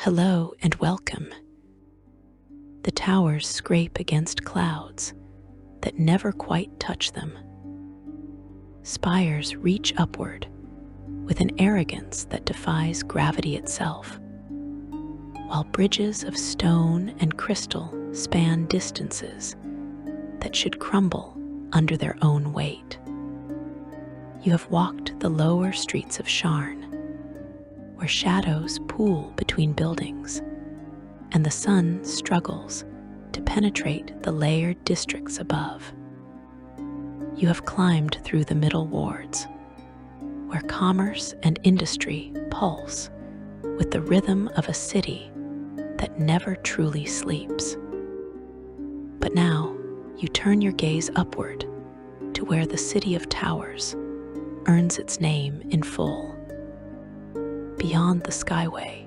Hello and welcome. The towers scrape against clouds that never quite touch them. Spires reach upward with an arrogance that defies gravity itself, while bridges of stone and crystal span distances that should crumble under their own weight. You have walked the lower streets of Sharn, where shadows pool between buildings, and the sun struggles to penetrate the layered districts above. You have climbed through the middle wards, where commerce and industry pulse with the rhythm of a city that never truly sleeps. But now you turn your gaze upward to where the city of towers earns its name in full. Beyond the Skyway,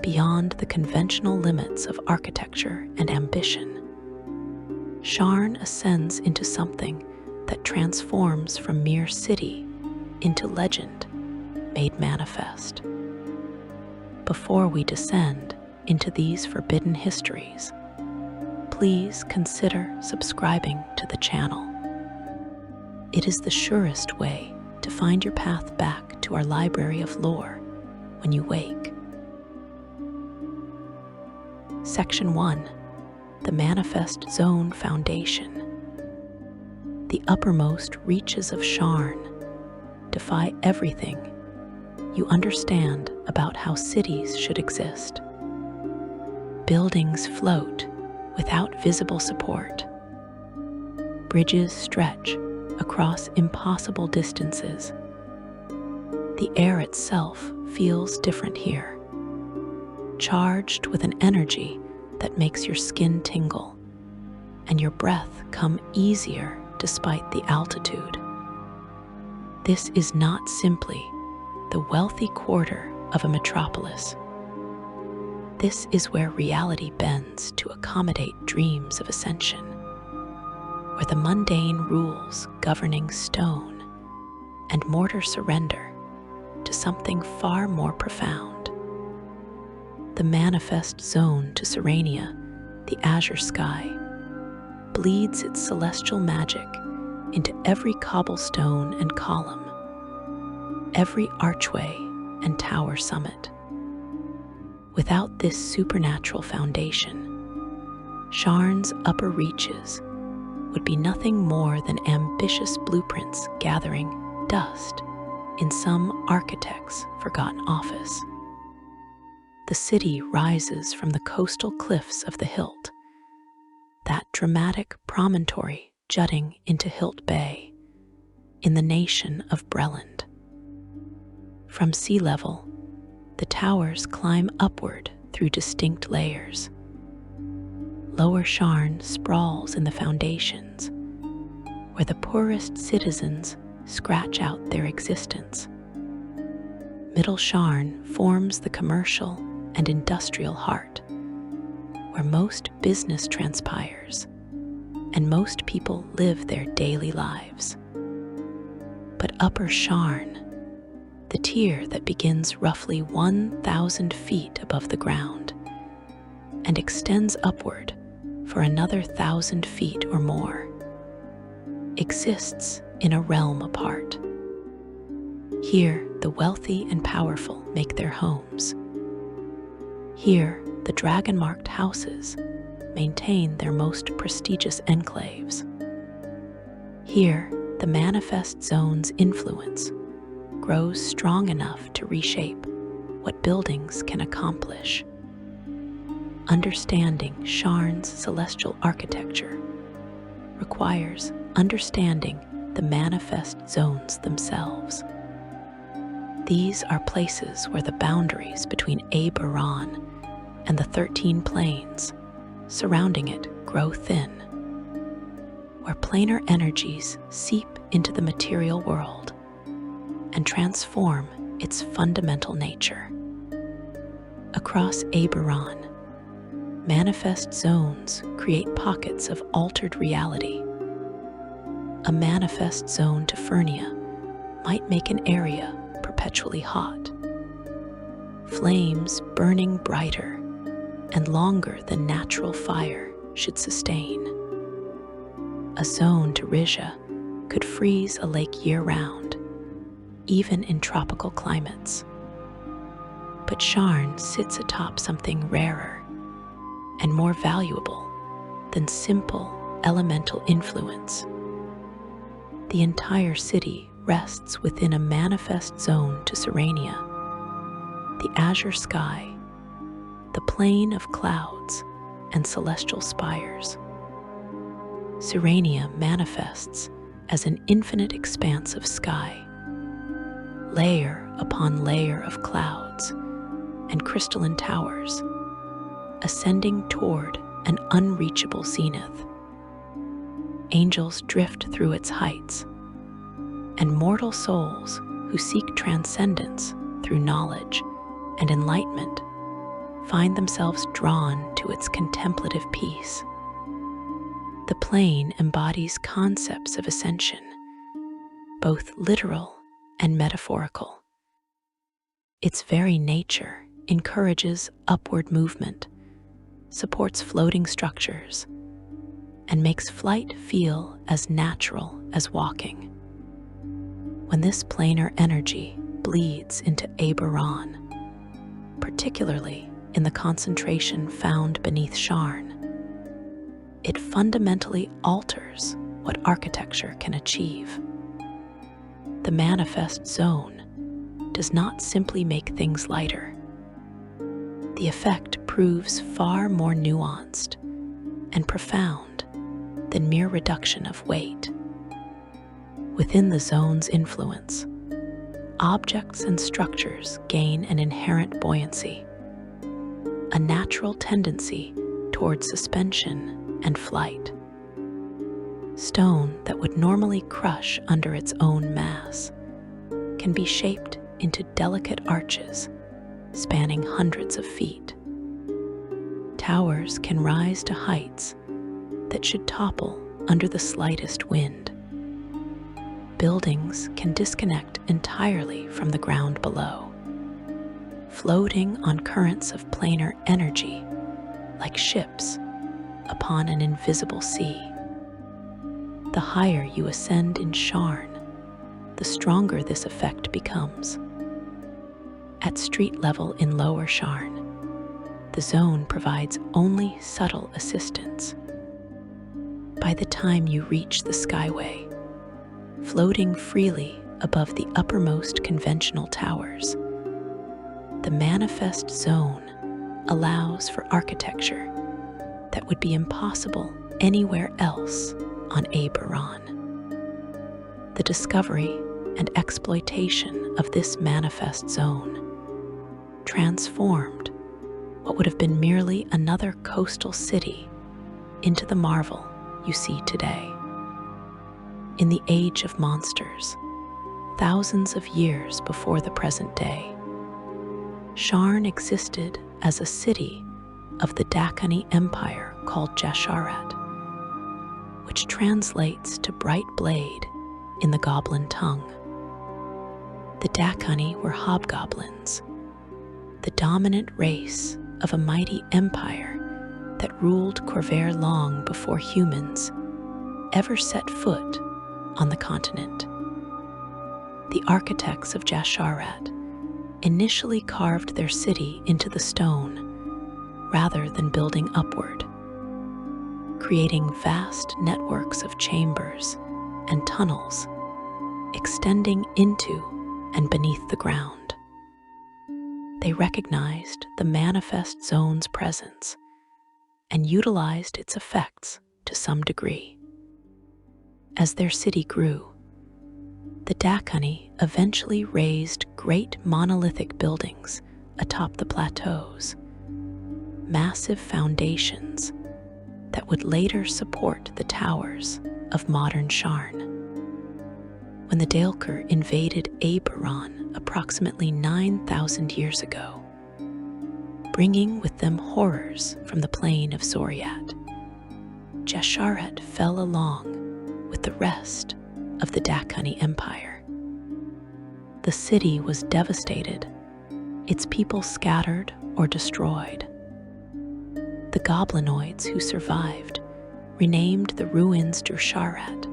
beyond the conventional limits of architecture and ambition, Sharn ascends into something that transforms from mere city into legend made manifest. Before we descend into these forbidden histories, please consider subscribing to the channel. It is the surest way to find your path back to our library of lore when you wake. Section 1. The Manifest Zone Foundation. The uppermost reaches of Sharn defy everything you understand about how cities should exist. Buildings float without visible support. Bridges stretch across impossible distances. The air itself feels different here, charged with an energy that makes your skin tingle and your breath come easier despite the altitude. This is not simply the wealthy quarter of a metropolis. This is where reality bends to accommodate dreams of ascension, where the mundane rules governing stone and mortar surrender to something far more profound. The manifest zone to Serenia, the azure sky, bleeds its celestial magic into every cobblestone and column, every archway and tower summit. Without this supernatural foundation, Sharn's upper reaches would be nothing more than ambitious blueprints gathering dust in some architect's forgotten office. The city rises from the coastal cliffs of the Hilt, that dramatic promontory jutting into Hilt Bay in the nation of Breland. From sea level, the towers climb upward through distinct layers. Lower Sharn sprawls in the foundations, where the poorest citizens scratch out their existence. Middle Sharn forms the commercial and industrial heart, where most business transpires and most people live their daily lives. But Upper Sharn, the tier that begins roughly 1,000 feet above the ground and extends upward for another 1,000 feet or more, exists in a realm apart. Here, the wealthy and powerful make their homes. Here, the dragon-marked houses maintain their most prestigious enclaves. Here, the manifest zone's influence grows strong enough to reshape what buildings can accomplish. Understanding Sharn's celestial architecture requires understanding the manifest zones themselves. These are places where the boundaries between Eberron and the 13 planes surrounding it grow thin, where planar energies seep into the material world and transform its fundamental nature. Across Eberron, manifest zones create pockets of altered reality. A manifest zone to Fernia might make an area perpetually hot. Flames burning brighter and longer than natural fire should sustain. A zone to Rija could freeze a lake year-round, even in tropical climates. But Sharn sits atop something rarer and more valuable than simple elemental influence. The entire city rests within a manifest zone to Serenia, the azure sky, the plain of clouds and celestial spires. Serenia manifests as an infinite expanse of sky, layer upon layer of clouds and crystalline towers, ascending toward an unreachable zenith. Angels drift through its heights, and mortal souls who seek transcendence through knowledge and enlightenment find themselves drawn to its contemplative peace. The plane embodies concepts of ascension, both literal and metaphorical. Its very nature encourages upward movement, supports floating structures, and makes flight feel as natural as walking. When this planar energy bleeds into Eberron, particularly in the concentration found beneath Sharn, it fundamentally alters what architecture can achieve. The manifest zone does not simply make things lighter. The effect proves far more nuanced and profound than mere reduction of weight. Within the zone's influence, objects and structures gain an inherent buoyancy, a natural tendency toward suspension and flight. Stone that would normally crush under its own mass can be shaped into delicate arches spanning hundreds of feet. Towers can rise to heights that should topple under the slightest wind. Buildings can disconnect entirely from the ground below, floating on currents of planar energy like ships upon an invisible sea. The higher you ascend in Sharn, the stronger this effect becomes. At street level in Lower Sharn, the zone provides only subtle assistance. By the time you reach the Skyway, floating freely above the uppermost conventional towers, the manifest zone allows for architecture that would be impossible anywhere else on Eberron. The discovery and exploitation of this manifest zone transformed what would have been merely another coastal city into the marvel you see today. In the age of monsters, thousands of years before the present day, Sharn existed as a city of the Dakani Empire called Jasharat, which translates to bright blade in the goblin tongue. The Dakani were hobgoblins, the dominant race of a mighty empire that ruled Corvair long before humans ever set foot on the continent. The architects of Jasharat initially carved their city into the stone rather than building upward, creating vast networks of chambers and tunnels extending into and beneath the ground. They recognized the manifest zone's presence and utilized its effects to some degree. As their city grew, the Dakani eventually raised great monolithic buildings atop the plateaus, massive foundations that would later support the towers of modern Sharn. When the Daelkur invaded Eberron approximately 9,000 years ago, bringing with them horrors from the plain of Zoriat, Jasharat fell along with the rest of the Dakani Empire. The city was devastated, its people scattered or destroyed. The goblinoids who survived renamed the ruins Sharat,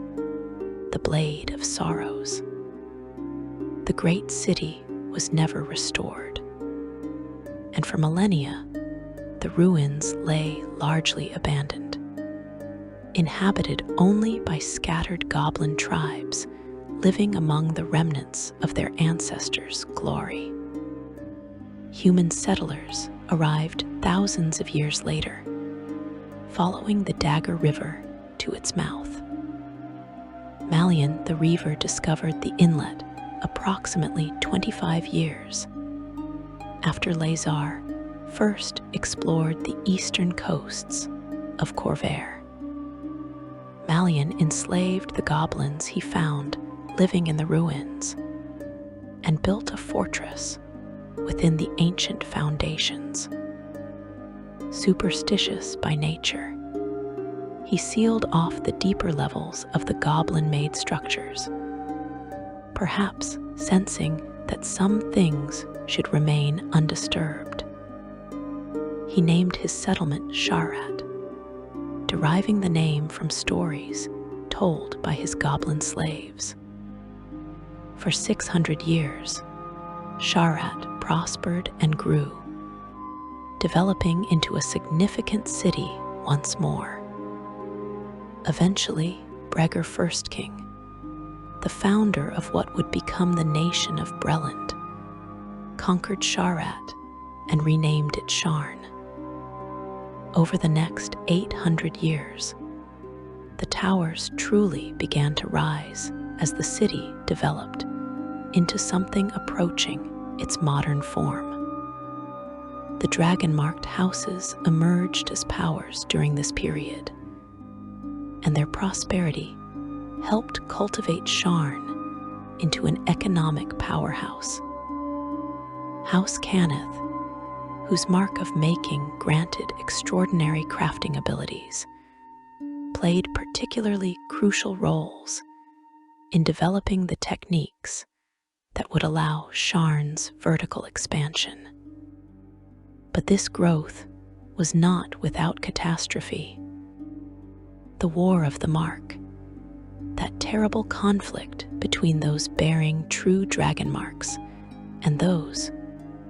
the Blade of Sorrows. The great city was never restored, and for millennia, the ruins lay largely abandoned, inhabited only by scattered goblin tribes living among the remnants of their ancestors' glory. Human settlers arrived thousands of years later, following the Dagger River to its mouth. Malian the Reaver discovered the inlet approximately 25 years after Lazar first explored the eastern coasts of Corvair. Malian enslaved the goblins he found living in the ruins and built a fortress within the ancient foundations. Superstitious by nature, he sealed off the deeper levels of the goblin-made structures, perhaps sensing that some things should remain undisturbed. He named his settlement Sharat, deriving the name from stories told by his goblin slaves. For 600 years, Sharat prospered and grew, developing into a significant city once more. Eventually, Bregar First King, the founder of what would become the nation of Breland, conquered Sharat and renamed it Sharn. Over the next 800 years, the towers truly began to rise as the city developed into something approaching its modern form. The dragon-marked houses emerged as powers during this period, and their prosperity helped cultivate Sharn into an economic powerhouse. House Cannith, whose mark of making granted extraordinary crafting abilities, played particularly crucial roles in developing the techniques that would allow Sharn's vertical expansion. But this growth was not without catastrophe. The War of the Mark, that terrible conflict between those bearing true dragon marks and those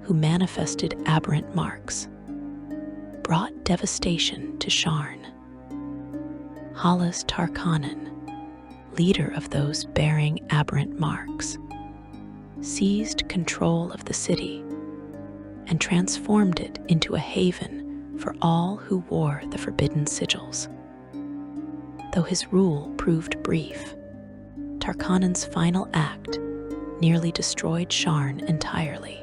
who manifested aberrant marks, brought devastation to Sharn. Halas Tarkanan, leader of those bearing aberrant marks, seized control of the city and transformed it into a haven for all who wore the forbidden sigils. Though his rule proved brief, Tarkanan's final act nearly destroyed Sharn entirely.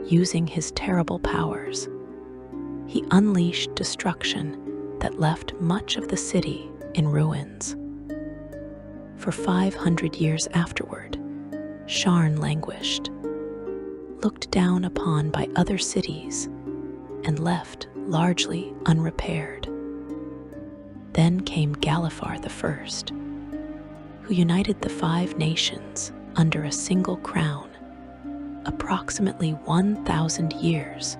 Using his terrible powers, he unleashed destruction that left much of the city in ruins. For 500 years afterward, Sharn languished, looked down upon by other cities, and left largely unrepaired. Then came Galifar I, who united the 5 nations under a single crown approximately 1,000 years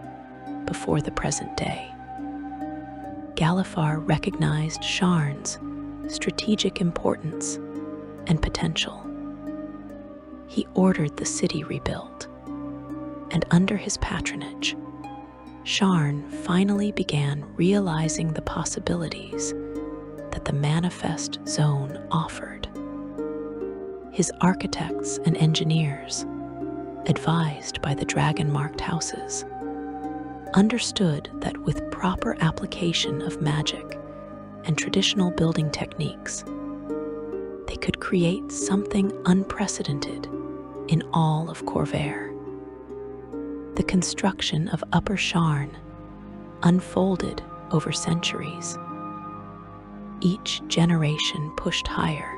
before the present day. Galifar recognized Sharn's strategic importance and potential. He ordered the city rebuilt, and under his patronage, Sharn finally began realizing the possibilities that the manifest zone offered. His architects and engineers, advised by the dragon-marked houses, understood that with proper application of magic and traditional building techniques, they could create something unprecedented in all of Corvair. The construction of Upper Sharn unfolded over centuries. Each generation pushed higher,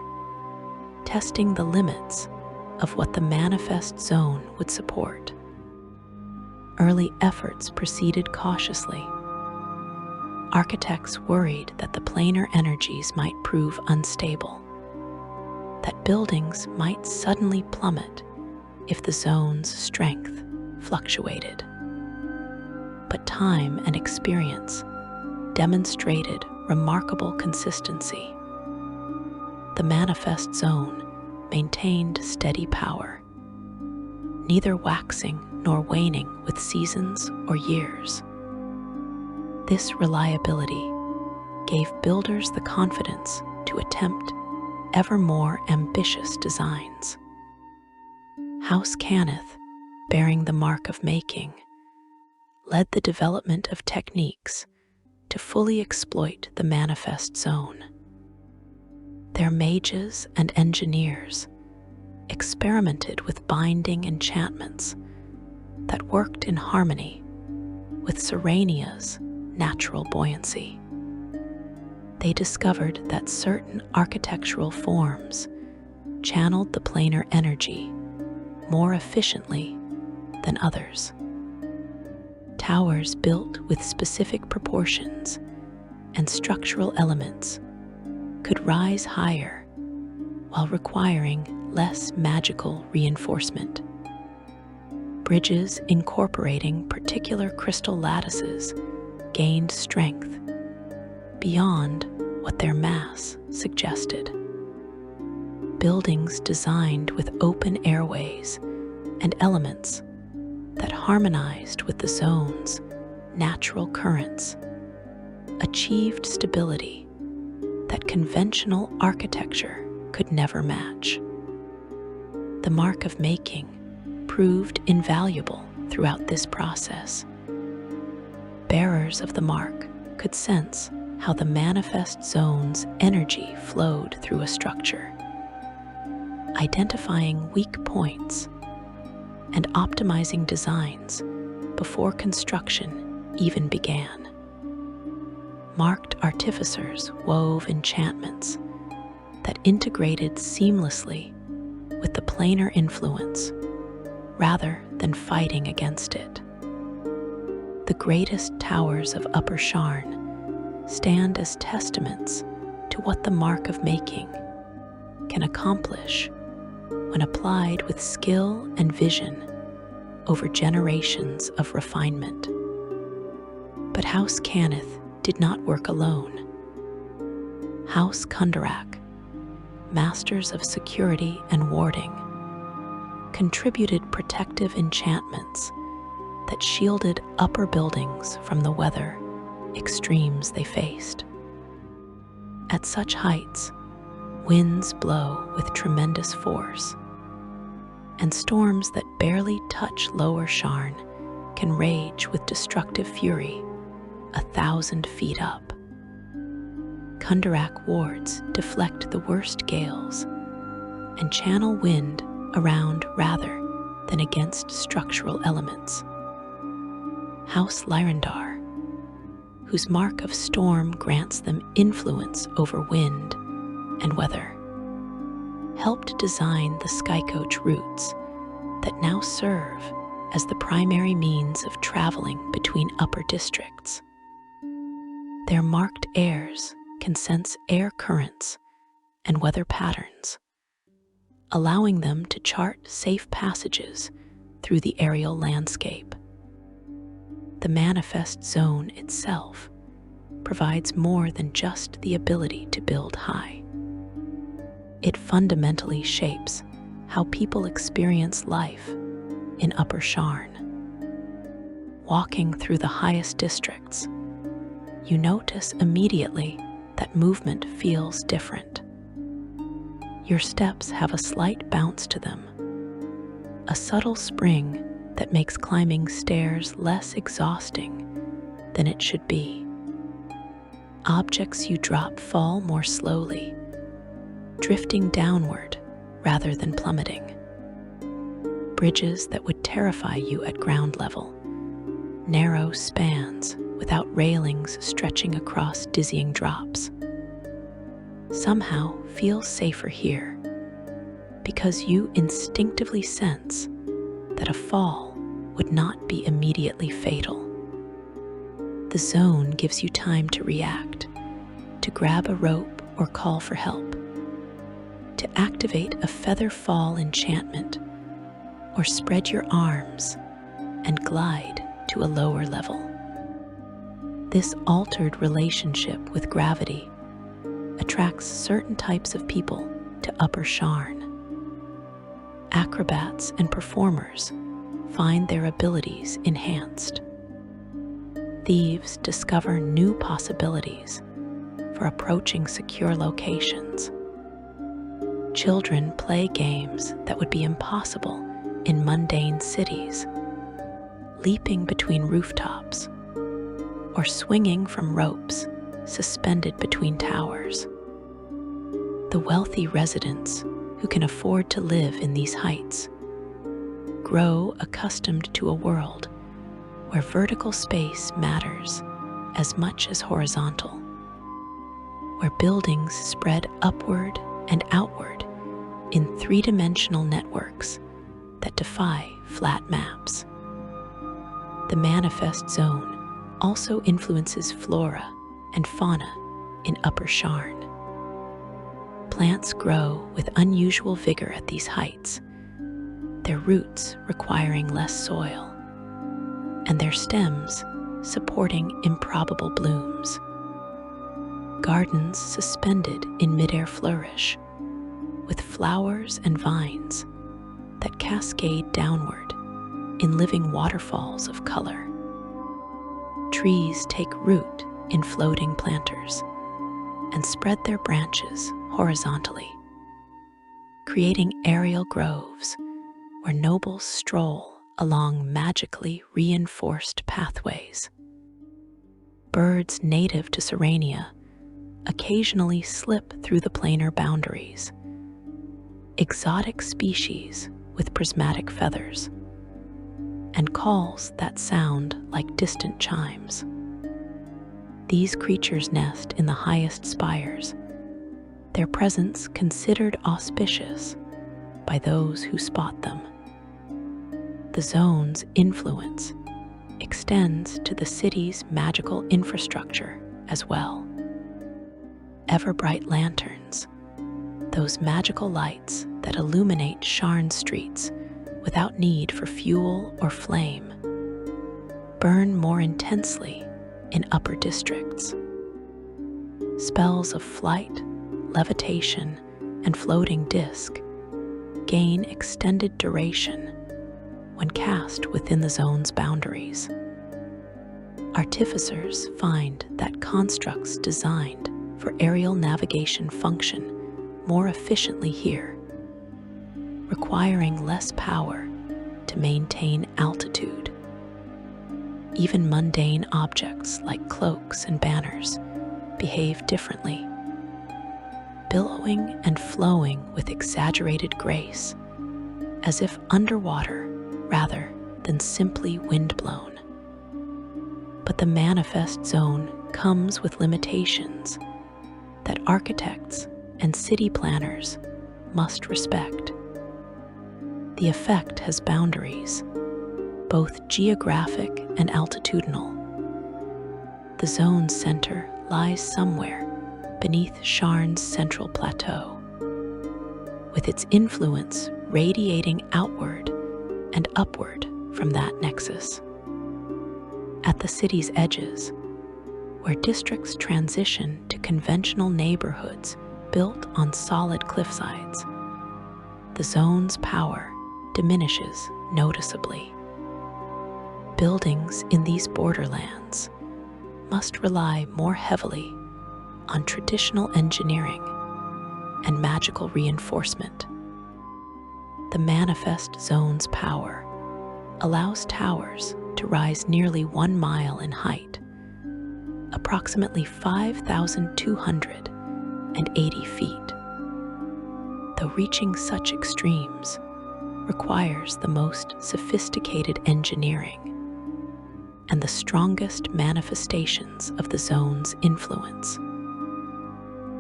testing the limits of what the manifest zone would support. Early efforts proceeded cautiously. Architects worried that the planar energies might prove unstable, that buildings might suddenly plummet if the zone's strength fluctuated. but time and experience demonstrated remarkable consistency. The manifest zone maintained steady power, neither waxing nor waning with seasons or years. This reliability gave builders the confidence to attempt ever more ambitious designs. House Cannith, bearing the mark of making, led the development of techniques to fully exploit the manifest zone. Their mages and engineers experimented with binding enchantments that worked in harmony with Serenia's natural buoyancy. They discovered that certain architectural forms channeled the planar energy more efficiently than others. Towers built with specific proportions and structural elements could rise higher while requiring less magical reinforcement. Bridges incorporating particular crystal lattices gained strength beyond what their mass suggested. Buildings designed with open airways and elements that harmonized with the zone's natural currents achieved stability that conventional architecture could never match. The mark of making proved invaluable throughout this process. Bearers of the mark could sense how the manifest zone's energy flowed through a structure, identifying weak points and optimizing designs before construction even began. Marked artificers wove enchantments that integrated seamlessly with the planar influence rather than fighting against it. The greatest towers of Upper Sharn stand as testaments to what the mark of making can accomplish when applied with skill and vision over generations of refinement. But House Cannith did not work alone. House Kundarak, masters of security and warding, contributed protective enchantments that shielded upper buildings from the weather extremes they faced. At such heights, winds blow with tremendous force, and storms that barely touch lower Sharn can rage with destructive fury 1,000 feet up. Kundarak wards deflect the worst gales and channel wind around rather than against structural elements. House Lyrandar, whose mark of storm grants them influence over wind and weather, helped design the skycoach routes that now serve as the primary means of traveling between upper districts. Their marked airs can sense air currents and weather patterns, allowing them to chart safe passages through the aerial landscape. The manifest zone itself provides more than just the ability to build high. It fundamentally shapes how people experience life in Upper Sharn. Walking through the highest districts, you notice immediately that movement feels different. Your steps have a slight bounce to them, a subtle spring that makes climbing stairs less exhausting than it should be. Objects you drop fall more slowly, drifting downward rather than plummeting. Bridges that would terrify you at ground level, narrow spans without railings stretching across dizzying drops, somehow feel safer here because you instinctively sense that a fall would not be immediately fatal. The zone gives you time to react, to grab a rope or call for help, to activate a feather fall enchantment, or spread your arms and glide to a lower level. This altered relationship with gravity attracts certain types of people to Upper Sharn. Acrobats and performers find their abilities enhanced. Thieves discover new possibilities for approaching secure locations. Children play games that would be impossible in mundane cities, leaping between rooftops or swinging from ropes suspended between towers. The wealthy residents who can afford to live in these heights grow accustomed to a world where vertical space matters as much as horizontal, where buildings spread upward and outward in three-dimensional networks that defy flat maps. The manifest zone also influences flora and fauna in Upper Sharn. Plants grow with unusual vigor at these heights, their roots requiring less soil, and their stems supporting improbable blooms. Gardens suspended in midair flourish, with flowers and vines that cascade downward in living waterfalls of color. Trees take root in floating planters and spread their branches horizontally, creating aerial groves where nobles stroll along magically reinforced pathways. Birds native to Serenia occasionally slip through the planar boundaries. Exotic species with prismatic feathers, and calls that sound like distant chimes. These creatures nest in the highest spires, their presence considered auspicious by those who spot them. The zone's influence extends to the city's magical infrastructure as well. Ever-bright lanterns, those magical lights that illuminate Sharn streets without need for fuel or flame, burn more intensely in upper districts. Spells of flight, levitation, and floating disc gain extended duration when cast within the zone's boundaries. Artificers find that constructs designed for aerial navigation function more efficiently here, requiring less power to maintain altitude. Even mundane objects like cloaks and banners behave differently, billowing and flowing with exaggerated grace, as if underwater rather than simply windblown. But the manifest zone comes with limitations that architects and city planners must respect. The effect has boundaries, both geographic and altitudinal. The zone's center lies somewhere beneath Sharn's central plateau, with its influence radiating outward and upward from that nexus. At the city's edges, where districts transition to conventional neighborhoods built on solid cliffsides, the zone's power diminishes noticeably. Buildings in these borderlands must rely more heavily on traditional engineering and magical reinforcement. The manifest zone's power allows towers to rise nearly 1 mile in height, approximately 5,280 feet. Though reaching such extremes requires the most sophisticated engineering and the strongest manifestations of the zone's influence.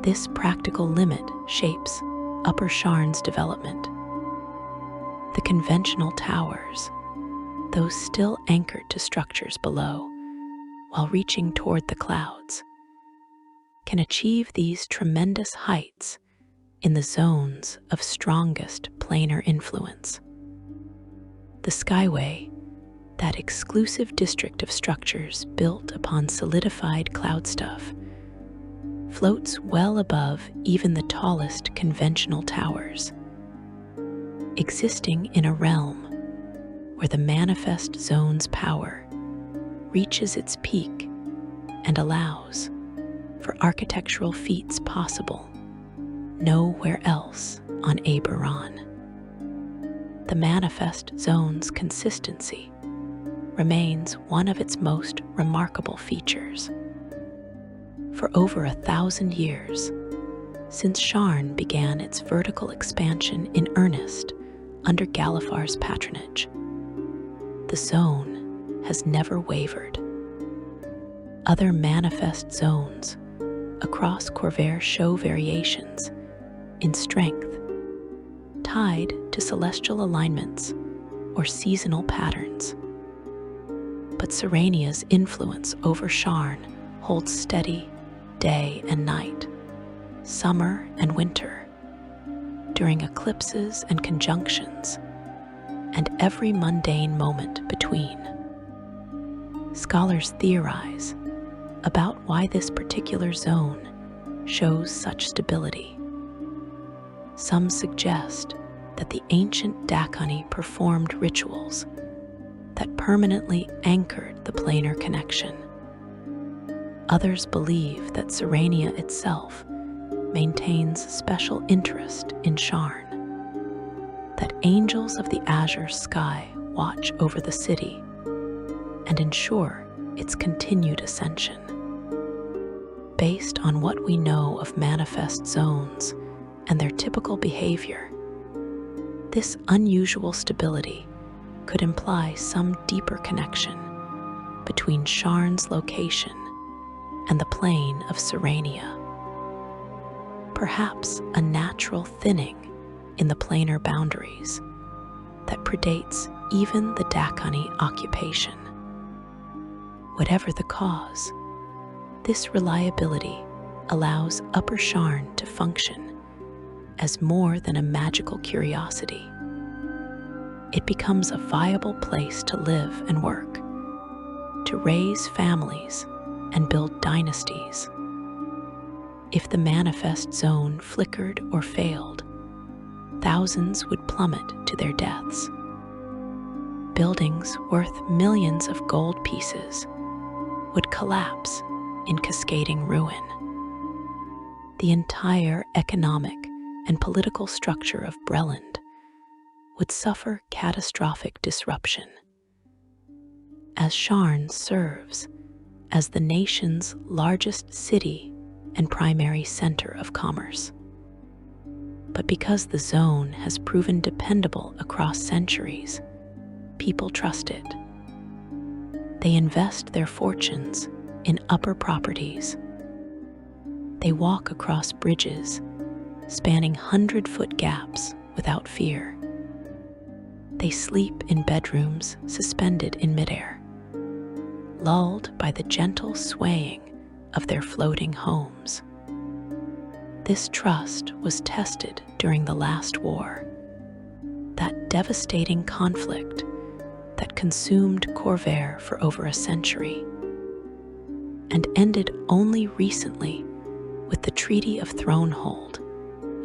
This practical limit shapes Upper Sharn's development. The conventional towers, those still anchored to structures below while reaching toward the clouds, can achieve these tremendous heights in the zones of strongest planar influence. The Skyway, that exclusive district of structures built upon solidified cloud stuff, floats well above even the tallest conventional towers, existing in a realm where the manifest zone's power reaches its peak and allows for architectural feats possible nowhere else on Eberron. The manifest zone's consistency remains one of its most remarkable features. For over 1,000 years, since Sharn began its vertical expansion in earnest under Galifar's patronage, the zone has never wavered. Other manifest zones across Corvair show variations in strength, tied to celestial alignments or seasonal patterns. But Serenia's influence over Sharn holds steady day and night, summer and winter, during eclipses and conjunctions, and every mundane moment between. Scholars theorize about why this particular zone shows such stability. Some suggest that the ancient Dakani performed rituals that permanently anchored the planar connection. Others believe that Serenia itself maintains special interest in Sharn, that angels of the azure sky watch over the city and ensure its continued ascension. Based on what we know of manifest zones and their typical behavior, this unusual stability could imply some deeper connection between Sharn's location and the plane of Serenia. Perhaps a natural thinning in the planar boundaries that predates even the Dakani occupation. Whatever the cause, this reliability allows Upper Sharn to function as more than a magical curiosity. It becomes a viable place to live and work, to raise families and build dynasties. If the manifest zone flickered or failed, thousands would plummet to their deaths. Buildings worth millions of gold pieces would collapse in cascading ruin. The entire economic and political structure of Breland would suffer catastrophic disruption. As Sharn serves as the nation's largest city and primary center of commerce. But because the zone has proven dependable across centuries, people trust it. They invest their fortunes in upper properties. They walk across bridges, spanning 100-foot gaps without fear. They sleep in bedrooms suspended in midair, lulled by the gentle swaying of their floating homes. This trust was tested during the last war, that devastating conflict that consumed Corvair for over a century, and ended only recently with the Treaty of Thronehold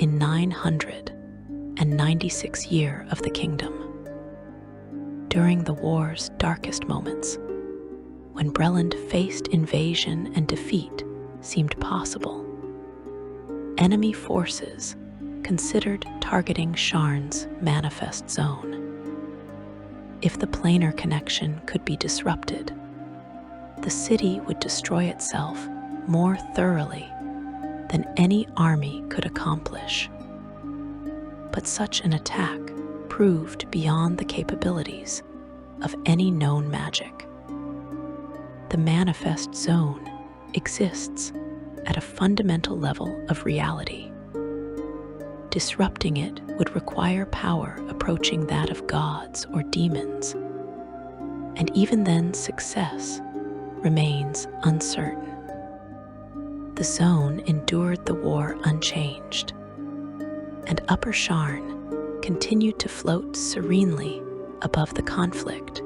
in 996 year of the kingdom. During the war's darkest moments, when Breland faced invasion and defeat seemed possible, enemy forces considered targeting Sharn's manifest zone. If the planar connection could be disrupted, the city would destroy itself more thoroughly than any army could accomplish. But such an attack proved beyond the capabilities of any known magic. The manifest zone exists at a fundamental level of reality. Disrupting it would require power approaching that of gods or demons, and even then success remains uncertain. The zone endured the war unchanged, and Upper Sharn continued to float serenely above the conflict,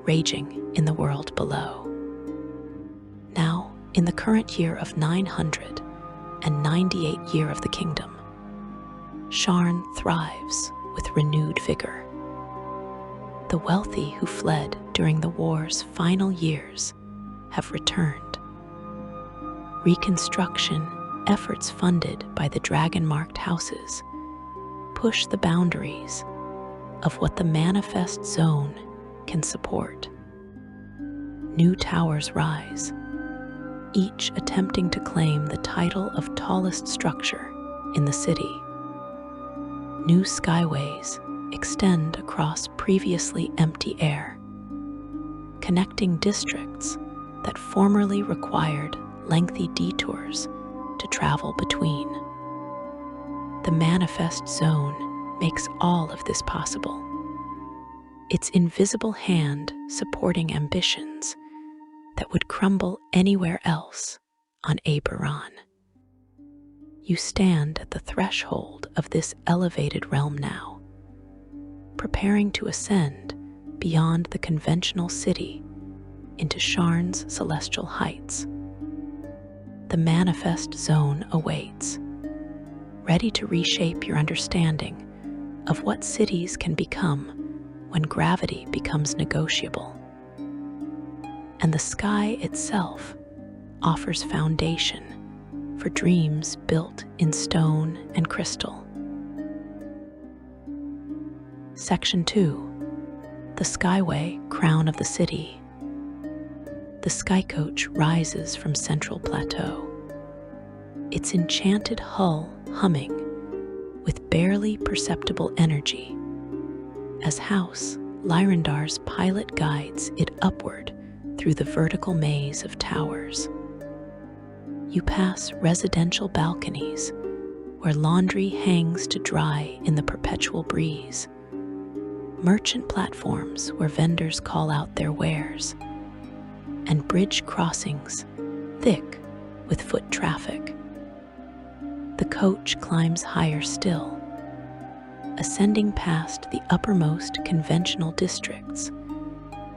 raging in the world below. Now, in the current year of 998 year of the kingdom, Sharn thrives with renewed vigor. The wealthy who fled during the war's final years have returned. Reconstruction efforts funded by the dragon-marked houses push the boundaries of what the manifest zone can support. New towers rise, each attempting to claim the title of tallest structure in the city. New skyways extend across previously empty air, connecting districts that formerly required lengthy detours to travel between. The manifest zone makes all of this possible, its invisible hand supporting ambitions that would crumble anywhere else on Eberron. You stand at the threshold of this elevated realm now, preparing to ascend beyond the conventional city into Sharn's celestial heights. The manifest zone awaits, ready to reshape your understanding of what cities can become when gravity becomes negotiable. And the sky itself offers foundation for dreams built in stone and crystal. Section 2. The Skyway, Crown of the City. The sky coach rises from Central Plateau, its enchanted hull humming with barely perceptible energy as House Lyrandar's pilot guides it upward through the vertical maze of towers. You pass residential balconies where laundry hangs to dry in the perpetual breeze, merchant platforms where vendors call out their wares, and bridge crossings thick with foot traffic. The coach climbs higher still, ascending past the uppermost conventional districts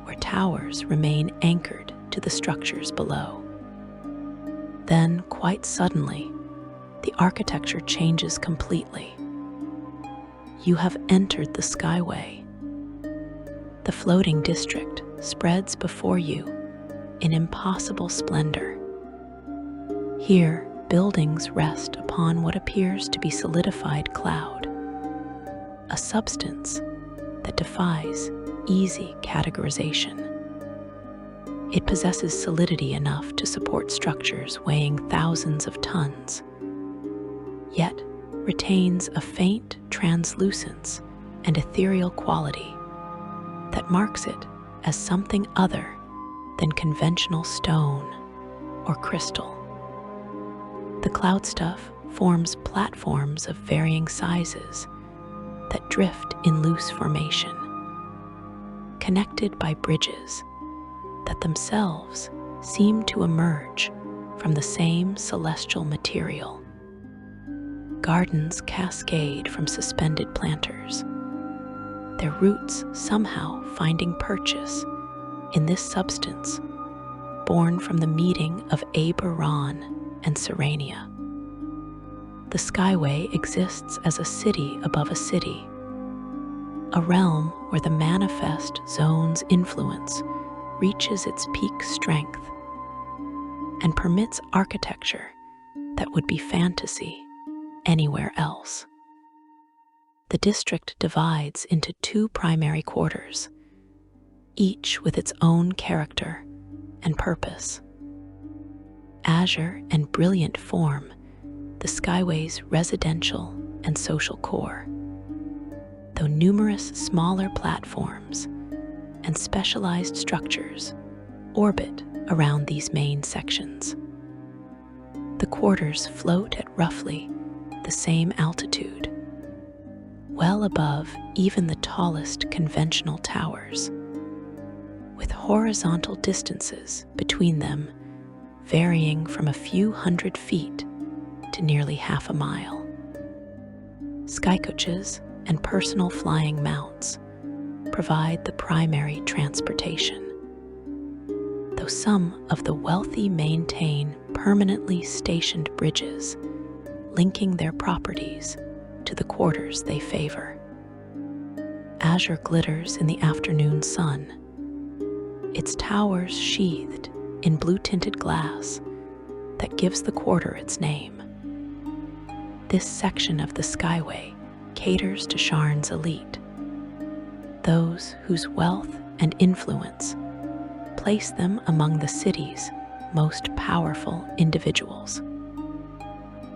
where towers remain anchored to the structures below. Then, quite suddenly, the architecture changes completely. You have entered the Skyway. The floating district spreads before you in impossible splendor. Here, buildings rest upon what appears to be solidified cloud, a substance that defies easy categorization. It possesses solidity enough to support structures weighing thousands of tons, yet retains a faint translucence and ethereal quality that marks it as something other than conventional stone or crystal. The cloud stuff forms platforms of varying sizes that drift in loose formation, connected by bridges that themselves seem to emerge from the same celestial material. Gardens cascade from suspended planters, their roots somehow finding purchase in this substance born from the meeting of Eberron and Serenia. The Skyway exists as a city above a city, a realm where the manifest zone's influence reaches its peak strength and permits architecture that would be fantasy anywhere else. The district divides into two primary quarters, each with its own character and purpose. Azure and brilliant form the Skyway's residential and social core, though numerous smaller platforms and specialized structures orbit around these main sections. The quarters float at roughly the same altitude, well above even the tallest conventional towers, with horizontal distances between them varying from a few hundred feet to nearly half a mile. Skycoaches and personal flying mounts provide the primary transportation, though some of the wealthy maintain permanently stationed bridges linking their properties to the quarters they favor. Azure glitters in the afternoon sun, its towers sheathed in blue-tinted glass that gives the quarter its name. This section of the Skyway caters to Sharn's elite, those whose wealth and influence place them among the city's most powerful individuals.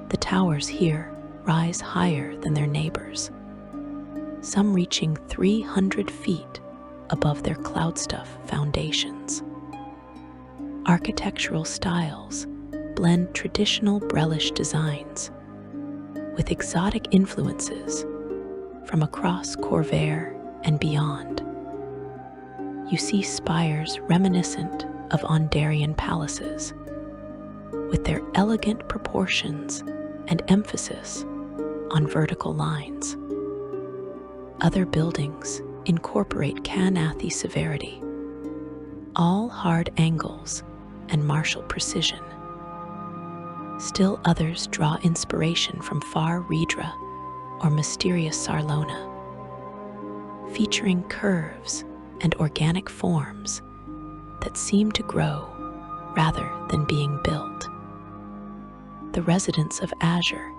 The towers here rise higher than their neighbors, some reaching 300 feet above their cloudstuff foundations. Architectural styles blend traditional Brelish designs with exotic influences from across Corvair and beyond. You see spires reminiscent of Ondarian palaces, with their elegant proportions and emphasis on vertical lines. Other buildings incorporate Canathi severity, all hard angles and martial precision. Still others draw inspiration from far Redra or mysterious Sarlona, featuring curves and organic forms that seem to grow rather than being built. The residents of Azure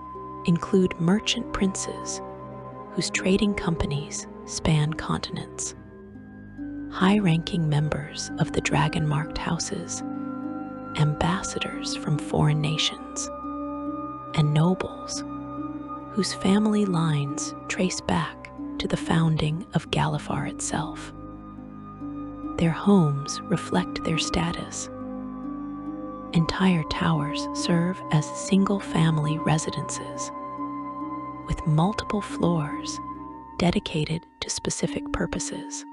include merchant princes whose trading companies span continents, high-ranking members of the dragon-marked houses, ambassadors from foreign nations, and nobles whose family lines trace back to the founding of Galifar itself. Their homes reflect their status. Entire towers serve as single-family residences, with multiple floors dedicated to specific purposes.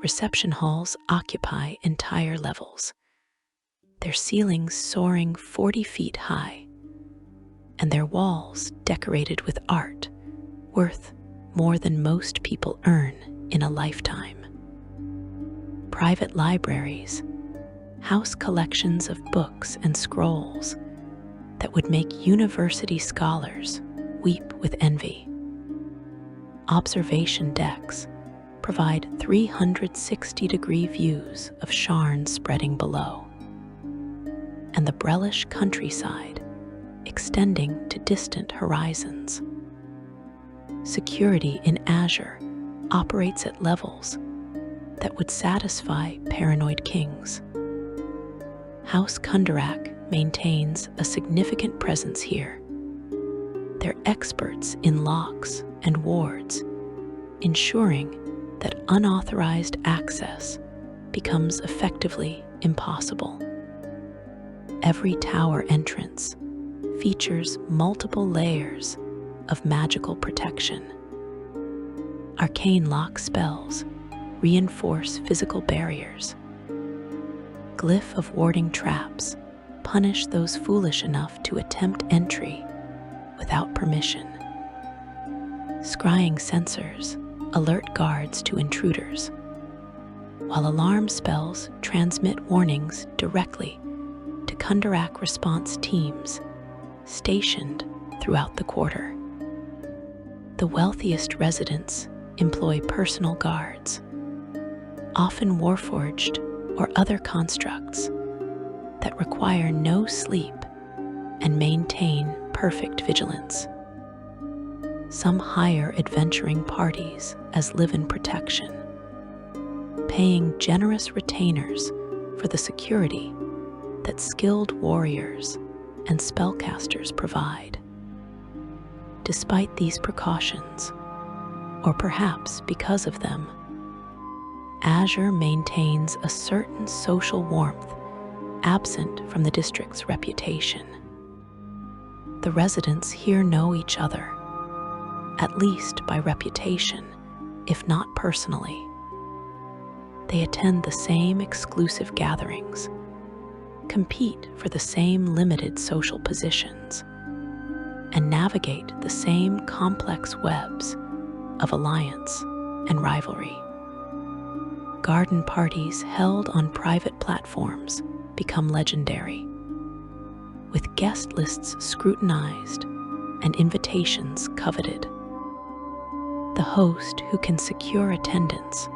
Reception halls occupy entire levels, their ceilings soaring 40 feet high, and their walls decorated with art worth more than most people earn in a lifetime. Private libraries house collections of books and scrolls that would make university scholars weep with envy. Observation decks provide 360-degree views of Sharn spreading below, and the Brelish countryside extending to distant horizons. Security in Azure operates at levels that would satisfy paranoid kings. House Kundarak maintains a significant presence here. They're experts in locks and wards, ensuring that unauthorized access becomes effectively impossible. Every tower entrance features multiple layers of magical protection. Arcane lock spells reinforce physical barriers. Glyph of warding traps punish those foolish enough to attempt entry without permission. Scrying sensors alert guards to intruders, while alarm spells transmit warnings directly to Kundarak response teams stationed throughout the quarter. The wealthiest residents employ personal guards, often warforged or other constructs that require no sleep and maintain perfect vigilance. Some hire adventuring parties as live-in protection, paying generous retainers for the security that skilled warriors and spellcasters provide. Despite these precautions, or perhaps because of them, Azure maintains a certain social warmth absent from the district's reputation. The residents here know each other, at least by reputation, if not personally. They attend the same exclusive gatherings, compete for the same limited social positions, and navigate the same complex webs of alliance and rivalry. Garden parties held on private platforms become legendary, with guest lists scrutinized and invitations coveted. The host, who can secure attendance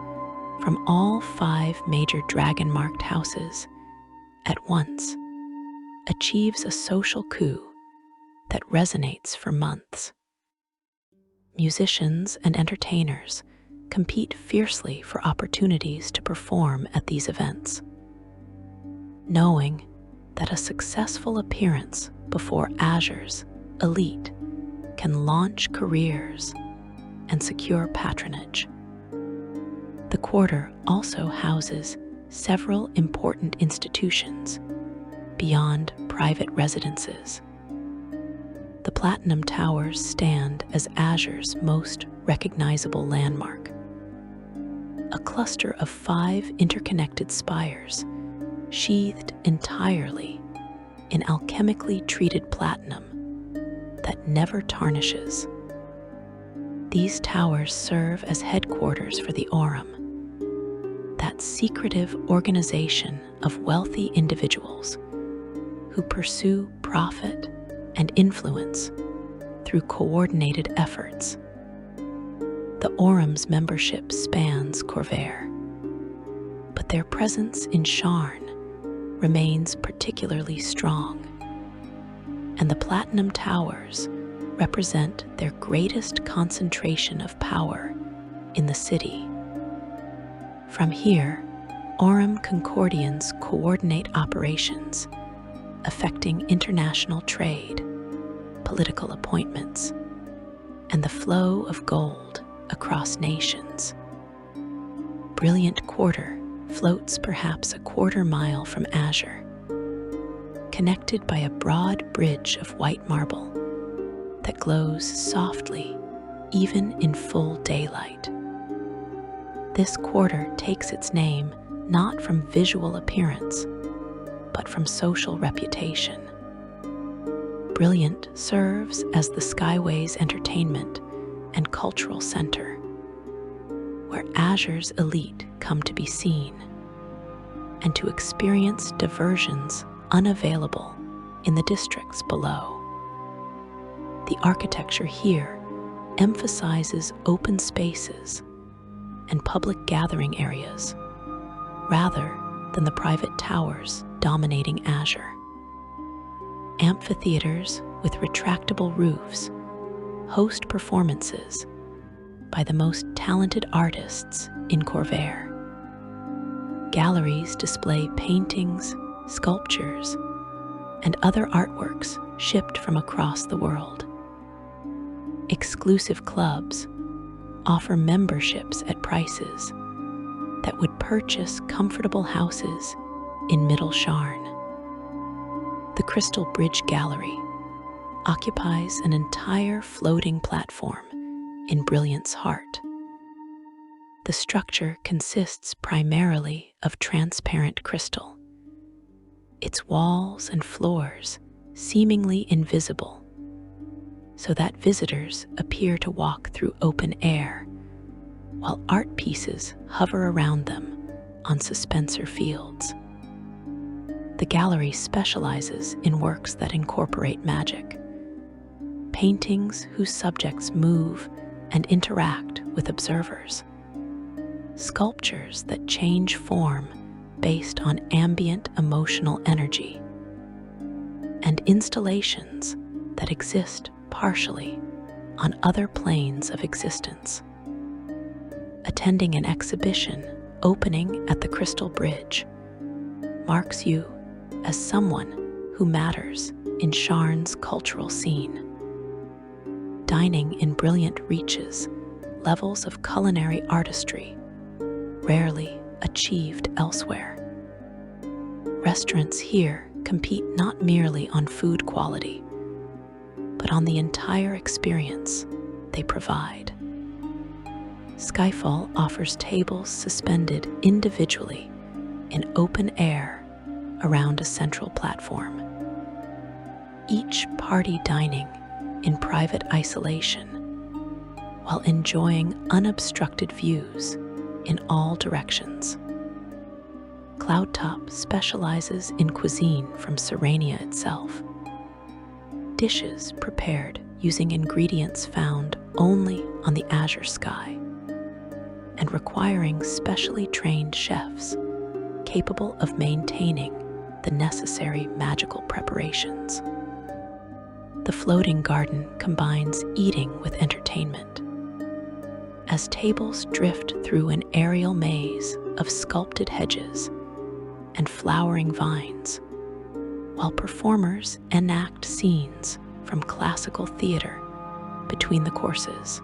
from all 5 major dragon-marked houses at once, achieves a social coup that resonates for months. Musicians and entertainers compete fiercely for opportunities to perform at these events, knowing that a successful appearance before Azure's elite can launch careers and secure patronage. The quarter also houses several important institutions beyond private residences. The Platinum Towers stand as Azure's most recognizable landmark, a cluster of 5 interconnected spires sheathed entirely in alchemically treated platinum that never tarnishes. These towers serve as headquarters for the Aurum, that secretive organization of wealthy individuals who pursue profit and influence through coordinated efforts. The Aurum's membership spans Corvair, but their presence in Sharn remains particularly strong, and the Platinum Towers represent their greatest concentration of power in the city. From here, Aurum Concordians coordinate operations affecting international trade, political appointments, and the flow of gold across nations. Brilliant Quarter floats perhaps a quarter-mile from Azure, connected by a broad bridge of white marble that glows softly even in full daylight. This quarter takes its name not from visual appearance, but from social reputation. Brilliant serves as the Skyway's entertainment and cultural center, where Azure's elite come to be seen and to experience diversions unavailable in the districts below. The architecture here emphasizes open spaces and public gathering areas rather than the private towers dominating Azure. Amphitheaters with retractable roofs host performances by the most talented artists in Corvair. Galleries display paintings, sculptures, and other artworks shipped from across the world. Exclusive clubs offer memberships at prices that would purchase comfortable houses in Middle Sharn. The Crystal Bridge Gallery occupies an entire floating platform in Brilliant's heart. The structure consists primarily of transparent crystal, its walls and floors seemingly invisible, so that visitors appear to walk through open air, while art pieces hover around them on suspensor fields. The gallery specializes in works that incorporate magic, paintings whose subjects move and interact with observers, sculptures that change form based on ambient emotional energy, and installations that exist partially on other planes of existence. Attending an exhibition opening at the Crystal Bridge marks you as someone who matters in Sharn's cultural scene. Dining in Brilliant reaches levels of culinary artistry rarely achieved elsewhere. Restaurants here compete not merely on food quality, but on the entire experience they provide. Skyfall offers tables suspended individually in open air around a central platform. Each party dining in private isolation while enjoying unobstructed views in all directions. Cloudtop specializes in cuisine from Serenia itself. Dishes prepared using ingredients found only on the azure sky and requiring specially trained chefs capable of maintaining the necessary magical preparations. The floating garden combines eating with entertainment, as tables drift through an aerial maze of sculpted hedges and flowering vines, while performers enact scenes from classical theater between the courses.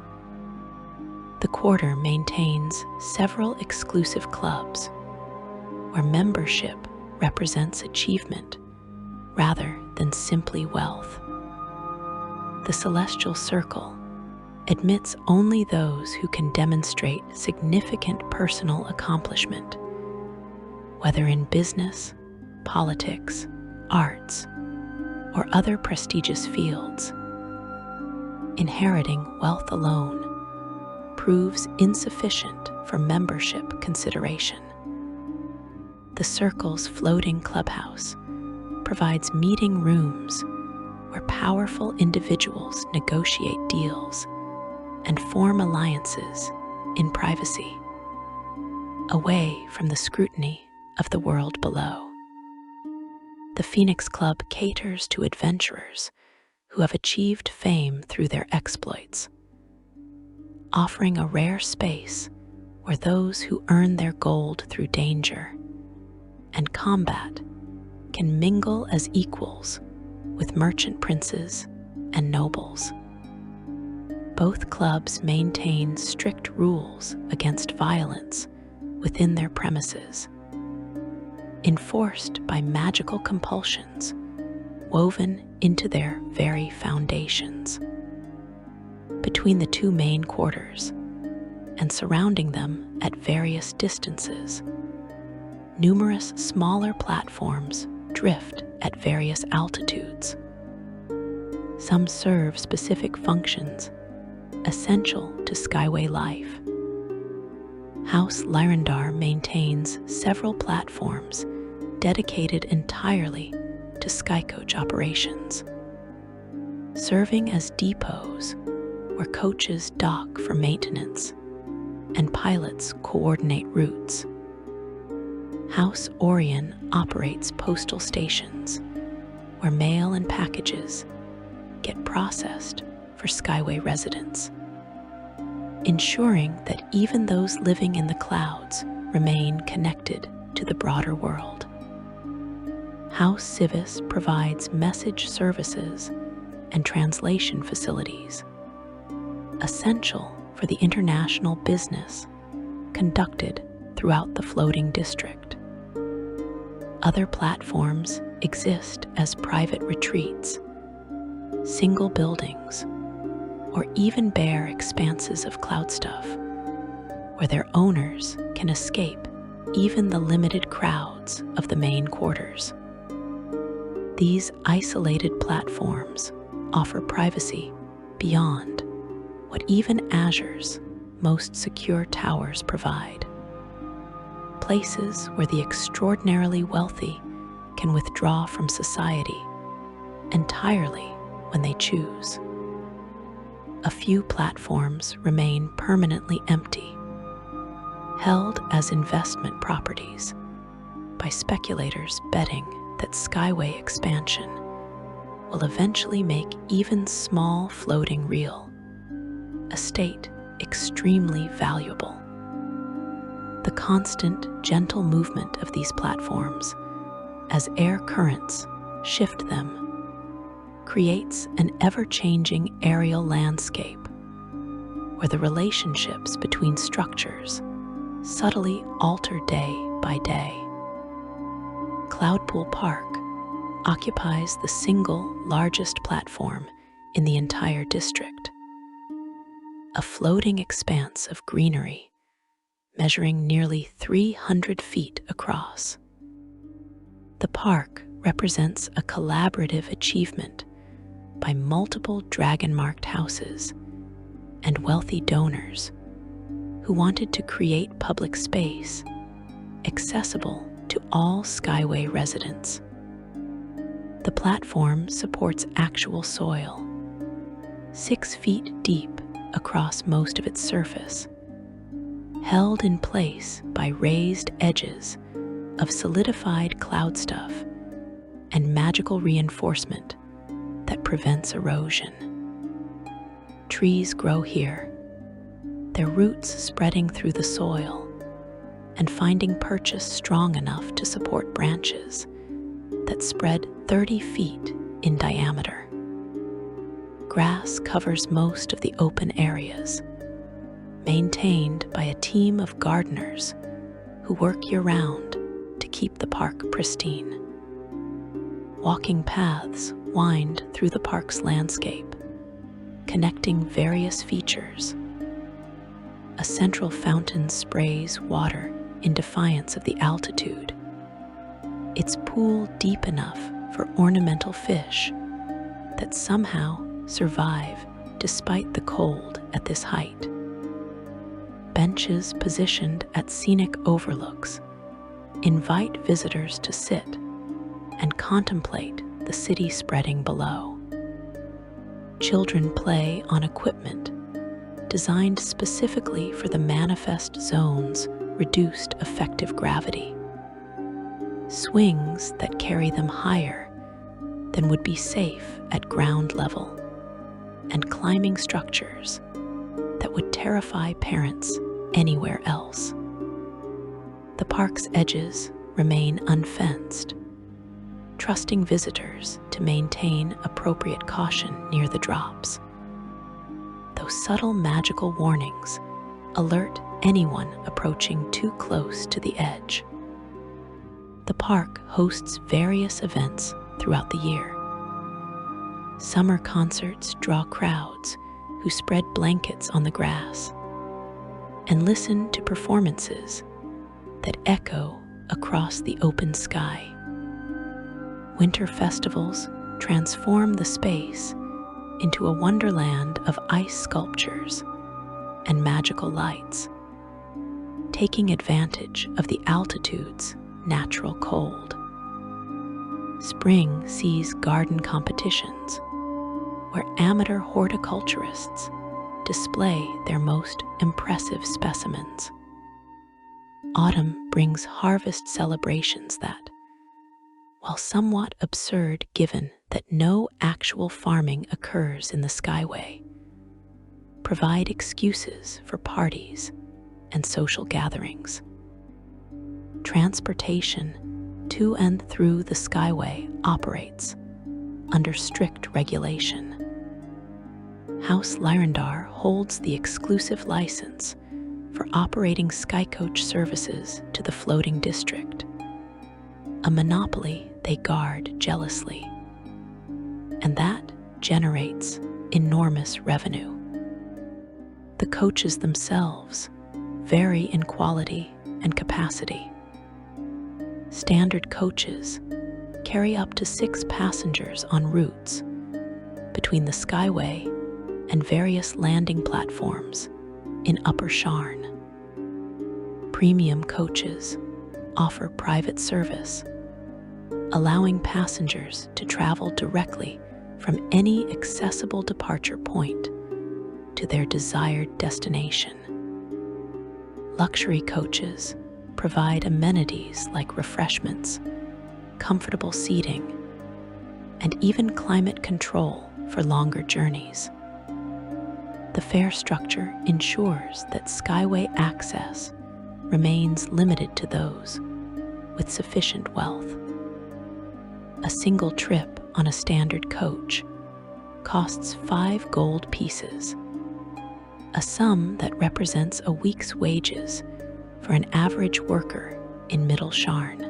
The quarter maintains several exclusive clubs where membership represents achievement rather than simply wealth. The Celestial Circle admits only those who can demonstrate significant personal accomplishment, whether in business, politics, arts, or other prestigious fields. Inheriting wealth alone proves insufficient for membership consideration. The Circle's floating clubhouse provides meeting rooms where powerful individuals negotiate deals and form alliances in privacy, away from the scrutiny of the world below. The Phoenix Club caters to adventurers who have achieved fame through their exploits, offering a rare space where those who earn their gold through danger and combat can mingle as equals with merchant princes and nobles. Both clubs maintain strict rules against violence within their premises, enforced by magical compulsions woven into their very foundations. Between the two main quarters and surrounding them at various distances, numerous smaller platforms drift at various altitudes. Some serve specific functions essential to Skyway life. House Lyrandar maintains several platforms dedicated entirely to Skycoach operations, serving as depots where coaches dock for maintenance and pilots coordinate routes. House Orion operates postal stations where mail and packages get processed for Skyway residents, ensuring that even those living in the clouds remain connected to the broader world. House Civis provides message services and translation facilities, essential for the international business conducted throughout the floating district. Other platforms exist as private retreats, single buildings, or even bare expanses of cloud stuff, where their owners can escape even the limited crowds of the main quarters. These isolated platforms offer privacy beyond what even Azure's most secure towers provide. Places where the extraordinarily wealthy can withdraw from society entirely when they choose. A few platforms remain permanently empty, held as investment properties by speculators betting that Skyway expansion will eventually make even small floating real estate extremely valuable. The constant, gentle movement of these platforms, as air currents shift them, creates an ever-changing aerial landscape where the relationships between structures subtly alter day by day. Cloudpool Park occupies the single largest platform in the entire district, a floating expanse of greenery measuring nearly 300 feet across. The park represents a collaborative achievement by multiple dragon-marked houses and wealthy donors who wanted to create public space accessible to all Skyway residents. The platform supports actual soil, 6 feet deep across most of its surface, held in place by raised edges of solidified cloud stuff and magical reinforcement that prevents erosion. Trees grow here, their roots spreading through the soil and finding purchase strong enough to support branches that spread 30 feet in diameter. Grass covers most of the open areas, maintained by a team of gardeners who work year-round to keep the park pristine. Walking paths wind through the park's landscape, connecting various features. A central fountain sprays water in defiance of the altitude, its pool deep enough for ornamental fish that somehow survive despite the cold at this height. Benches positioned at scenic overlooks invite visitors to sit and contemplate the city spreading below. Children play on equipment designed specifically for the manifest zone's reduced effective gravity. Swings that carry them higher than would be safe at ground level, and climbing structures that would terrify parents anywhere else. The park's edges remain unfenced, trusting visitors to maintain appropriate caution near the drops. Those subtle magical warnings alert anyone approaching too close to the edge. The park hosts various events throughout the year. Summer concerts draw crowds who spread blankets on the grass and listen to performances that echo across the open sky. Winter festivals transform the space into a wonderland of ice sculptures and magical lights, taking advantage of the altitude's natural cold. Spring sees garden competitions where amateur horticulturists display their most impressive specimens. Autumn brings harvest celebrations that, while somewhat absurd given that no actual farming occurs in the Skyway, provide excuses for parties and social gatherings. Transportation to and through the Skyway operates under strict regulation. House Lyrandar holds the exclusive license for operating Skycoach services to the floating district, a monopoly they guard jealously, and that generates enormous revenue. The coaches themselves vary in quality and capacity. Standard coaches carry up to 6 passengers on routes between the Skyway and various landing platforms in Upper Sharn. Premium coaches offer private service, allowing passengers to travel directly from any accessible departure point to their desired destination. Luxury coaches provide amenities like refreshments, comfortable seating, and even climate control for longer journeys. The fare structure ensures that Skyway access remains limited to those with sufficient wealth. A single trip on a standard coach costs 5 gold pieces, a sum that represents a week's wages for an average worker in Middle Sharn.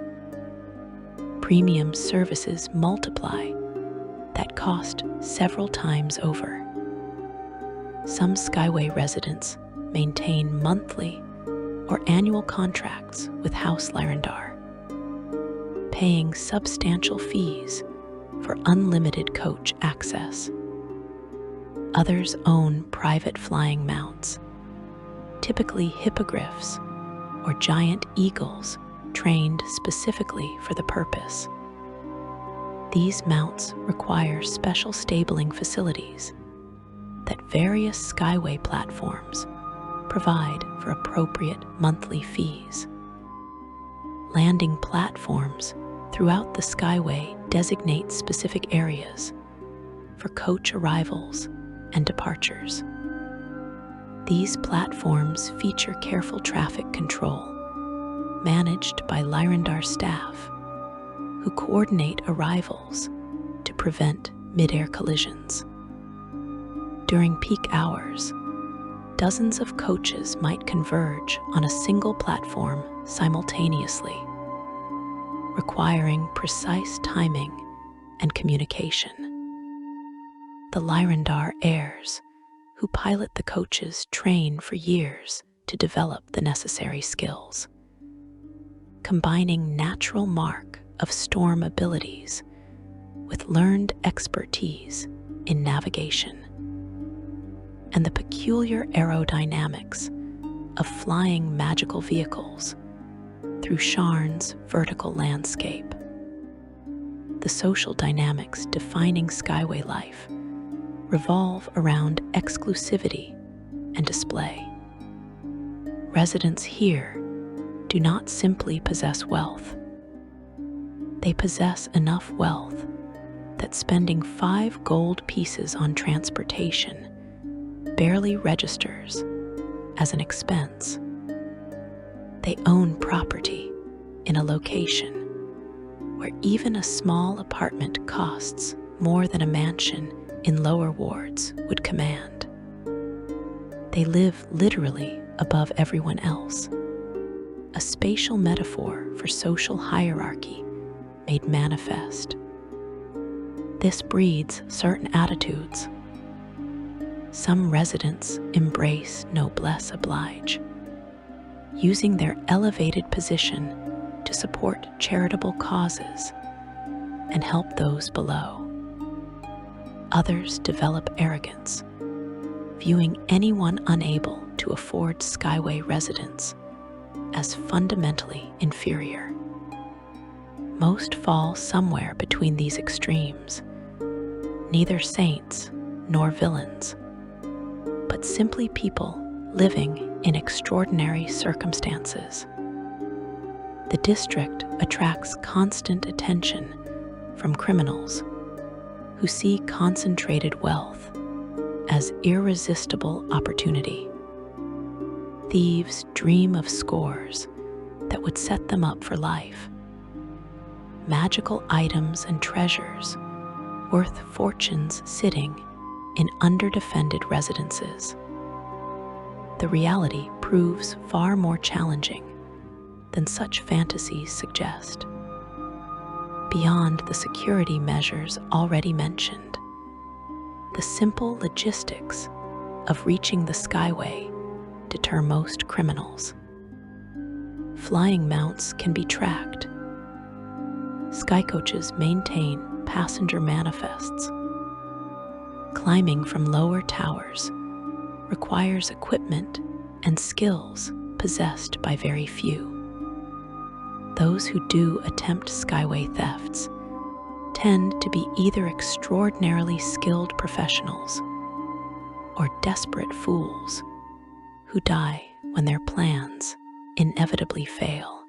Premium services multiply that cost several times over. Some Skyway residents maintain monthly or annual contracts with House Lyrandar, paying substantial fees for unlimited coach access. Others own private flying mounts, typically hippogriffs or giant eagles trained specifically for the purpose. These mounts require special stabling facilities that various Skyway platforms provide for appropriate monthly fees. Landing platforms throughout the Skyway designate specific areas for coach arrivals and departures. These platforms feature careful traffic control, managed by Lyrandar staff, who coordinate arrivals to prevent mid-air collisions. During peak hours, dozens of coaches might converge on a single platform simultaneously, requiring precise timing and communication. The Lyrandar heirs, who pilot the coaches, train for years to develop the necessary skills, combining natural mark of storm abilities with learned expertise in navigation and the peculiar aerodynamics of flying magical vehicles through Sharn's vertical landscape. The social dynamics defining Skyway life revolve around exclusivity and display. Residents here do not simply possess wealth. They possess enough wealth that spending 5 gold pieces on transportation barely registers as an expense. They own property in a location where even a small apartment costs more than a mansion in lower wards would command. They live literally above everyone else, a spatial metaphor for social hierarchy made manifest. This breeds certain attitudes. Some residents embrace noblesse oblige, using their elevated position to support charitable causes and help those below. Others develop arrogance, viewing anyone unable to afford Skyway residence as fundamentally inferior. Most fall somewhere between these extremes, neither saints nor villains, but simply people living in extraordinary circumstances. The district attracts constant attention from criminals who see concentrated wealth as irresistible opportunity. Thieves dream of scores that would set them up for life. Magical items and treasures worth fortunes sitting in underdefended residences. The reality proves far more challenging than such fantasies suggest. Beyond the security measures already mentioned, the simple logistics of reaching the Skyway deter most criminals. Flying mounts can be tracked. Sky coaches maintain passenger manifests. Climbing from lower towers requires equipment and skills possessed by very few. Those who do attempt Skyway thefts tend to be either extraordinarily skilled professionals or desperate fools who die when their plans inevitably fail.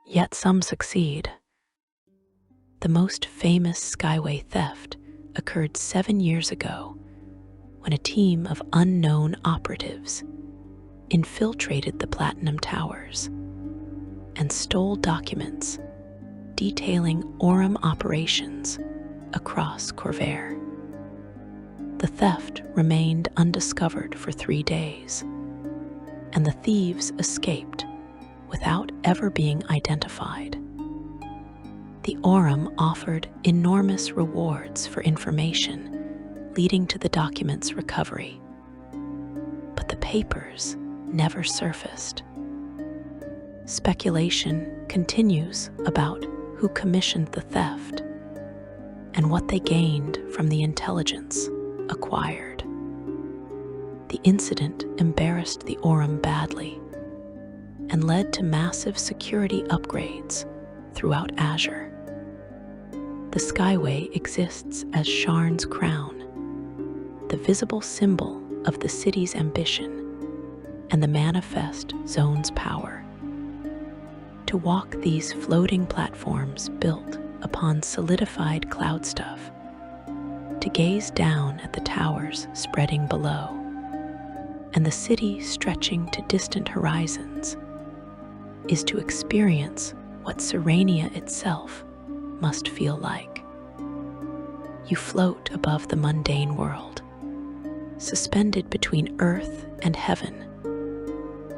Yet some succeed. The most famous Skyway theft occurred 7 years ago when a team of unknown operatives infiltrated the Platinum Towers and stole documents detailing Aurum operations across Corvair. The theft remained undiscovered for 3 days, and the thieves escaped without ever being identified. The Aurum offered enormous rewards for information leading to the document's recovery, but the papers never surfaced. Speculation continues about who commissioned the theft and what they gained from the intelligence acquired. The incident embarrassed the Aurum badly and led to massive security upgrades throughout Azure. The Skyway exists as Sharn's crown, the visible symbol of the city's ambition and the manifest zone's power. To walk these floating platforms built upon solidified cloud stuff, to gaze down at the towers spreading below, and the city stretching to distant horizons, is to experience what Serenia itself must feel like. You float above the mundane world, suspended between earth and heaven,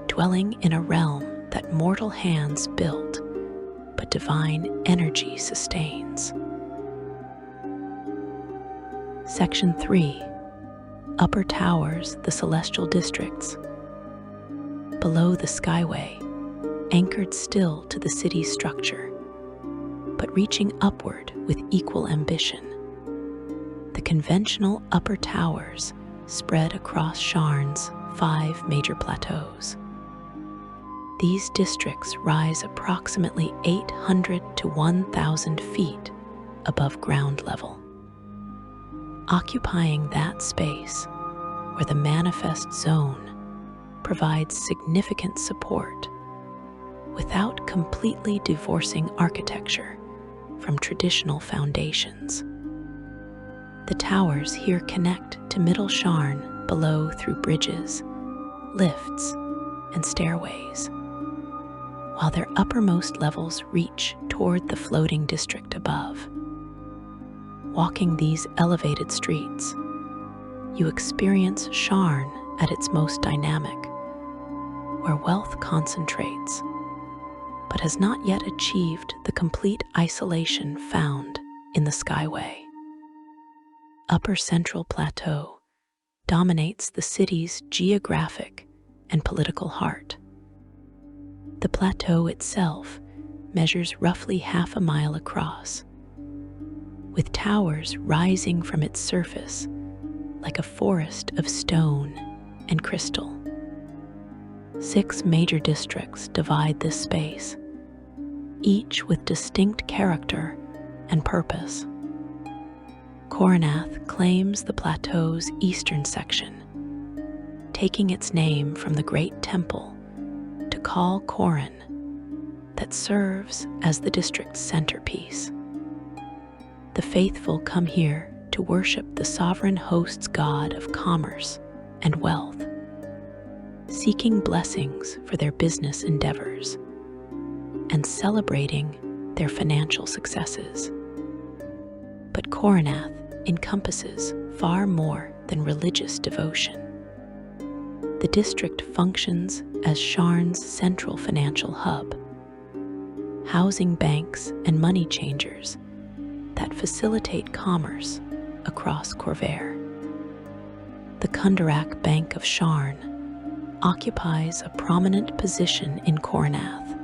dwelling in a realm that mortal hands built, but divine energy sustains. Section 3. Upper Towers, the Celestial Districts. Below the Skyway, anchored still to the city's structure, but reaching upward with equal ambition. The conventional upper towers spread across Sharn's 5 major plateaus. These districts rise approximately 800 to 1,000 feet above ground level, occupying that space where the manifest zone provides significant support without completely divorcing architecture from traditional foundations. The towers here connect to Middle Sharn below through bridges, lifts, and stairways, while their uppermost levels reach toward the floating district above. Walking these elevated streets, you experience Sharn at its most dynamic, where wealth concentrates, but has not yet achieved the complete isolation found in the Skyway. Upper Central Plateau dominates the city's geographic and political heart. The plateau itself measures roughly half a mile across, with towers rising from its surface like a forest of stone and crystal. 6 major districts divide this space, each with distinct character and purpose. Coronath claims the plateau's eastern section, taking its name from the great temple to call Corin that serves as the district's centerpiece. The faithful come here to worship the sovereign host's god of commerce and wealth, seeking blessings for their business endeavors and celebrating their financial successes. But Coronath encompasses far more than religious devotion. The district functions as Sharn's central financial hub, housing banks and money changers that facilitate commerce across Corvair. The Kundarak Bank of Sharn occupies a prominent position in Coronath,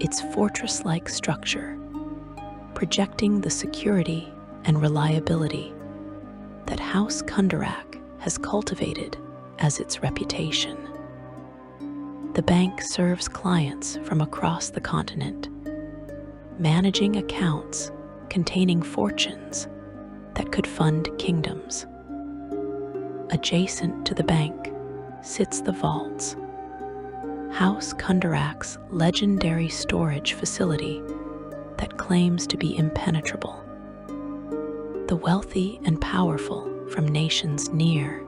its fortress-like structure projecting the security and reliability that House Kundarak has cultivated as its reputation. The bank serves clients from across the continent, managing accounts containing fortunes that could fund kingdoms. Adjacent to the bank sits the vaults, House Kundarak's legendary storage facility that claims to be impenetrable. The wealthy and powerful from nations near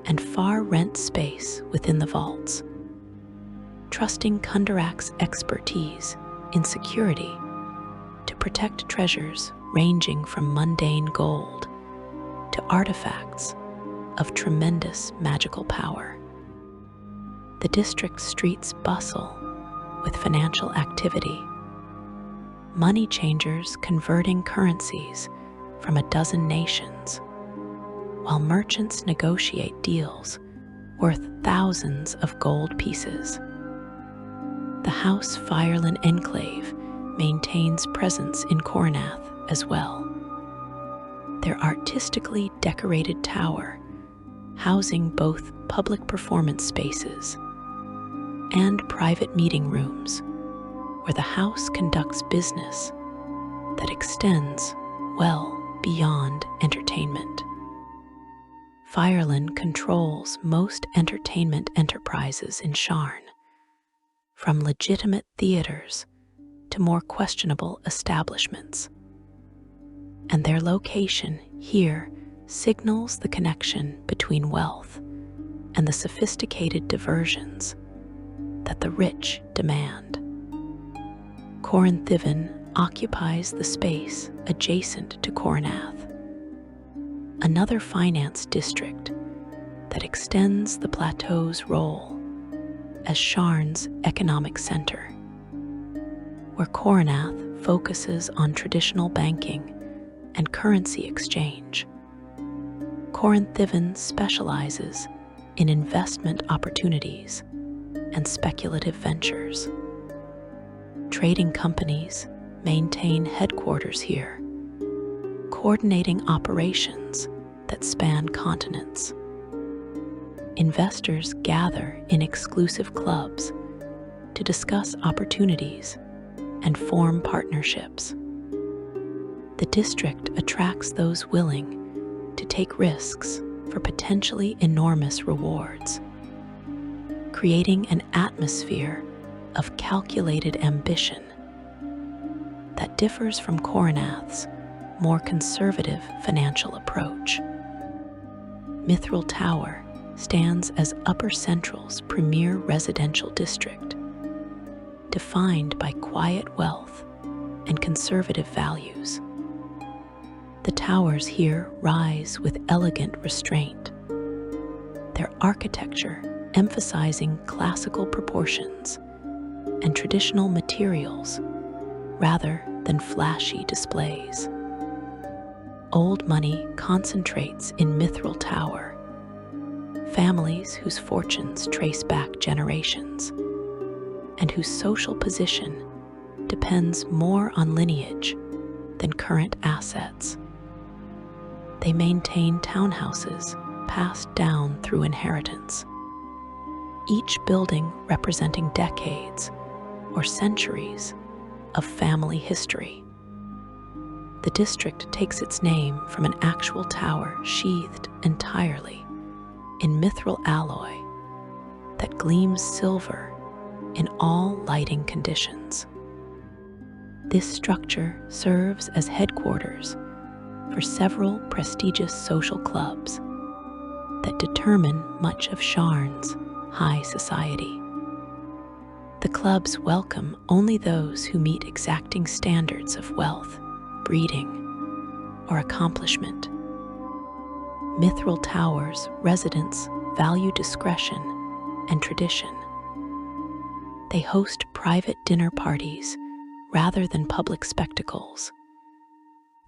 and far rent space within the vaults, trusting Kundarak's expertise in security to protect treasures ranging from mundane gold to artifacts of tremendous magical power. The district's streets bustle with financial activity, money changers converting currencies from a dozen nations, while merchants negotiate deals worth thousands of gold pieces. The House Fireland Enclave maintains presence in Coronath as well, Their artistically decorated tower, housing both public performance spaces and private meeting rooms, where the house conducts business that extends well beyond entertainment. Fireland controls most entertainment enterprises in Sharn, from legitimate theaters to more questionable establishments. And their location here signals the connection between wealth and the sophisticated diversions that the rich demand. Corinthivin occupies the space adjacent to Coronath, another finance district that extends the plateau's role as Sharn's economic center, where Coronath focuses on traditional banking and currency exchange. Corinthivin specializes in investment opportunities and speculative ventures. Trading companies maintain headquarters here, coordinating operations that span continents. Investors gather in exclusive clubs to discuss opportunities and form partnerships. The district attracts those willing to take risks for potentially enormous rewards, creating an atmosphere of calculated ambition that differs from Coronath's more conservative financial approach. Mithril Tower stands as Upper Central's premier residential district, defined by quiet wealth and conservative values. The towers here rise with elegant restraint, their architecture emphasizing classical proportions and traditional materials rather than flashy displays. Old money concentrates in Mithril Tower, families whose fortunes trace back generations and whose social position depends more on lineage than current assets. They maintain townhouses passed down through inheritance, each building representing decades or centuries of family history. The district takes its name from an actual tower sheathed entirely in mithril alloy that gleams silver in all lighting conditions. This structure serves as headquarters for several prestigious social clubs that determine much of Sharn's high society. The clubs welcome only those who meet exacting standards of wealth, breeding, or accomplishment. Mithril Tower's residents value discretion and tradition. They host private dinner parties rather than public spectacles,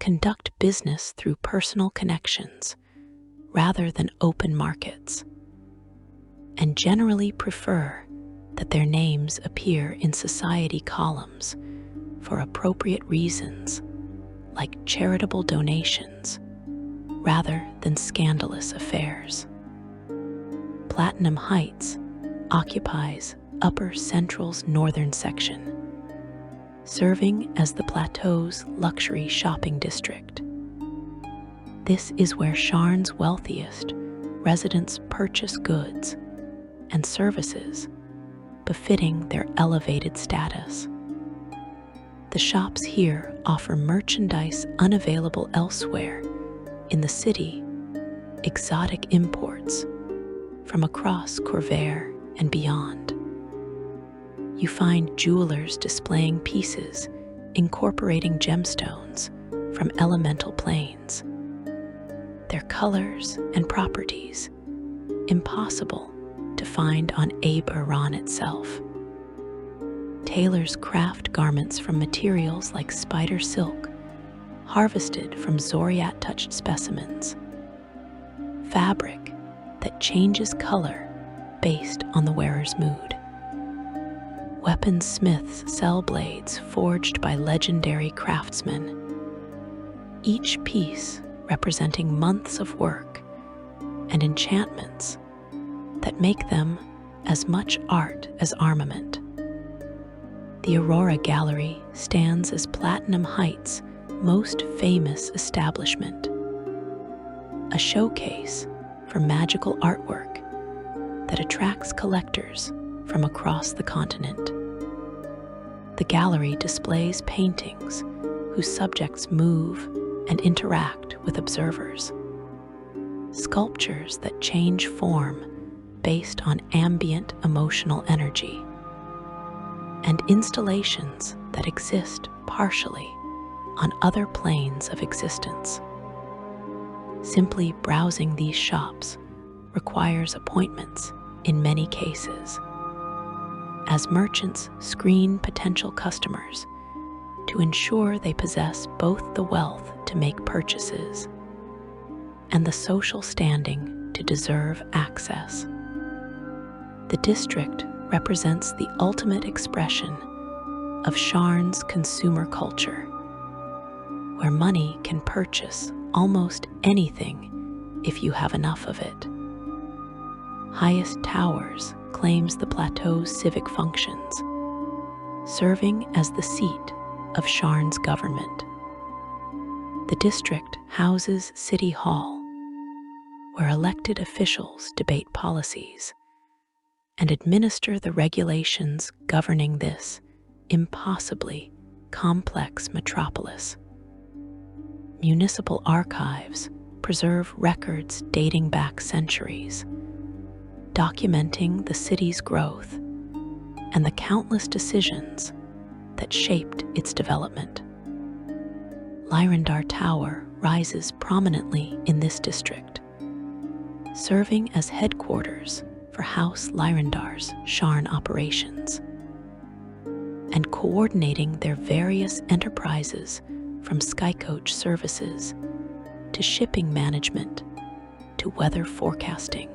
conduct business through personal connections rather than open markets, and generally prefer that their names appear in society columns for appropriate reasons, like charitable donations, rather than scandalous affairs. Platinum Heights occupies Upper Central's northern section, serving as the plateau's luxury shopping district. This is where Sharn's wealthiest residents purchase goods and services befitting their elevated status. The shops here offer merchandise unavailable elsewhere in the city, exotic imports from across Corvair and beyond. You find jewelers displaying pieces incorporating gemstones from elemental planes. Their colors and properties impossible to find on Eberron itself. Tailors craft garments from materials like spider silk, harvested from Zoriat-touched specimens. Fabric that changes color based on the wearer's mood. Weaponsmiths sell blades forged by legendary craftsmen, each piece representing months of work and enchantments that make them as much art as armament. The Aurora Gallery stands as Platinum Heights' most famous establishment, a showcase for magical artwork that attracts collectors from across the continent. The gallery displays paintings whose subjects move and interact with observers, sculptures that change form based on ambient emotional energy, and installations that exist partially on other planes of existence. Simply browsing these shops requires appointments in many cases, as merchants screen potential customers to ensure they possess both the wealth to make purchases and the social standing to deserve access. The district represents the ultimate expression of Sharn's consumer culture, where money can purchase almost anything if you have enough of it. Highest Towers claims the plateau's civic functions, serving as the seat of Sharn's government. The district houses City Hall, where elected officials debate policies and administer the regulations governing this impossibly complex metropolis. Municipal archives preserve records dating back centuries, documenting the city's growth and the countless decisions that shaped its development. Lyrandar Tower rises prominently in this district, serving as headquarters for House Lyrandar's Sharn operations and coordinating their various enterprises, from skycoach services to shipping management to weather forecasting.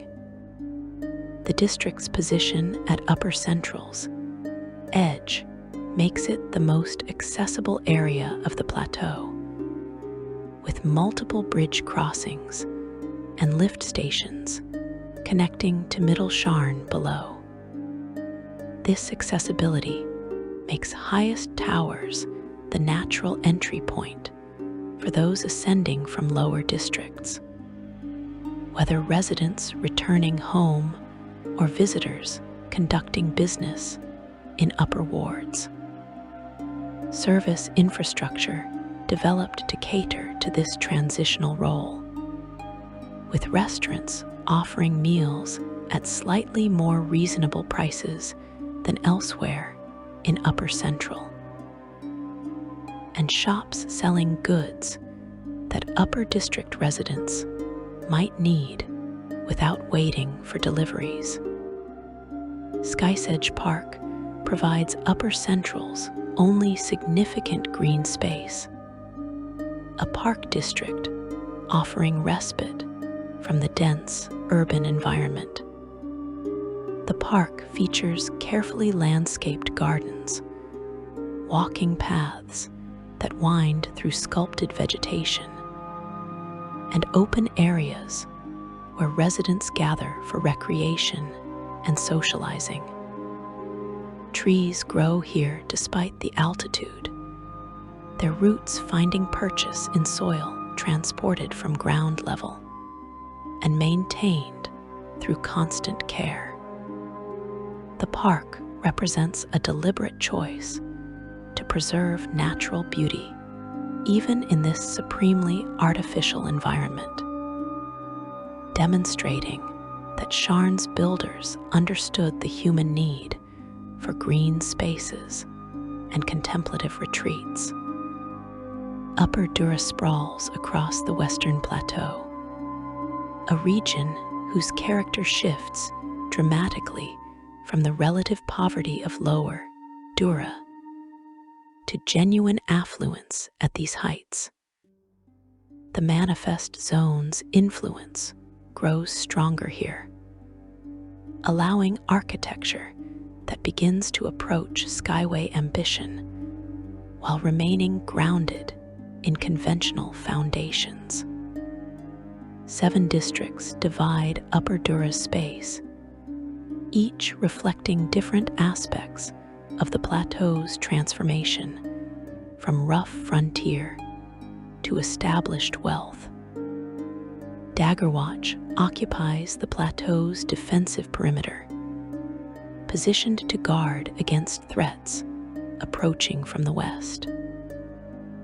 The district's position at Upper Central's edge makes it the most accessible area of the plateau, with multiple bridge crossings and lift stations connecting to Middle Sharn below. This accessibility makes Highest Towers the natural entry point for those ascending from lower districts, whether residents returning home or visitors conducting business in upper wards. Service infrastructure developed to cater to this transitional role, with restaurants offering meals at slightly more reasonable prices than elsewhere in Upper Central, and shops selling goods that Upper District residents might need without waiting for deliveries. Skysedge Park provides Upper Central's only significant green space, a park district offering respite from the dense urban environment. The park features carefully landscaped gardens, walking paths that wind through sculpted vegetation, and open areas where residents gather for recreation and socializing. Trees grow here despite the altitude, their roots finding purchase in soil transported from ground level and maintained through constant care. The park represents a deliberate choice to preserve natural beauty, even in this supremely artificial environment, demonstrating that Sharn's builders understood the human need for green spaces and contemplative retreats. Upper Dura sprawls across the Western Plateau, a region whose character shifts dramatically from the relative poverty of Lower Dura to genuine affluence at these heights. The manifest zone's influence grows stronger here, allowing architecture that begins to approach Skyway ambition while remaining grounded in conventional foundations. 7 districts divide Upper Dura's space, each reflecting different aspects of the plateau's transformation from rough frontier to established wealth. Daggerwatch occupies the plateau's defensive perimeter, positioned to guard against threats approaching from the west.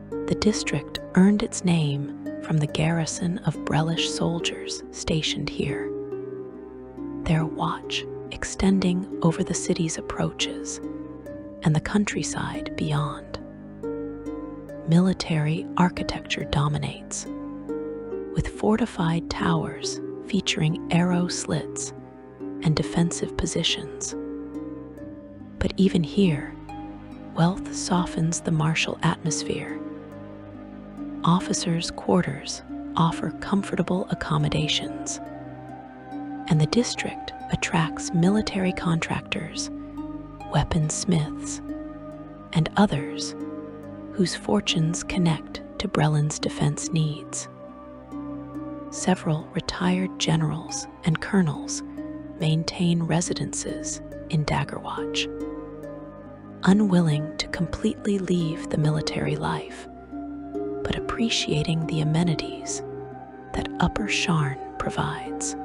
The district earned its name from the garrison of Brelish soldiers stationed here, their watch extending over the city's approaches and the countryside beyond. Military architecture dominates, with fortified towers featuring arrow slits and defensive positions. But even here, wealth softens the martial atmosphere. Officers' quarters offer comfortable accommodations, and the district attracts military contractors, weaponsmiths, and others whose fortunes connect to Brelin's defense needs. Several retired generals and colonels maintain residences in Daggerwatch, unwilling to completely leave the military life, but appreciating the amenities that Upper Sharn provides.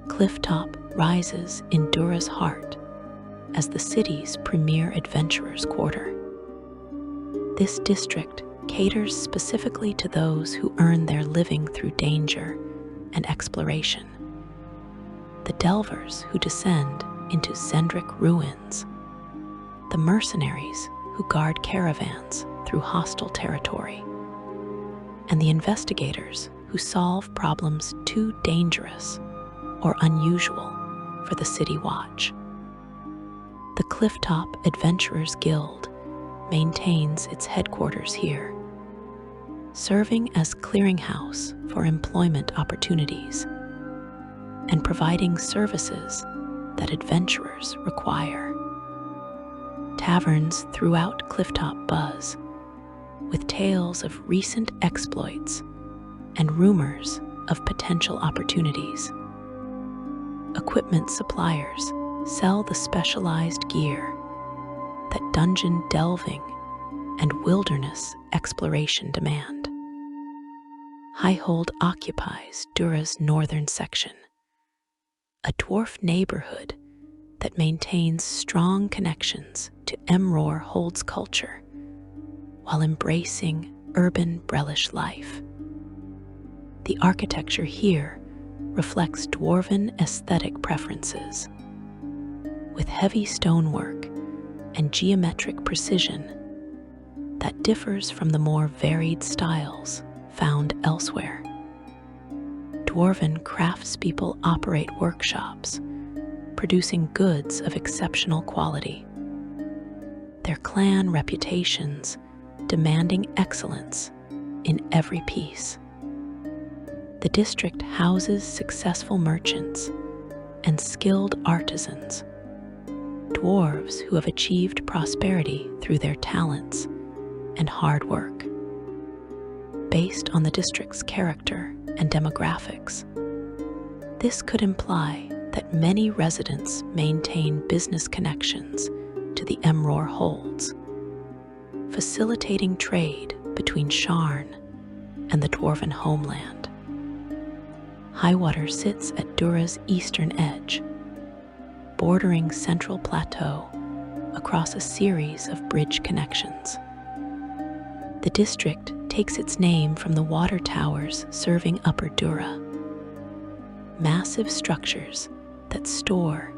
Clifftop rises in Dura's heart as the city's premier adventurers' quarter. This district caters specifically to those who earn their living through danger and exploration. The delvers who descend into Zendrick ruins, the mercenaries who guard caravans through hostile territory, and the investigators who solve problems too dangerous or unusual for the city watch. The Clifftop Adventurers Guild maintains its headquarters here, serving as clearinghouse for employment opportunities and providing services that adventurers require. Taverns throughout Clifftop buzz with tales of recent exploits and rumors of potential opportunities. Equipment suppliers sell the specialized gear that dungeon delving and wilderness exploration demand. Highhold occupies Dura's northern section, a dwarf neighborhood that maintains strong connections to Emror Hold's culture while embracing urban Brelish life. The architecture here reflects dwarven aesthetic preferences, with heavy stonework and geometric precision that differs from the more varied styles found elsewhere. Dwarven craftspeople operate workshops, producing goods of exceptional quality, their clan reputations demanding excellence in every piece. The district houses successful merchants and skilled artisans, dwarves who have achieved prosperity through their talents and hard work. Based on the district's character and demographics, this could imply that many residents maintain business connections to the Emror Holds, facilitating trade between Sharn and the dwarven homeland. Highwater sits at Dura's eastern edge, bordering Central Plateau across a series of bridge connections. The district takes its name from the water towers serving Upper Dura, massive structures that store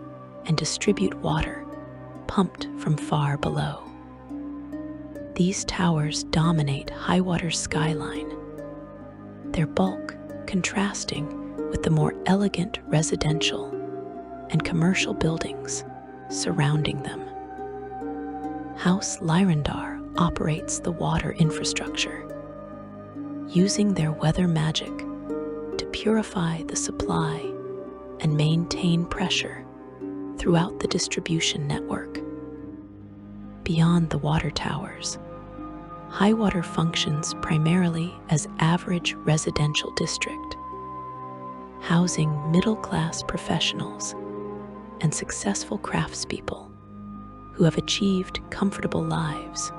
and distribute water pumped from far below. These towers dominate Highwater's skyline, their bulk contrasting with the more elegant residential and commercial buildings surrounding them. House Lyrandar operates the water infrastructure, using their weather magic to purify the supply and maintain pressure throughout the distribution network. Beyond the water towers, Highwater functions primarily as average residential district housing middle-class professionals and successful craftspeople who have achieved comfortable lives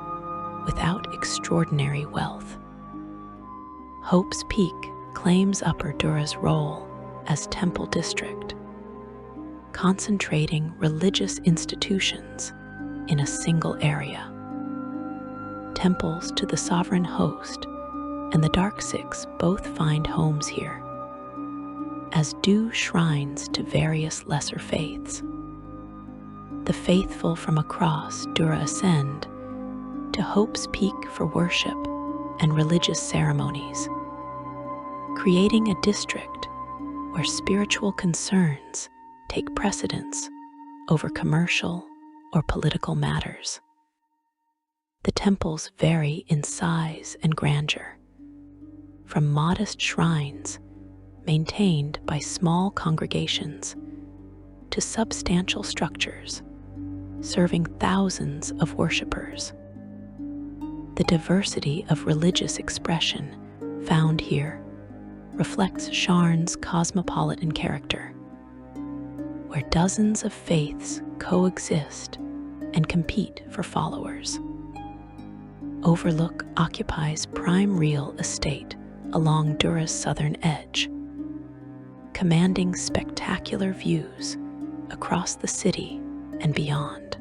without extraordinary wealth. Hope's Peak claims Upper Dura's role as temple district, concentrating religious institutions in a single area. Temples to the sovereign host and the Dark Six both find homes here, as do shrines to various lesser faiths. The faithful from across Dura ascend to Hope's Peak for worship and religious ceremonies, creating a district where spiritual concerns take precedence over commercial or political matters. The temples vary in size and grandeur, from modest shrines maintained by small congregations to substantial structures serving thousands of worshippers. The diversity of religious expression found here reflects Sharn's cosmopolitan character, where dozens of faiths coexist and compete for followers. Overlook occupies prime real estate along Dura's southern edge, commanding spectacular views across the city and beyond.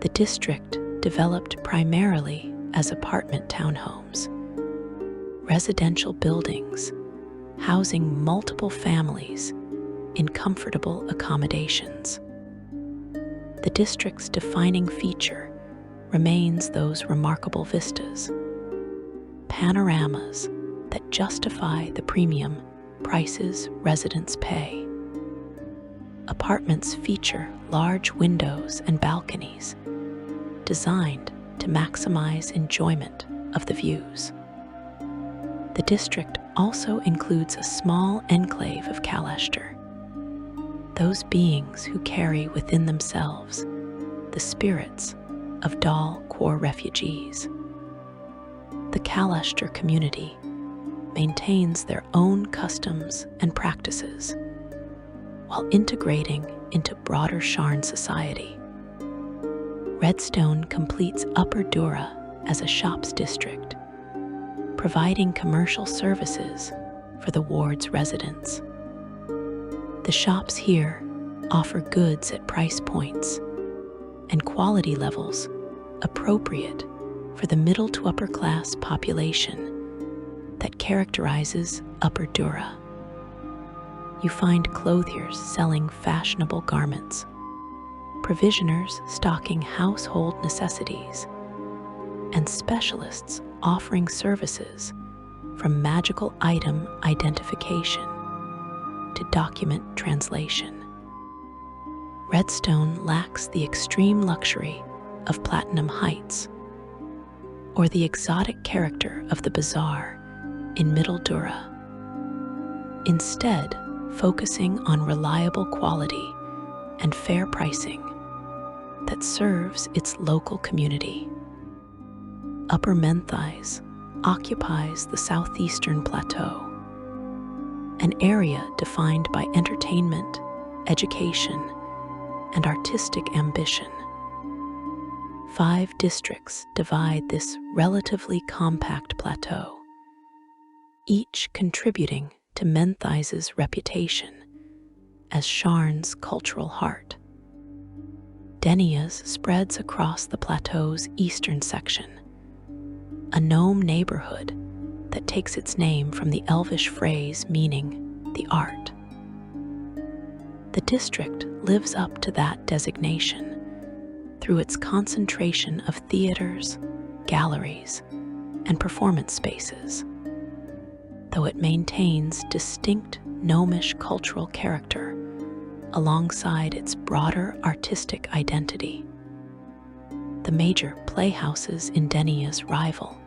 The district developed primarily as apartment townhomes, residential buildings housing multiple families in comfortable accommodations. The district's defining feature remains those remarkable vistas, panoramas that justify the premium prices residents pay. Apartments feature large windows and balconies designed to maximize enjoyment of the views. The district also includes a small enclave of Kalashtar, those beings who carry within themselves the spirits of Dal Quor refugees. The Kalashtar community maintains their own customs and practices while integrating into broader Sharn society. Redstone completes Upper Dura as a shops district, providing commercial services for the ward's residents. The shops here offer goods at price points and quality levels appropriate for the middle to upper class population that characterizes Upper Dura. You find clothiers selling fashionable garments, provisioners stocking household necessities, and specialists offering services from magical item identification to document translation. Redstone lacks the extreme luxury of Platinum Heights or the exotic character of the bazaar in Middle Dura, instead focusing on reliable quality and fair pricing that serves its local community. Upper Menthise occupies the southeastern plateau, an area defined by entertainment, education, and artistic ambition. 5 districts divide this relatively compact plateau, each contributing to Menthise's reputation as Sharn's cultural heart. Denia's spreads across the plateau's eastern section, a gnome neighborhood that takes its name from the Elvish phrase meaning the art. The district lives up to that designation through its concentration of theaters, galleries, and performance spaces, though it maintains distinct gnomish cultural character alongside its broader artistic identity. The major playhouses in Denia's rival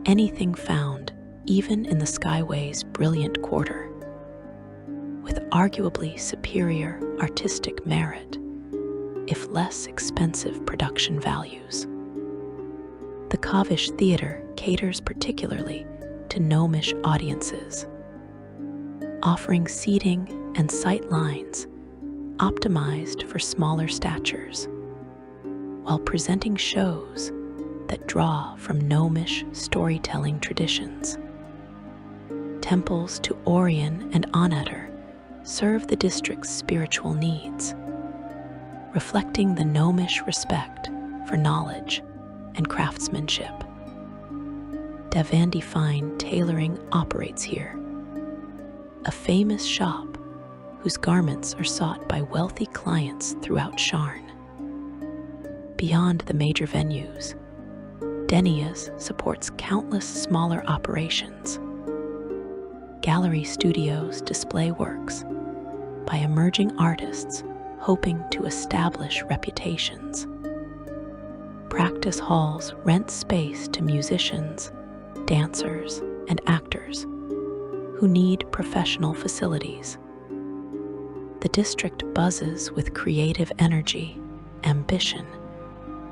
anything found even in the Skyway's brilliant quarter, with arguably superior artistic merit, if less expensive production values. The Kavish Theatre caters particularly to gnomish audiences, offering seating and sight lines optimized for smaller statures, while presenting shows that draw from gnomish storytelling traditions. Temples to Orion and Onator serve the district's spiritual needs, reflecting the gnomish respect for knowledge and craftsmanship. Davandi Fine Tailoring operates here, a famous shop whose garments are sought by wealthy clients throughout Sharn. Beyond the major venues, Denia's supports countless smaller operations. Gallery studios display works by emerging artists hoping to establish reputations. Practice halls rent space to musicians, dancers, and actors who need professional facilities. The district buzzes with creative energy, ambition,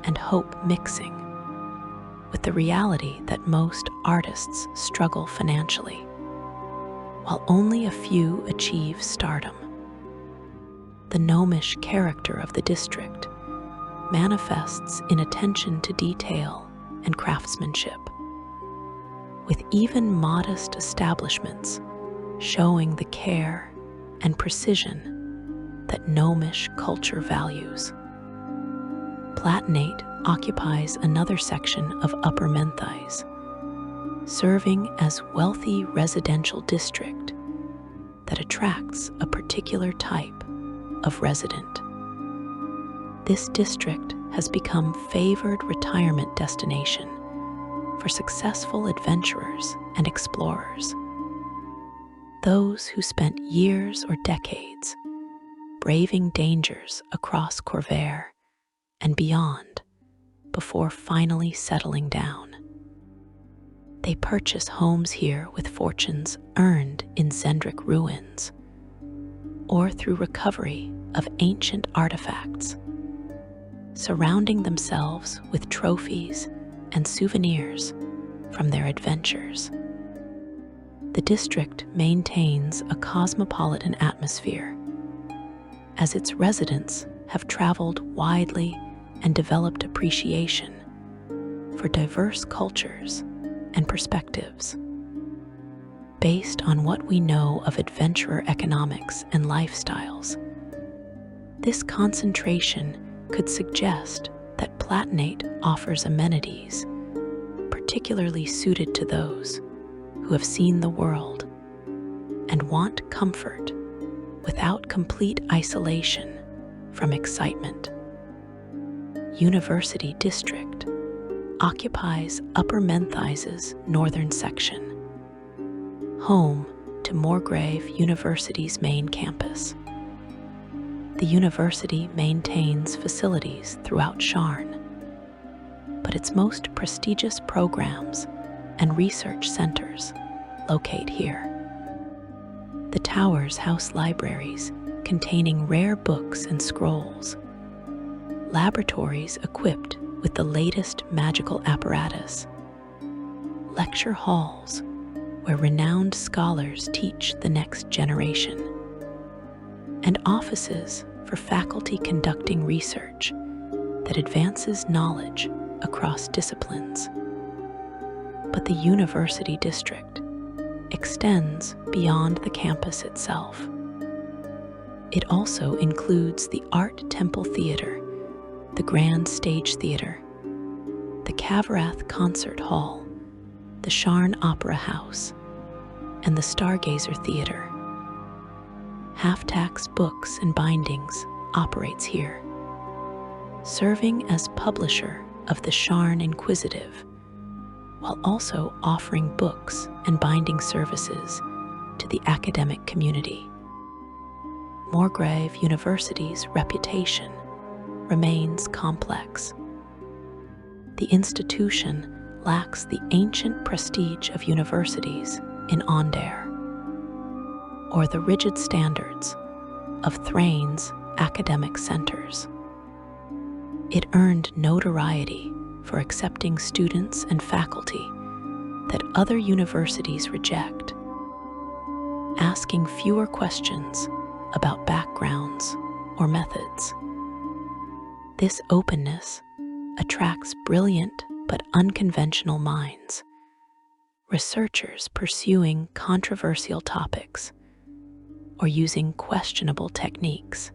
and hope mixing with the reality that most artists struggle financially, while only a few achieve stardom. The gnomish character of the district manifests in attention to detail and craftsmanship, with even modest establishments showing the care and precision that gnomish culture values. Platinate occupies another section of Upper Menthise, serving as wealthy residential district that attracts a particular type of resident. This district has become favored retirement destination for successful adventurers and explorers, those who spent years or decades braving dangers across Corvair and beyond before finally settling down. They purchase homes here with fortunes earned in Zendrick ruins or through recovery of ancient artifacts, surrounding themselves with trophies and souvenirs from their adventures. The district maintains a cosmopolitan atmosphere, as its residents have traveled widely and developed appreciation for diverse cultures and perspectives. Based on what we know of adventurer economics and lifestyles, this concentration could suggest that Platinate offers amenities particularly suited to those who have seen the world and want comfort without complete isolation from excitement. University District occupies Upper Menthise's northern section, home to Moorgrave University's main campus. The university maintains facilities throughout Sharn, but its most prestigious programs and research centers locate here. The towers house libraries containing rare books and scrolls, laboratories equipped with the latest magical apparatus, lecture halls where renowned scholars teach the next generation, and offices for faculty conducting research that advances knowledge across disciplines. But the university district extends beyond the campus itself. It also includes the Art Temple Theater, the Grand Stage Theater, the Caverath Concert Hall, the Sharn Opera House, and the Stargazer Theater. Half-Tax Books and Bindings operates here, serving as publisher of the Sharn Inquisitive, while also offering books and binding services to the academic community. Moorgrave University's reputation remains complex. The institution lacks the ancient prestige of universities in Aundair, or the rigid standards of Thrain's academic centers. It earned notoriety for accepting students and faculty that other universities reject. asking fewer questions about backgrounds or methods. This openness attracts brilliant but unconventional minds, researchers pursuing controversial topics or using questionable techniques.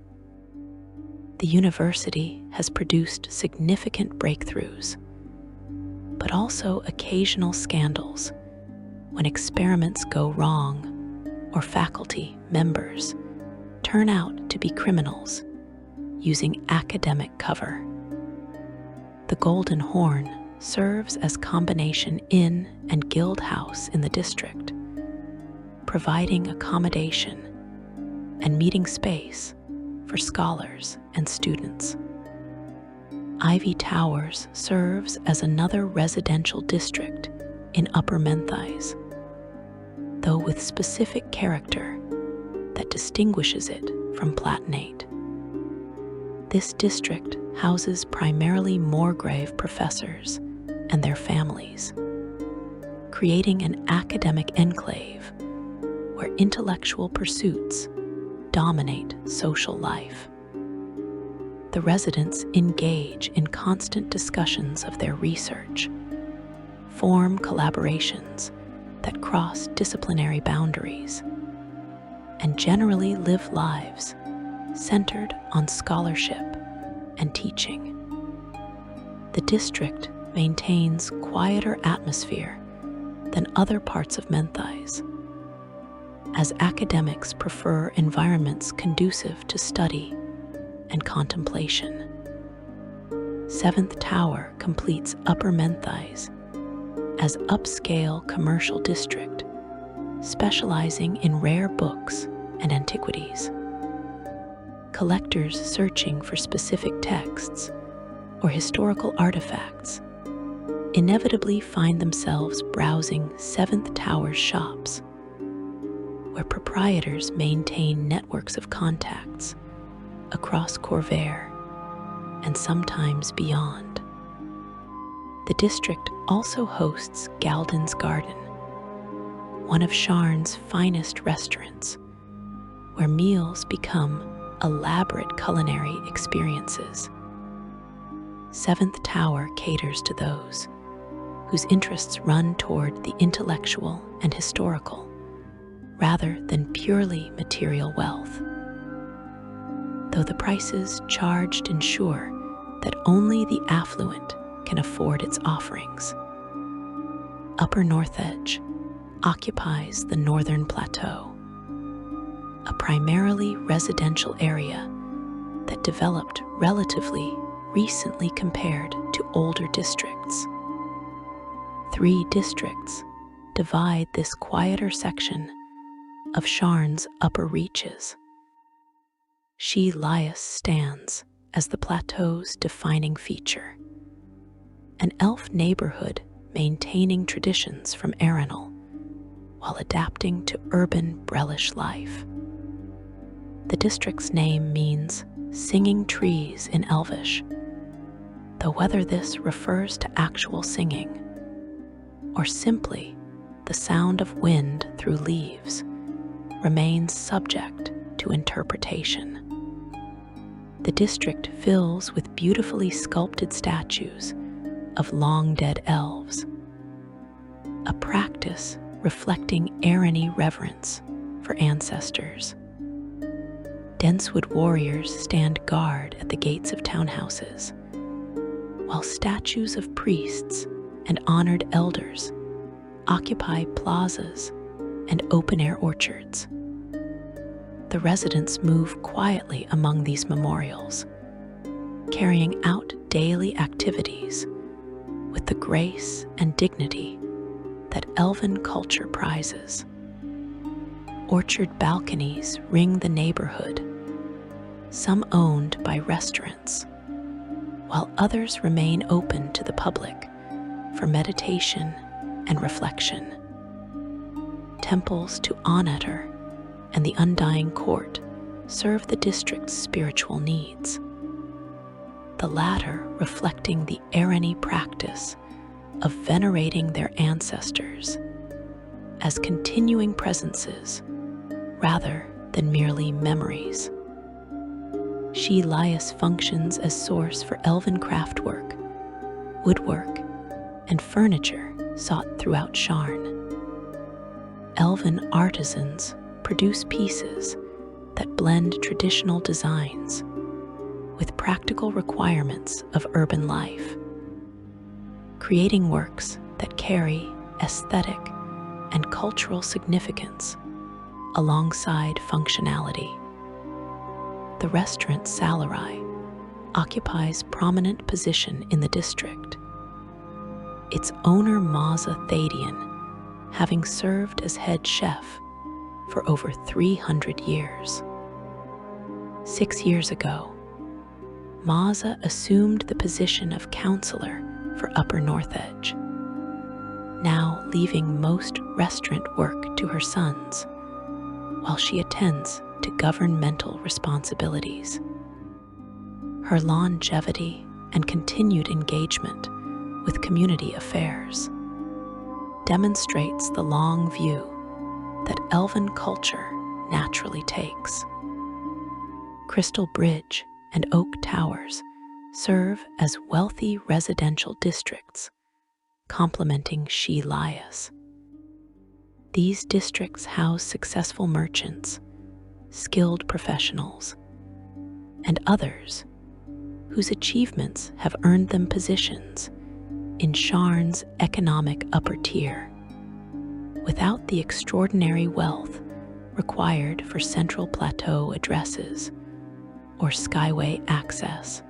The university has produced significant breakthroughs, but also occasional scandals when experiments go wrong or faculty members turn out to be criminals using academic cover. The Golden Horn serves as combination inn and guild house in the district, providing accommodation and meeting space for scholars and students. Ivy Towers serves as another residential district in Upper Menthise, though with specific character that distinguishes it from Platinate. This district houses primarily Moorgrave professors and their families, creating an academic enclave where intellectual pursuits dominate social life. The residents engage in constant discussions of their research, form collaborations that cross disciplinary boundaries, and generally live lives centered on scholarship and teaching. The district maintains quieter atmosphere than other parts of Menthise, as academics prefer environments conducive to study and contemplation. Seventh Tower completes Upper Menthise as upscale commercial district, specializing in rare books and antiquities. Collectors searching for specific texts or historical artifacts inevitably find themselves browsing Seventh Tower's shops, where proprietors maintain networks of contacts across Corvair and sometimes beyond. The district also hosts Galden's Garden, one of Sharn's finest restaurants, where meals become elaborate culinary experiences. Seventh Tower caters to those whose interests run toward the intellectual and historical, rather than purely material wealth. Though the prices charged ensure that only the affluent can afford its offerings. Upper North Edge occupies the northern plateau, a primarily residential area that developed relatively recently compared to older districts. 3 districts divide this quieter section of Sharn's upper reaches. She Lias stands as the plateau's defining feature, an elf neighborhood maintaining traditions from Eberron while adapting to urban Brellish life. The district's name means singing trees in Elvish, though whether this refers to actual singing or simply the sound of wind through leaves remains subject to interpretation. The district fills with beautifully sculpted statues of long-dead elves, a practice reflecting Eberron reverence for ancestors. Densewood warriors stand guard at the gates of townhouses, while statues of priests and honored elders occupy plazas and open-air orchards. The residents move quietly among these memorials, carrying out daily activities with the grace and dignity that elven culture prizes. Orchard balconies ring the neighborhood, some owned by restaurants, while others remain open to the public for meditation and reflection. Temples to Onator and the Undying Court serve the district's spiritual needs, the latter reflecting the Eberron practice of venerating their ancestors as continuing presences rather than merely memories. She-Lias functions as source for elven craftwork, woodwork, and furniture sought throughout Sharn. Elven artisans produce pieces that blend traditional designs with practical requirements of urban life, creating works that carry aesthetic and cultural significance alongside functionality. The restaurant Salarai occupies prominent position in the district, its owner Maza Thadian having served as head chef for over 300 years. 6 years ago, Maza assumed the position of counselor for Upper North Edge, now leaving most restaurant work to her sons, while she attends to governmental responsibilities. Her longevity and continued engagement with community affairs demonstrates the long view that elven culture naturally takes. Crystal Bridge and Oak Towers serve as wealthy residential districts, complementing She-Lias. These districts house successful merchants, skilled professionals, and others whose achievements have earned them positions in Sharn's economic upper tier, without the extraordinary wealth required for Central Plateau addresses or Skyway access.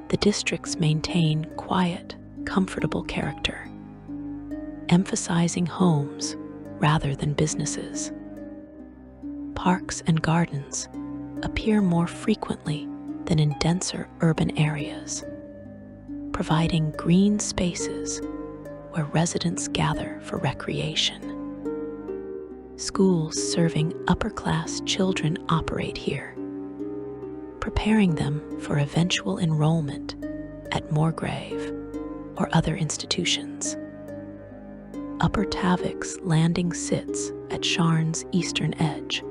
The districts maintain quiet, comfortable character, emphasizing homes rather than businesses. Parks and gardens appear more frequently than in denser urban areas, providing green spaces where residents gather for recreation. Schools serving upper-class children operate here, preparing them for eventual enrollment at Moorgrave or other institutions. Upper Tavik's landing sits at Sharn's eastern edge,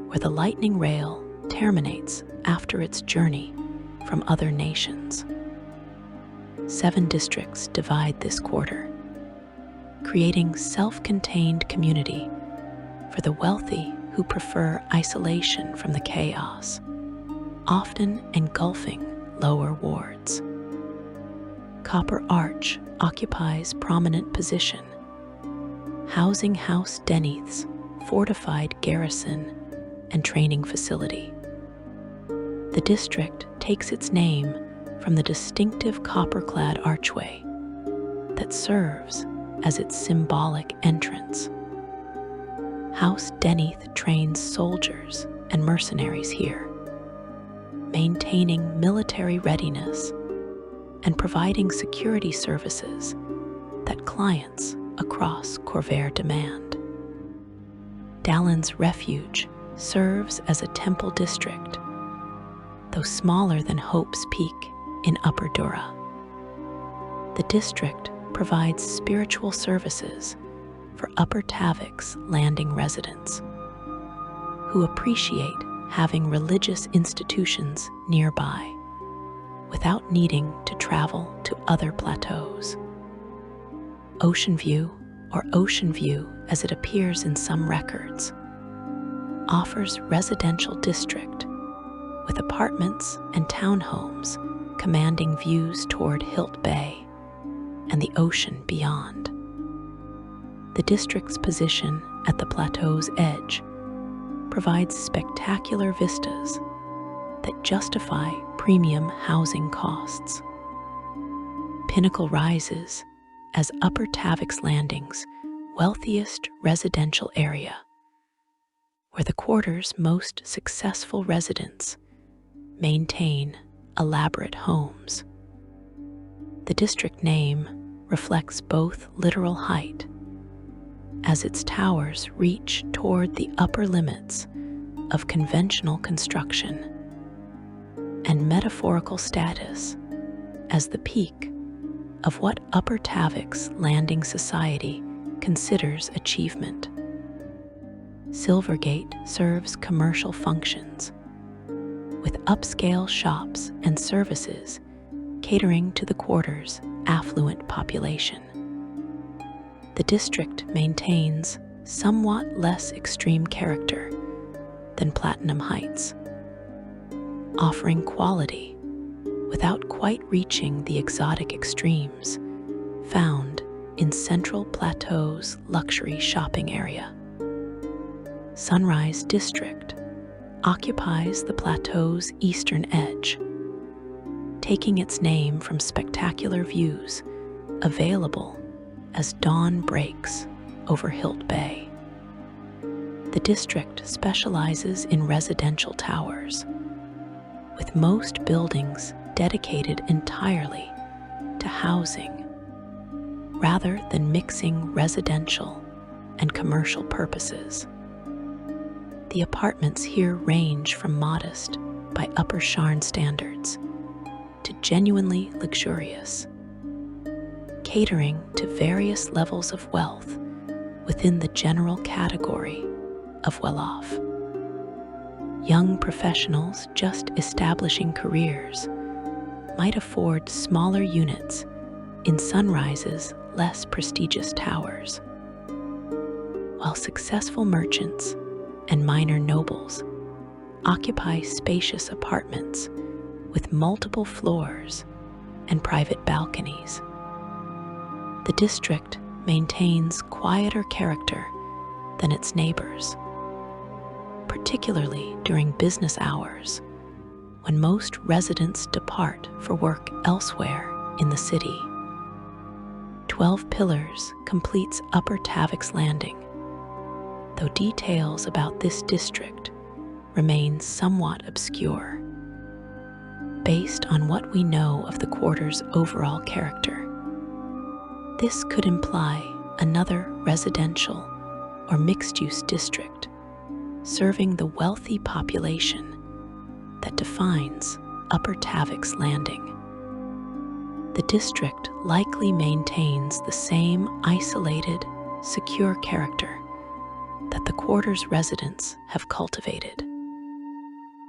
where the lightning rail terminates after its journey from other nations. 7 districts divide this quarter, creating self-contained community for the wealthy who prefer isolation from the chaos, often engulfing lower wards. Copper Arch occupies prominent position, housing House Deneth's fortified garrison and training facility. The district takes its name from the distinctive copper-clad archway that serves as its symbolic entrance. House Deneth trains soldiers and mercenaries here, maintaining military readiness and providing security services that clients across Corvair demand. Dallin's Refuge serves as a temple district, though smaller than Hope's Peak in Upper Dura. The district provides spiritual services for Upper Tavik's landing residents, who appreciate having religious institutions nearby without needing to travel to other plateaus. Ocean View, or Ocean View as it appears in some records, offers residential district with apartments and townhomes commanding views toward Hilt Bay and the ocean beyond. The district's position at the plateau's edge provides spectacular vistas that justify premium housing costs. Pinnacle rises as Upper Tavik's Landing's wealthiest residential area, where the quarter's most successful residents maintain elaborate homes. The district name reflects both literal height, as its towers reach toward the upper limits of conventional construction, and metaphorical status as the peak of what Upper Tavik's landing society considers achievement. Silvergate serves commercial functions, with upscale shops and services catering to the quarter's affluent population. The district maintains somewhat less extreme character than Platinum Heights, offering quality without quite reaching the exotic extremes found in Central Plateau's luxury shopping area. Sunrise District occupies the plateau's eastern edge, taking its name from spectacular views available as dawn breaks over Hilt Bay. The district specializes in residential towers, with most buildings dedicated entirely to housing rather than mixing residential and commercial purposes. The apartments here range from modest by Upper Sharn standards to genuinely luxurious, catering to various levels of wealth within the general category of well-off. Young professionals just establishing careers might afford smaller units in Sunrise's less prestigious towers, while successful merchants and minor nobles occupy spacious apartments with multiple floors and private balconies. The district maintains quieter character than its neighbors, particularly during business hours when most residents depart for work elsewhere in the city. 12 Pillars completes Upper Tavik's Landing, though details about this district remain somewhat obscure. Based on what we know of the quarter's overall character, this could imply another residential or mixed-use district serving the wealthy population that defines Upper Tavik's Landing. The district likely maintains the same isolated, secure character that the quarter's residents have cultivated,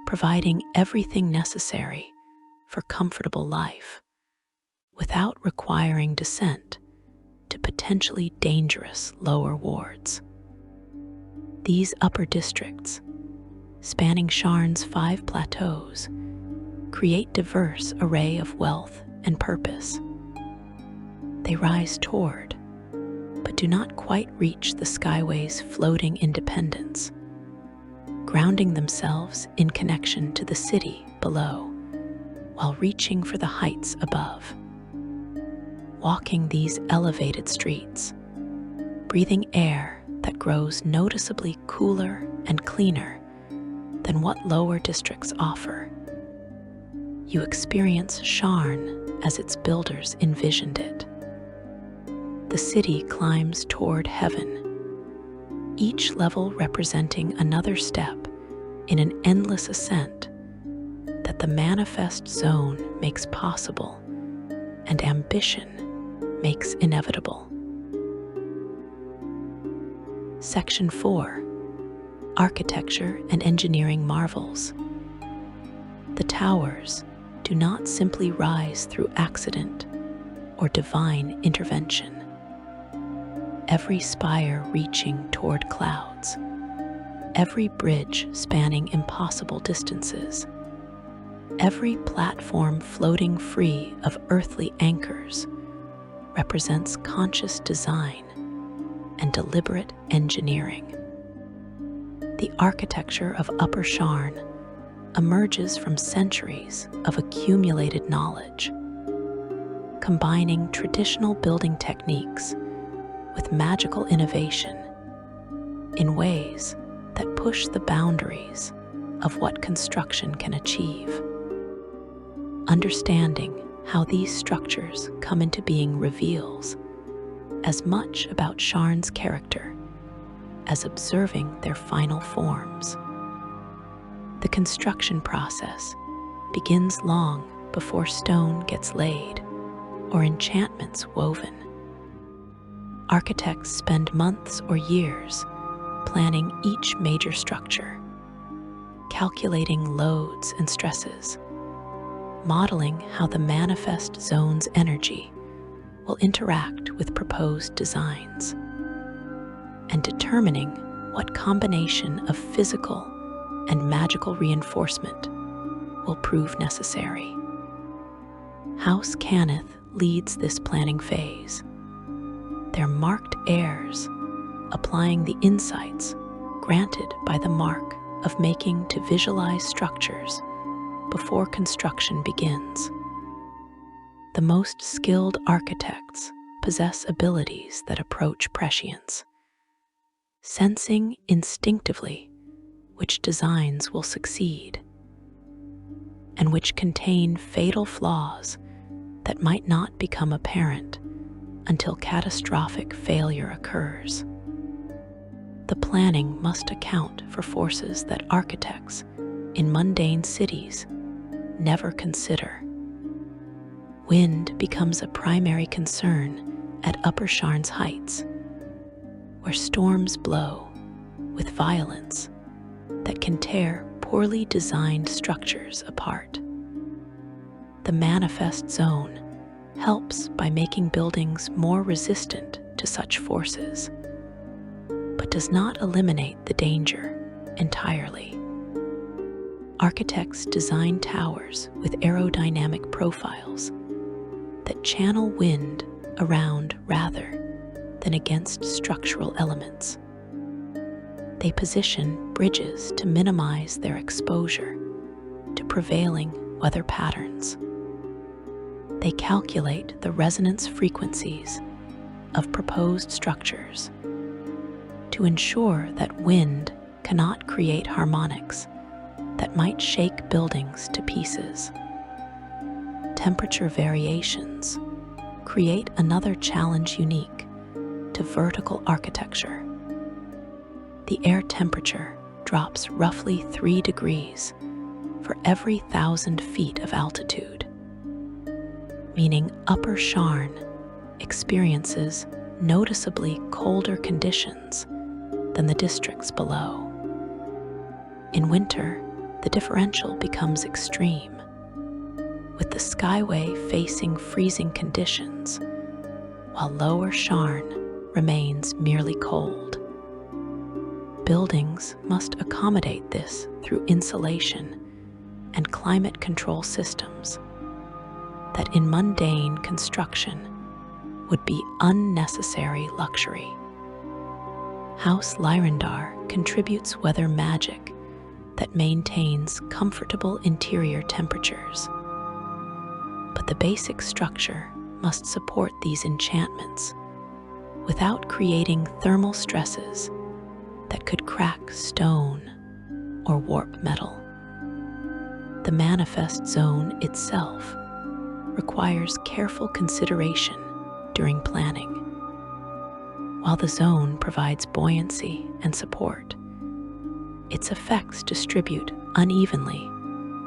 providing everything necessary for comfortable life without requiring descent to potentially dangerous lower wards. These upper districts, spanning Sharn's 5 plateaus, create diverse array of wealth and purpose. They rise toward, but do not quite reach the Skyway's floating independence, grounding themselves in connection to the city below, while reaching for the heights above. Walking these elevated streets, breathing air that grows noticeably cooler and cleaner than what lower districts offer, you experience Sharn as its builders envisioned it. The city climbs toward heaven, each level representing another step in an endless ascent that the manifest zone makes possible and ambition makes inevitable. Section 4. Architecture and Engineering Marvels. The towers do not simply rise through accident or divine intervention. Every spire reaching toward clouds, every bridge spanning impossible distances, every platform floating free of earthly anchors represents conscious design and deliberate engineering. The architecture of Upper Sharn emerges from centuries of accumulated knowledge, combining traditional building techniques with magical innovation in ways that push the boundaries of what construction can achieve. Understanding how these structures come into being reveals as much about Sharn's character as observing their final forms. The construction process begins long before stone gets laid or enchantments woven. Architects spend months or years planning each major structure, calculating loads and stresses, modeling how the manifest zone's energy will interact with proposed designs, and determining what combination of physical and magical reinforcement will prove necessary. House Cannith leads this planning phase. They're marked heirs, applying the insights granted by the mark of making to visualize structures before construction begins. The most skilled architects possess abilities that approach prescience, sensing instinctively which designs will succeed and which contain fatal flaws that might not become apparent until catastrophic failure occurs. The planning must account for forces that architects in mundane cities never consider. Wind becomes a primary concern at Upper Sharn's heights, where storms blow with violence that can tear poorly designed structures apart. The manifest zone helps by making buildings more resistant to such forces, but does not eliminate the danger entirely. Architects design towers with aerodynamic profiles that channel wind around rather than against structural elements. They position bridges to minimize their exposure to prevailing weather patterns. They calculate the resonance frequencies of proposed structures to ensure that wind cannot create harmonics that might shake buildings to pieces. Temperature variations create another challenge unique to vertical architecture. The air temperature drops roughly 3 degrees for every 1,000 feet of altitude, meaning Upper Sharn experiences noticeably colder conditions than the districts below. In winter, the differential becomes extreme, with the Skyway facing freezing conditions, while Lower Sharn remains merely cold. Buildings must accommodate this through insulation and climate control systems that in mundane construction would be unnecessary luxury. House Lyrandar contributes weather magic that maintains comfortable interior temperatures. But the basic structure must support these enchantments without creating thermal stresses that could crack stone or warp metal. The manifest zone itself requires careful consideration during planning. While the zone provides buoyancy and support, its effects distribute unevenly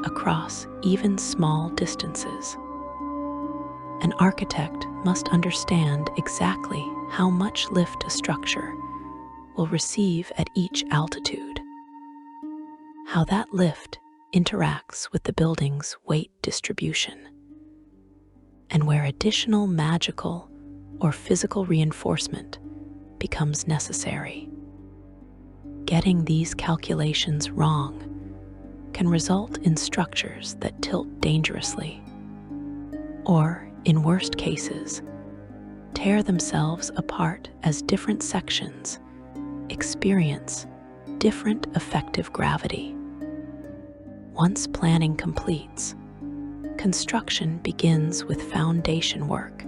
across even small distances. An architect must understand exactly how much lift a structure will receive at each altitude, how that lift interacts with the building's weight distribution, and where additional magical or physical reinforcement becomes necessary. Getting these calculations wrong can result in structures that tilt dangerously, or, in worst cases, tear themselves apart as different sections experience different effective gravity. Once planning completes, construction begins with foundation work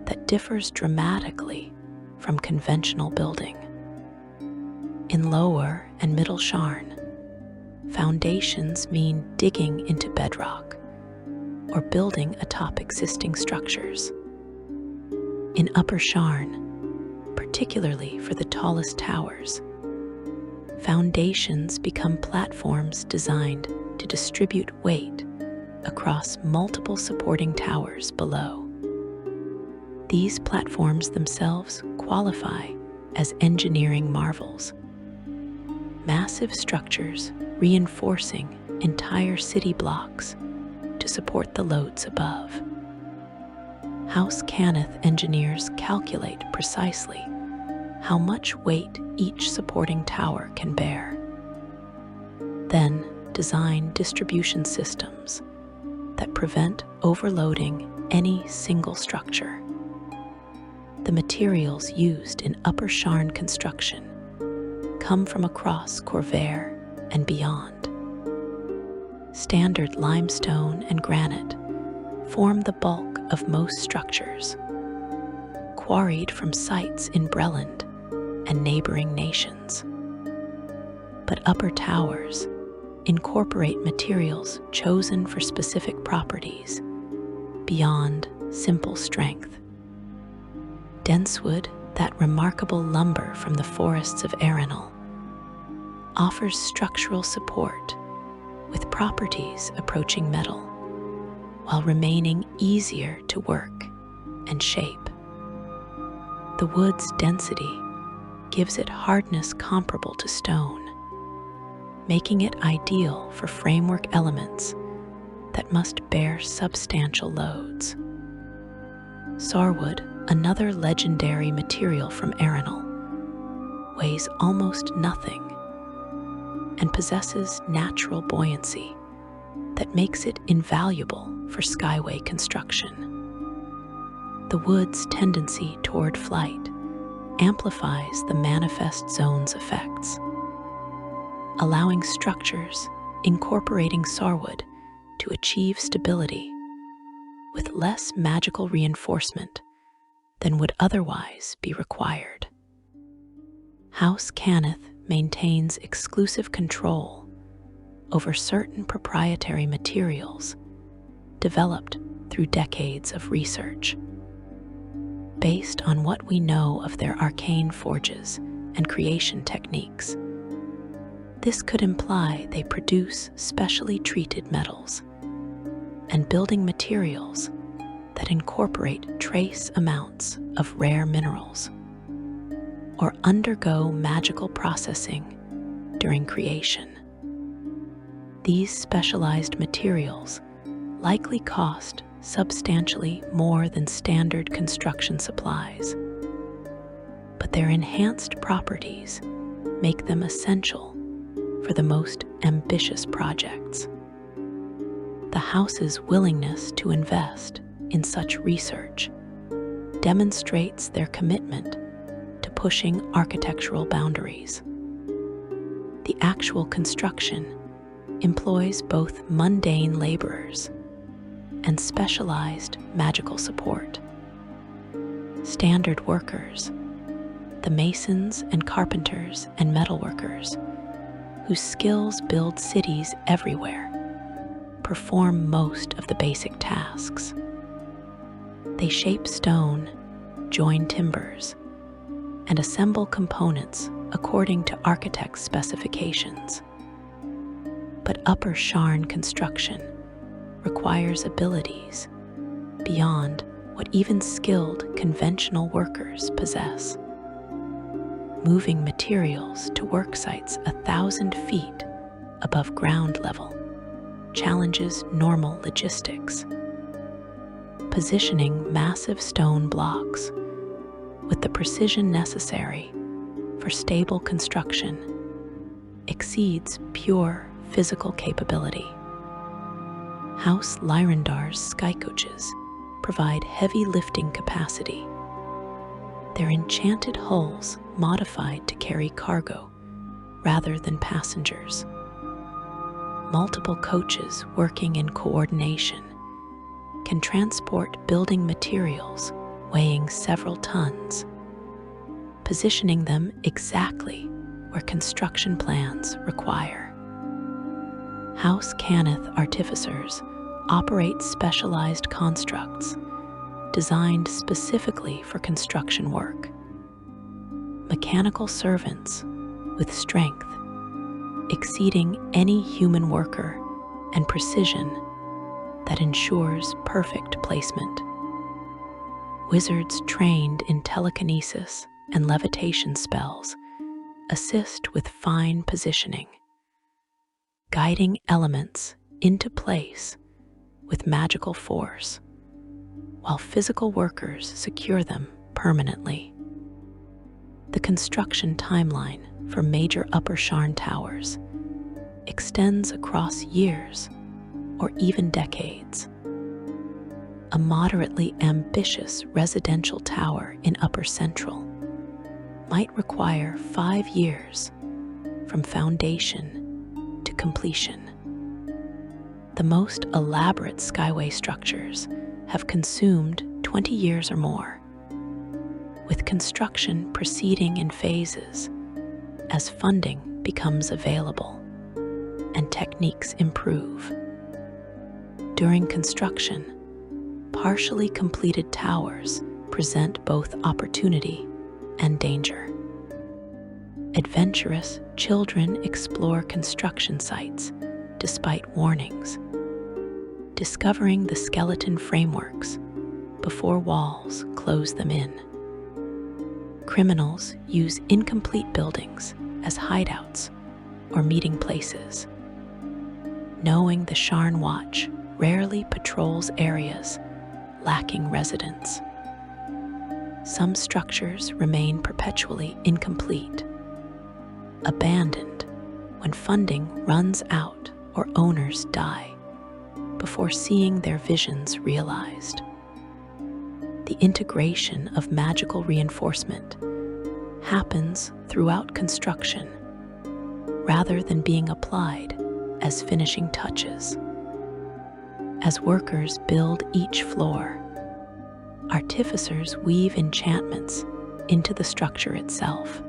that differs dramatically from conventional building. In Lower and Middle Sharn, foundations mean digging into bedrock or building atop existing structures. In Upper Sharn, particularly for the tallest towers, foundations become platforms designed to distribute weight across multiple supporting towers below. These platforms themselves qualify as engineering marvels massive structures reinforcing entire city blocks to support the loads above. House Cannith engineers calculate precisely how much weight each supporting tower can bear. Then design distribution systems that prevent overloading any single structure. The materials used in Upper Sharn construction come from across Corvair and beyond. Standard limestone and granite form the bulk of most structures, quarried from sites in Breland and neighboring nations. But upper towers incorporate materials chosen for specific properties beyond simple strength. Densewood, that remarkable lumber from the forests of Eberron, offers structural support with properties approaching metal, while remaining easier to work and shape. The wood's density gives it hardness comparable to stone, making it ideal for framework elements that must bear substantial loads. Sarwood, another legendary material from Eberron, weighs almost nothing and possesses natural buoyancy that makes it invaluable for Skyway construction. The wood's tendency toward flight amplifies the manifest zone's effects, allowing structures incorporating Sarwood to achieve stability with less magical reinforcement than would otherwise be required. House Cannith maintains exclusive control over certain proprietary materials developed through decades of research. Based on what we know of their arcane forges and creation techniques, this could imply they produce specially treated metals and building materials that incorporate trace amounts of rare minerals or undergo magical processing during creation. These specialized materials likely cost substantially more than standard construction supplies, but their enhanced properties make them essential for the most ambitious projects. The house's willingness to invest in such research demonstrates their commitment to pushing architectural boundaries. The actual construction employs both mundane laborers and specialized magical support. Standard workers, the masons and carpenters and metalworkers, whose skills build cities everywhere, perform most of the basic tasks. They shape stone, join timbers, and assemble components according to architect's specifications. But Upper Sharn construction requires abilities beyond what even skilled conventional workers possess. Moving materials to work sites 1,000 feet above ground level challenges normal logistics. Positioning massive stone blocks with the precision necessary for stable construction exceeds pure physical capability. House Lyrandar's sky coaches provide heavy lifting capacity. Their enchanted hulls modified to carry cargo rather than passengers. Multiple coaches working in coordination can transport building materials weighing several tons, positioning them exactly where construction plans require. House Cannith artificers operate specialized constructs designed specifically for construction work. Mechanical servants with strength exceeding any human worker and precision that ensures perfect placement. Wizards trained in telekinesis and levitation spells assist with fine positioning, guiding elements into place with magical force, while physical workers secure them permanently. The construction timeline for major Upper Sharn towers extends across years or even decades. A moderately ambitious residential tower in Upper Central might require 5 years from foundation to completion. The most elaborate Skyway structures have consumed 20 years or more, with construction proceeding in phases as funding becomes available and techniques improve. During construction, partially completed towers present both opportunity and danger. Adventurous children explore construction sites despite warnings, discovering the skeleton frameworks before walls close them in. Criminals use incomplete buildings as hideouts or meeting places, knowing the Sharn Watch rarely patrols areas lacking residents. Some structures remain perpetually incomplete, abandoned when funding runs out or owners die before seeing their visions realized. The integration of magical reinforcement happens throughout construction rather than being applied as finishing touches. As workers build each floor, artificers weave enchantments into the structure itself.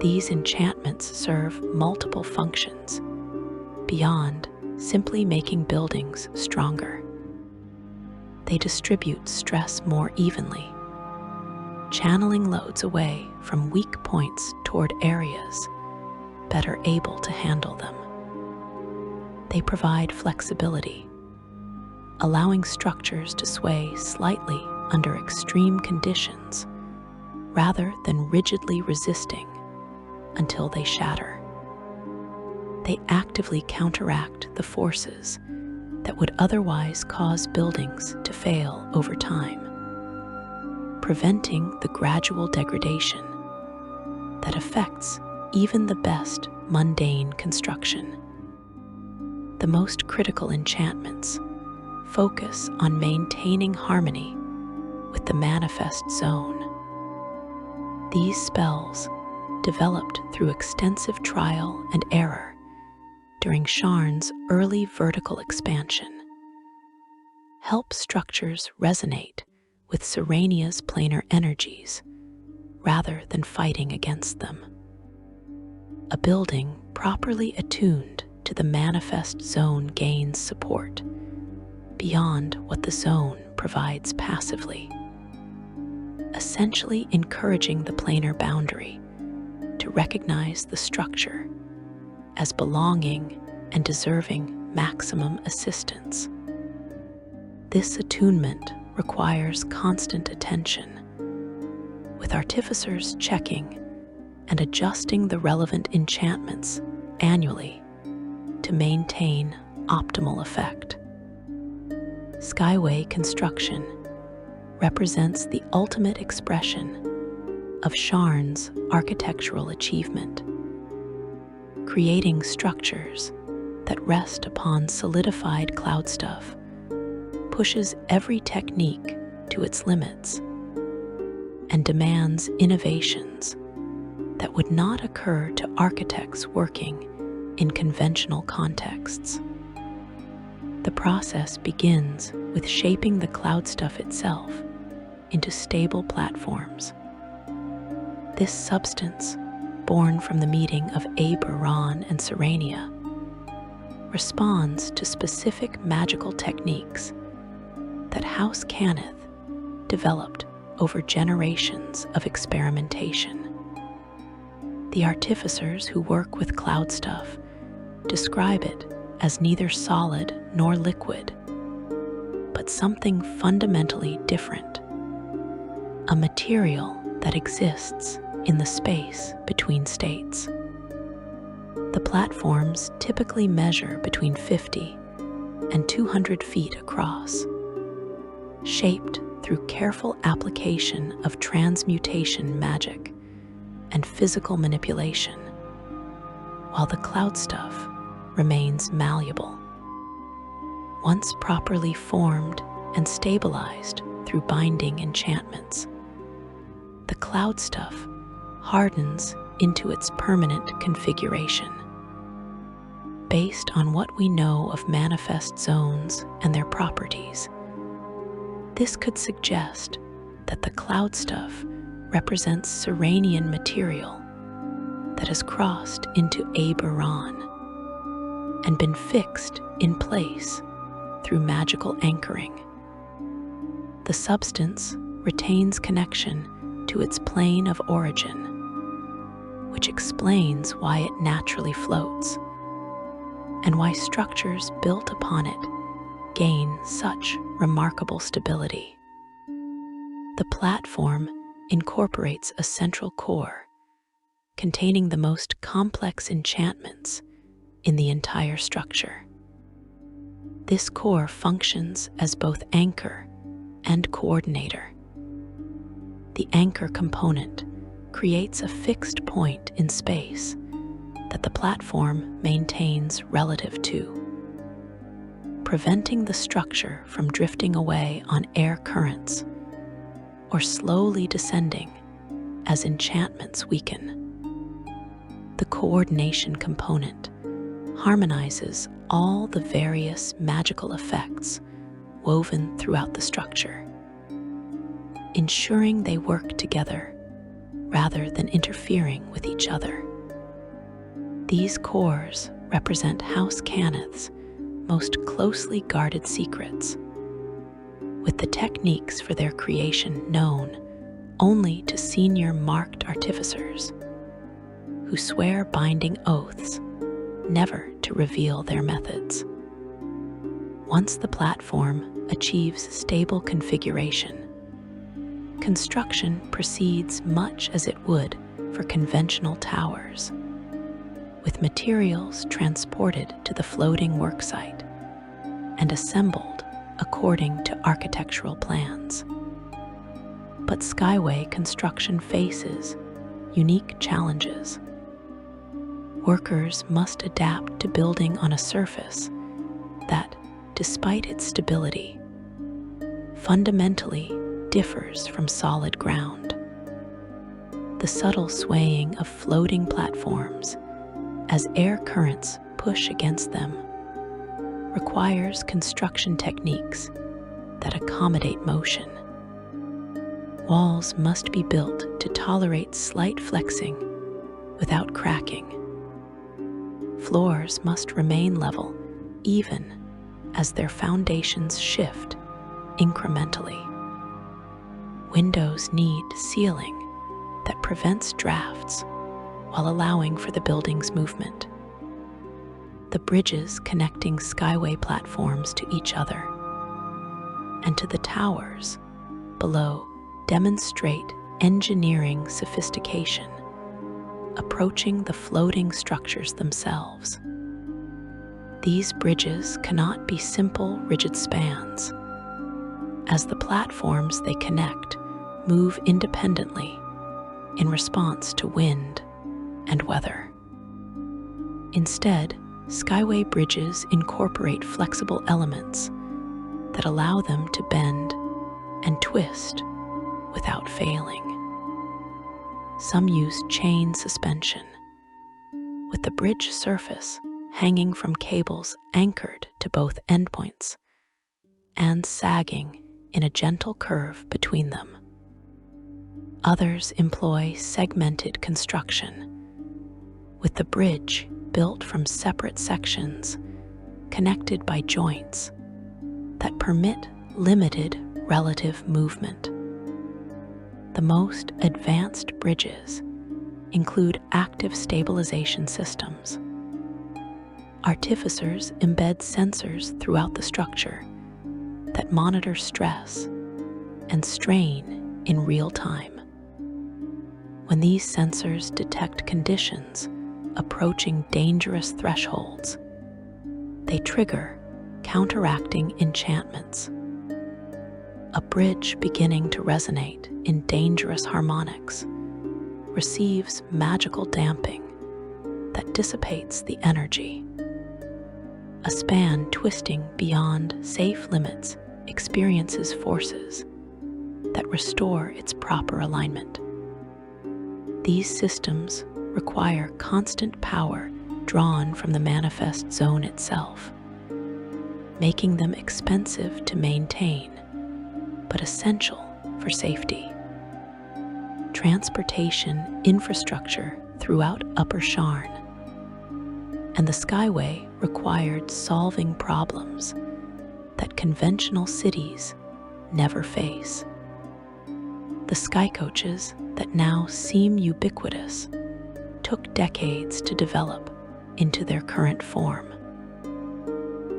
These enchantments serve multiple functions beyond simply making buildings stronger. They distribute stress more evenly, channeling loads away from weak points toward areas better able to handle them. They provide flexibility, allowing structures to sway slightly under extreme conditions rather than rigidly resisting until they shatter. They actively counteract the forces that would otherwise cause buildings to fail over time, preventing the gradual degradation that affects even the best mundane construction. The most critical enchantments focus on maintaining harmony with the manifest zone. These spells, developed through extensive trial and error during Sharn's early vertical expansion, help structures resonate with Serenia's planar energies rather than fighting against them. A building properly attuned to the manifest zone gains support beyond what the zone provides passively, essentially encouraging the planar boundary to recognize the structure as belonging and deserving maximum assistance. This attunement requires constant attention, with artificers checking and adjusting the relevant enchantments annually to maintain optimal effect. Skyway construction represents the ultimate expression of Sharn's architectural achievement, creating structures that rest upon solidified cloud stuff pushes every technique to its limits and demands innovations that would not occur to architects working in conventional contexts. The process begins with shaping the cloud stuff itself into stable platforms. This substance, born from the meeting of Eberron and Serenia, responds to specific magical techniques that House Cannith developed over generations of experimentation. The artificers who work with cloud stuff describe it as neither solid nor liquid, but something fundamentally different, a material that exists in the space between states. The platforms typically measure between 50 and 200 feet across, shaped through careful application of transmutation magic and physical manipulation, while the cloud stuff remains malleable. Once properly formed and stabilized through binding enchantments, the cloud stuff hardens into its permanent configuration. Based on what we know of manifest zones and their properties, this could suggest that the cloud stuff represents Siranian material that has crossed into Eberron and been fixed in place through magical anchoring. The substance retains connection to its plane of origin, which explains why it naturally floats and why structures built upon it gain such remarkable stability. The platform incorporates a central core containing the most complex enchantments in the entire structure. This core functions as both anchor and coordinator. The anchor component creates a fixed point in space that the platform maintains relative to, preventing the structure from drifting away on air currents or slowly descending as enchantments weaken. The coordination component harmonizes all the various magical effects woven throughout the structure, ensuring they work together rather than interfering with each other. These cores represent House Cannith's most closely guarded secrets, with the techniques for their creation known only to senior marked artificers who swear binding oaths never to reveal their methods. Once the platform achieves stable configuration, construction proceeds much as it would for conventional towers, with materials transported to the floating worksite and assembled according to architectural plans. But Skyway construction faces unique challenges. Workers must adapt to building on a surface that, despite its stability, fundamentally differs from solid ground. The subtle swaying of floating platforms as air currents push against them requires construction techniques that accommodate motion. Walls must be built to tolerate slight flexing without cracking. Floors must remain level even as their foundations shift incrementally. Windows need sealing that prevents drafts while allowing for the building's movement. The bridges connecting Skyway platforms to each other and to the towers below demonstrate engineering sophistication, approaching the floating structures themselves. These bridges cannot be simple, rigid spans, as the platforms they connect move independently in response to wind and weather. Instead, Skyway bridges incorporate flexible elements that allow them to bend and twist without failing. Some use chain suspension, with the bridge surface hanging from cables anchored to both endpoints and sagging in a gentle curve between them. Others employ segmented construction, with the bridge built from separate sections connected by joints that permit limited relative movement. The most advanced bridges include active stabilization systems. Artificers embed sensors throughout the structure that monitor stress and strain in real time. When these sensors detect conditions approaching dangerous thresholds, they trigger counteracting enchantments. A bridge beginning to resonate in dangerous harmonics receives magical damping that dissipates the energy. A span twisting beyond safe limits experiences forces that restore its proper alignment. These systems require constant power drawn from the manifest zone itself, making them expensive to maintain, but essential for safety. Transportation infrastructure throughout Upper Sharn and the Skyway required solving problems that conventional cities never face. The sky coaches that now seem ubiquitous took decades to develop into their current form.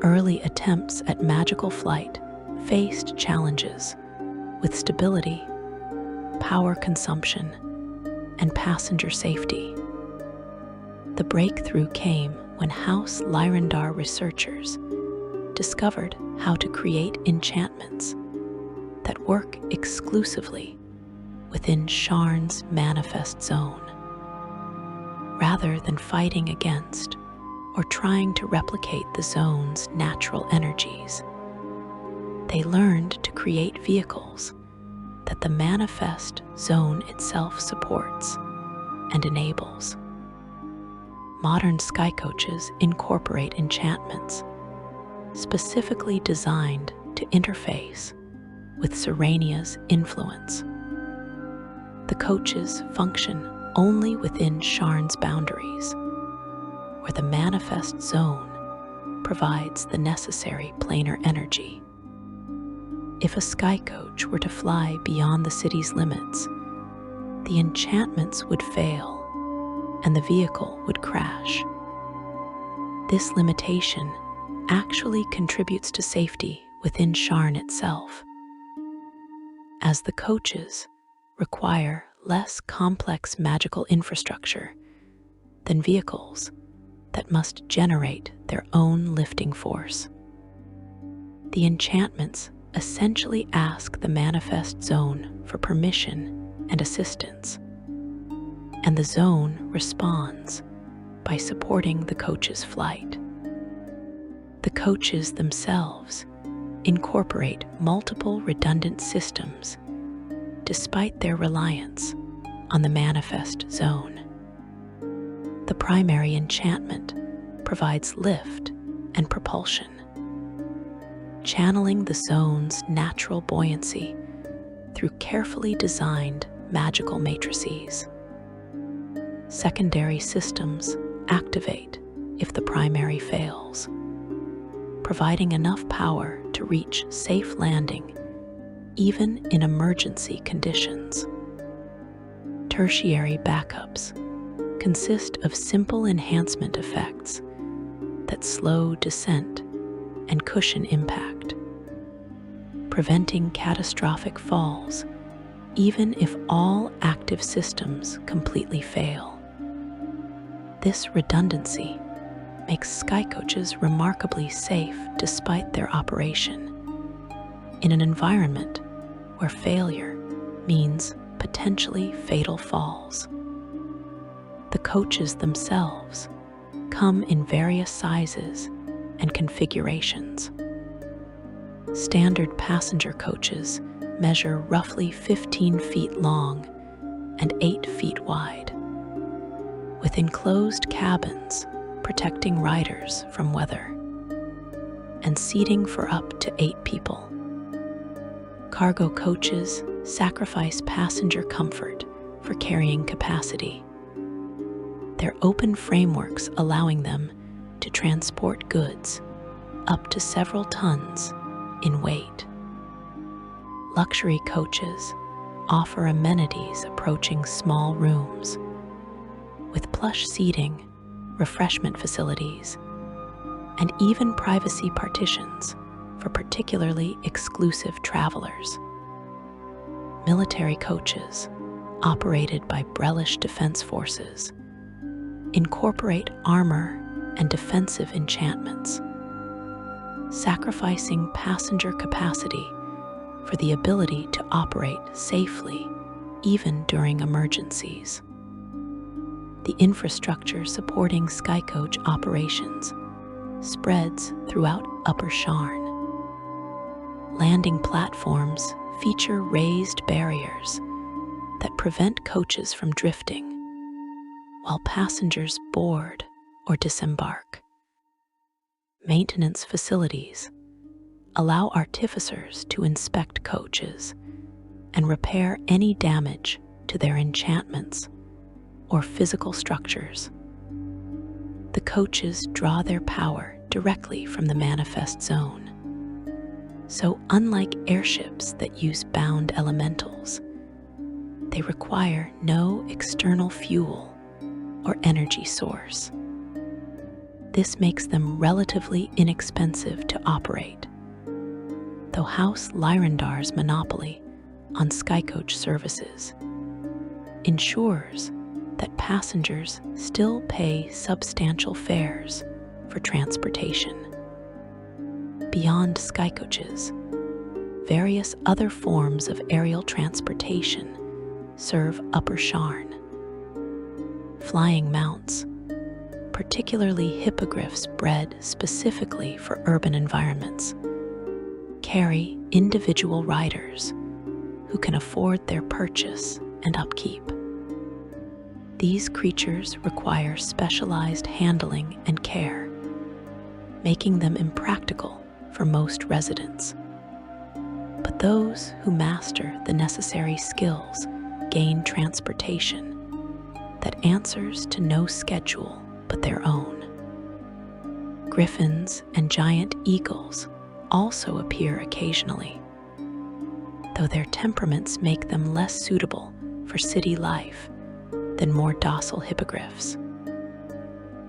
Early attempts at magical flight faced challenges with stability, power consumption, and passenger safety. The breakthrough came when House Lyrandar researchers discovered how to create enchantments that work exclusively within Sharn's manifest zone. Rather than fighting against or trying to replicate the zone's natural energies, they learned to create vehicles that the manifest zone itself supports and enables. Modern sky coaches incorporate enchantments specifically designed to interface with Serenia's influence. The coaches function only within Sharn's boundaries, where the manifest zone provides the necessary planar energy. If a sky coach were to fly beyond the city's limits, the enchantments would fail and the vehicle would crash. This limitation actually contributes to safety within Sharn itself, as the coaches require less complex magical infrastructure than vehicles that must generate their own lifting force. The enchantments essentially ask the manifest zone for permission and assistance, and the zone responds by supporting the coach's flight. The coaches themselves incorporate multiple redundant systems despite their reliance on the manifest zone. The primary enchantment provides lift and propulsion, channeling the zone's natural buoyancy through carefully designed magical matrices. Secondary systems activate if the primary fails, providing enough power to reach safe landing even in emergency conditions. Tertiary backups consist of simple enhancement effects that slow descent and cushion impact, preventing catastrophic falls even if all active systems completely fail. This redundancy makes sky coaches remarkably safe despite their operation, in an environment where failure means potentially fatal falls. The coaches themselves come in various sizes and configurations. Standard passenger coaches measure roughly 15 feet long and 8 feet wide, with enclosed cabins protecting riders from weather, and seating for up to 8 people. Cargo coaches sacrifice passenger comfort for carrying capacity, their open frameworks allowing them to transport goods up to several tons in weight. Luxury coaches offer amenities approaching small rooms, with plush seating, refreshment facilities, and even privacy partitions for particularly exclusive travelers. Military coaches operated by Brellish defense forces, incorporate armor and defensive enchantments, sacrificing passenger capacity for the ability to operate safely even during emergencies. The infrastructure supporting Skycoach operations spreads throughout Upper Sharn. Landing platforms feature raised barriers that prevent coaches from drifting while passengers board or disembark. Maintenance facilities allow artificers to inspect coaches and repair any damage to their enchantments or physical structures. The coaches draw their power directly from the manifest zone. So unlike airships that use bound elementals, they require no external fuel or energy source. This makes them relatively inexpensive to operate, though House Lyrandar's monopoly on Skycoach services ensures that passengers still pay substantial fares for transportation. Beyond Skycoaches, various other forms of aerial transportation serve Upper Sharn. Flying mounts, particularly hippogriffs bred specifically for urban environments, carry individual riders who can afford their purchase and upkeep. These creatures require specialized handling and care, making them impractical for most residents. But those who master the necessary skills gain transportation that answers to no schedule but their own. Griffins and giant eagles also appear occasionally, though their temperaments make them less suitable for city life than more docile hippogriffs.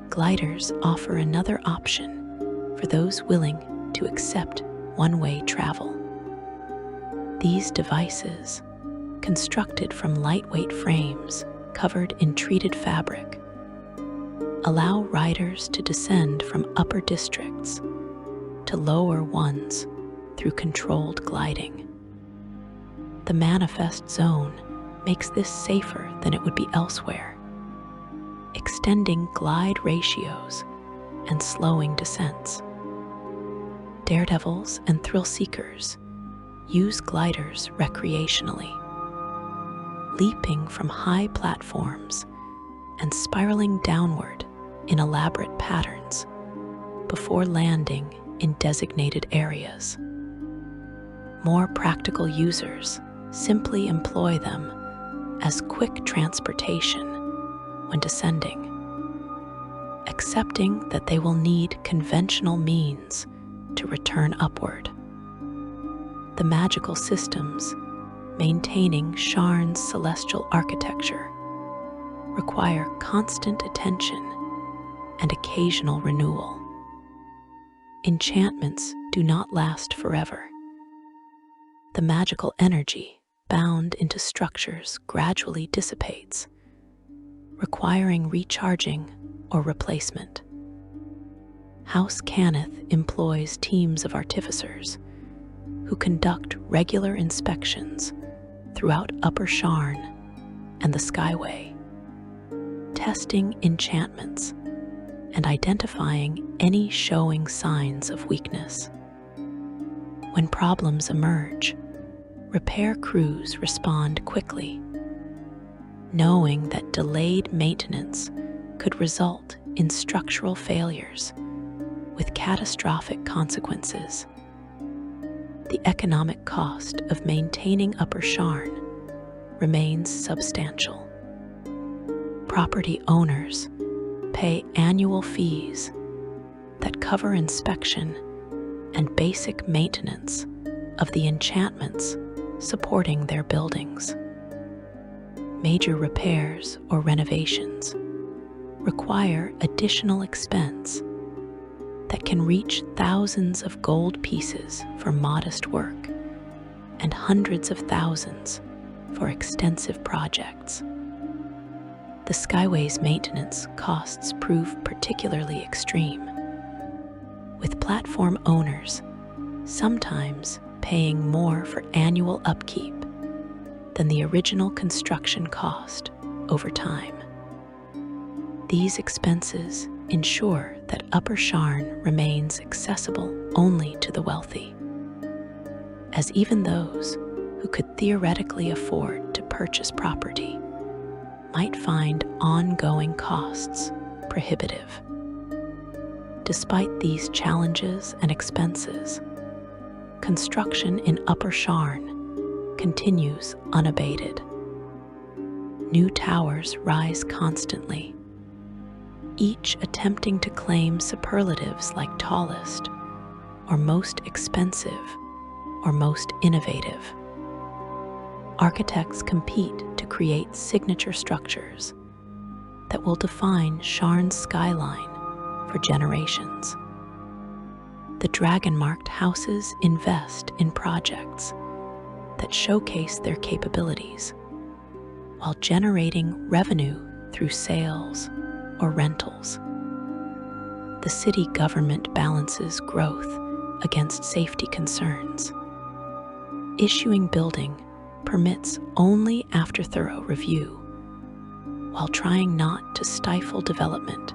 Gliders offer another option for those willing to accept one-way travel. These devices, constructed from lightweight frames covered in treated fabric, allow riders to descend from upper districts to lower ones through controlled gliding. The manifest zone makes this safer than it would be elsewhere, extending glide ratios and slowing descents. Daredevils and thrill seekers use gliders recreationally, leaping from high platforms and spiraling downward in elaborate patterns before landing in designated areas. More practical users simply employ them as quick transportation when descending, accepting that they will need conventional means to return upward. The magical systems maintaining Sharn's celestial architecture require constant attention and occasional renewal. Enchantments do not last forever. The magical energy bound into structures gradually dissipates, requiring recharging or replacement. House Cannith employs teams of artificers who conduct regular inspections throughout Upper Sharn and the Skyway, testing enchantments and identifying any showing signs of weakness. When problems emerge, repair crews respond quickly, knowing that delayed maintenance could result in structural failures with catastrophic consequences. The economic cost of maintaining Upper Sharn remains substantial. Property owners pay annual fees that cover inspection and basic maintenance of the enchantments supporting their buildings. Major repairs or renovations require additional expense that can reach thousands of gold pieces for modest work and hundreds of thousands for extensive projects. The Skyway's maintenance costs prove particularly extreme, with platform owners sometimes paying more for annual upkeep than the original construction cost over time. These expenses ensure that Upper Sharn remains accessible only to the wealthy, as even those who could theoretically afford to purchase property might find ongoing costs prohibitive. Despite these challenges and expenses, construction in Upper Sharn continues unabated. New towers rise constantly, each attempting to claim superlatives like tallest, or most expensive, or most innovative. Architects compete to create signature structures that will define Sharn's skyline for generations. The dragon-marked houses invest in projects that showcase their capabilities while generating revenue through sales or rentals. The city government balances growth against safety concerns, issuing building permits only after thorough review, while trying not to stifle development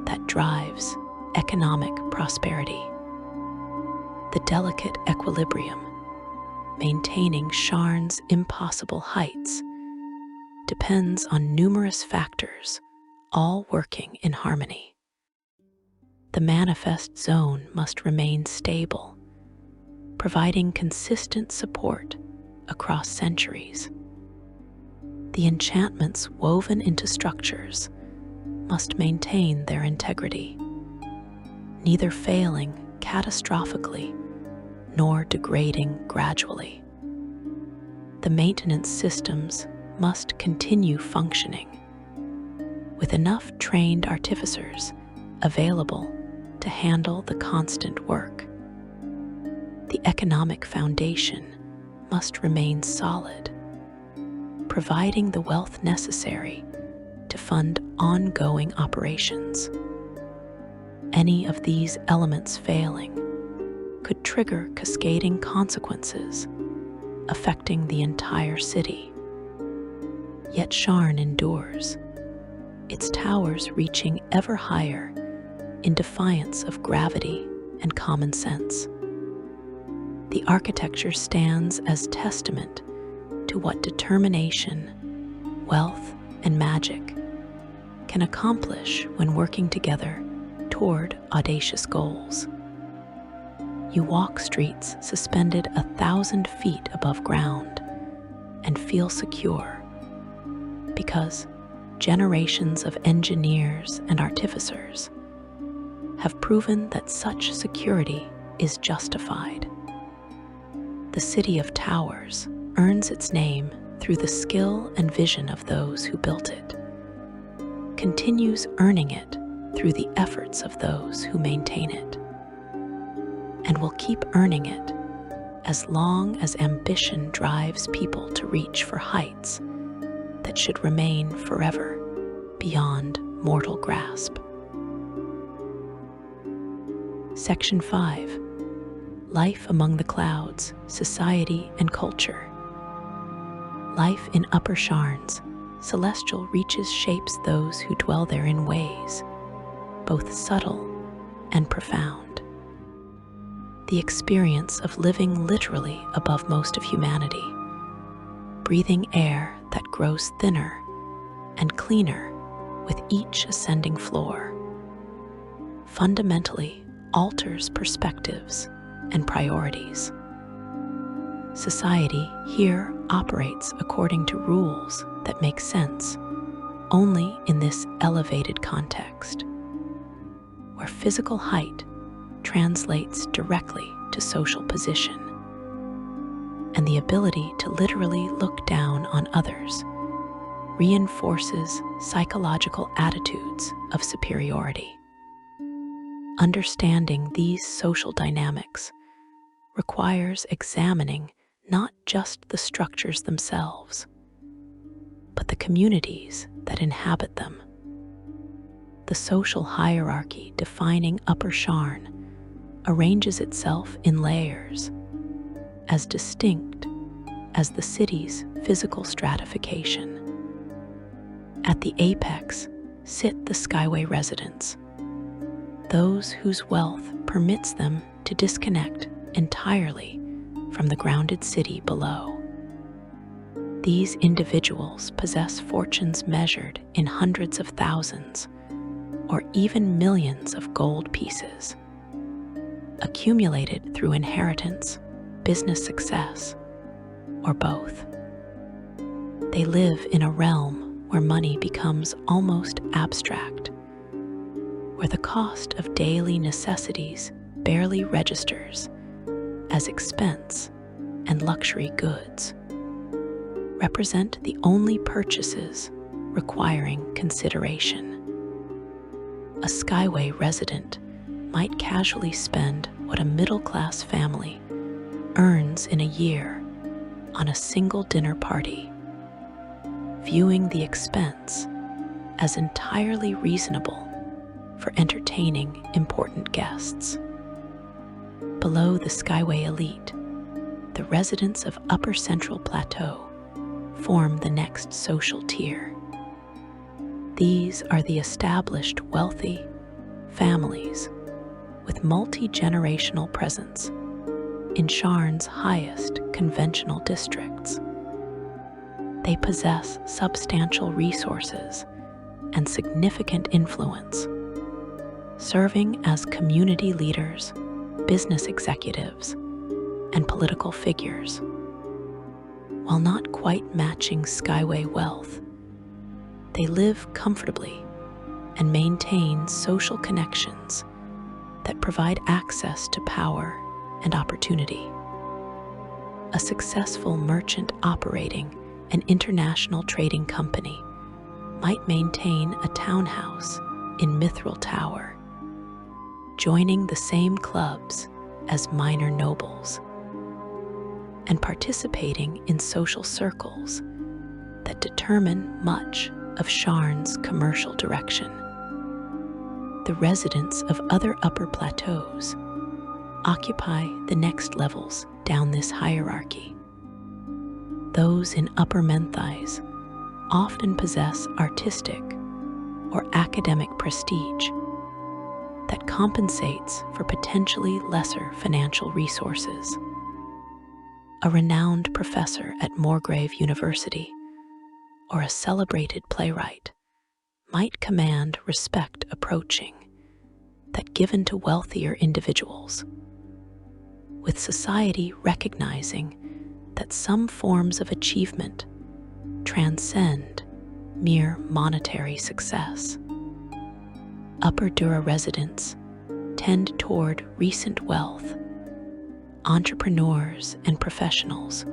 that drives economic prosperity. The delicate equilibrium, maintaining Sharn's impossible heights, depends on numerous factors, all working in harmony. The manifest zone must remain stable, providing consistent support across centuries. The enchantments woven into structures must maintain their integrity, neither failing catastrophically nor degrading gradually. The maintenance systems must continue functioning, with enough trained artificers available to handle the constant work. The economic foundation must remain solid, providing the wealth necessary to fund ongoing operations. Any of these elements failing could trigger cascading consequences, affecting the entire city. Yet Sharn endures, its towers reaching ever higher in defiance of gravity and common sense. The architecture stands as testament to what determination, wealth, and magic can accomplish when working together toward audacious goals. You walk streets suspended 1,000 feet above ground and feel secure, because generations of engineers and artificers have proven that such security is justified. The City of Towers earns its name through the skill and vision of those who built it, continues earning it through the efforts of those who maintain it, and will keep earning it as long as ambition drives people to reach for heights that should remain forever beyond mortal grasp. Section 5. Life among the clouds, society and culture. Life in Upper Sharn's celestial reaches shapes those who dwell there in ways both subtle and profound. The experience of living literally above most of humanity, breathing air that grows thinner and cleaner with each ascending floor, fundamentally alters perspectives and priorities. Society here operates according to rules that make sense only in this elevated context, where physical height translates directly to social position, and the ability to literally look down on others reinforces psychological attitudes of superiority. Understanding these social dynamics requires examining not just the structures themselves, but the communities that inhabit them. The social hierarchy defining Upper Sharn arranges itself in layers, as distinct as the city's physical stratification. At the apex sit the Skyway residents, those whose wealth permits them to disconnect entirely from the grounded city below. These individuals possess fortunes measured in hundreds of thousands or even millions of gold pieces, accumulated through inheritance, business success, or both. They live in a realm where money becomes almost abstract, where the cost of daily necessities barely registers as expense, and luxury goods represent the only purchases requiring consideration. A Skyway resident might casually spend what a middle-class family earns in a year on a single dinner party, viewing the expense as entirely reasonable for entertaining important guests. Below the Skyway elite, the residents of Upper Central Plateau form the next social tier. These are the established wealthy families with multi-generational presence in Sharn's highest conventional districts. They possess substantial resources and significant influence, serving as community leaders, business executives, and political figures. While not quite matching Skyway wealth, they live comfortably and maintain social connections that provide access to power and opportunity. A successful merchant operating an international trading company might maintain a townhouse in Mithril Tower, joining the same clubs as minor nobles, and participating in social circles that determine much of Sharn's commercial direction. The residents of other upper plateaus occupy the next levels down this hierarchy. Those in Upper Menthais often possess artistic or academic prestige that compensates for potentially lesser financial resources. A renowned professor at Morgrave University or a celebrated playwright might command respect approaching that given to wealthier individuals, with society recognizing that some forms of achievement transcend mere monetary success. Upper Dura residents tend toward recent wealth, entrepreneurs and professionals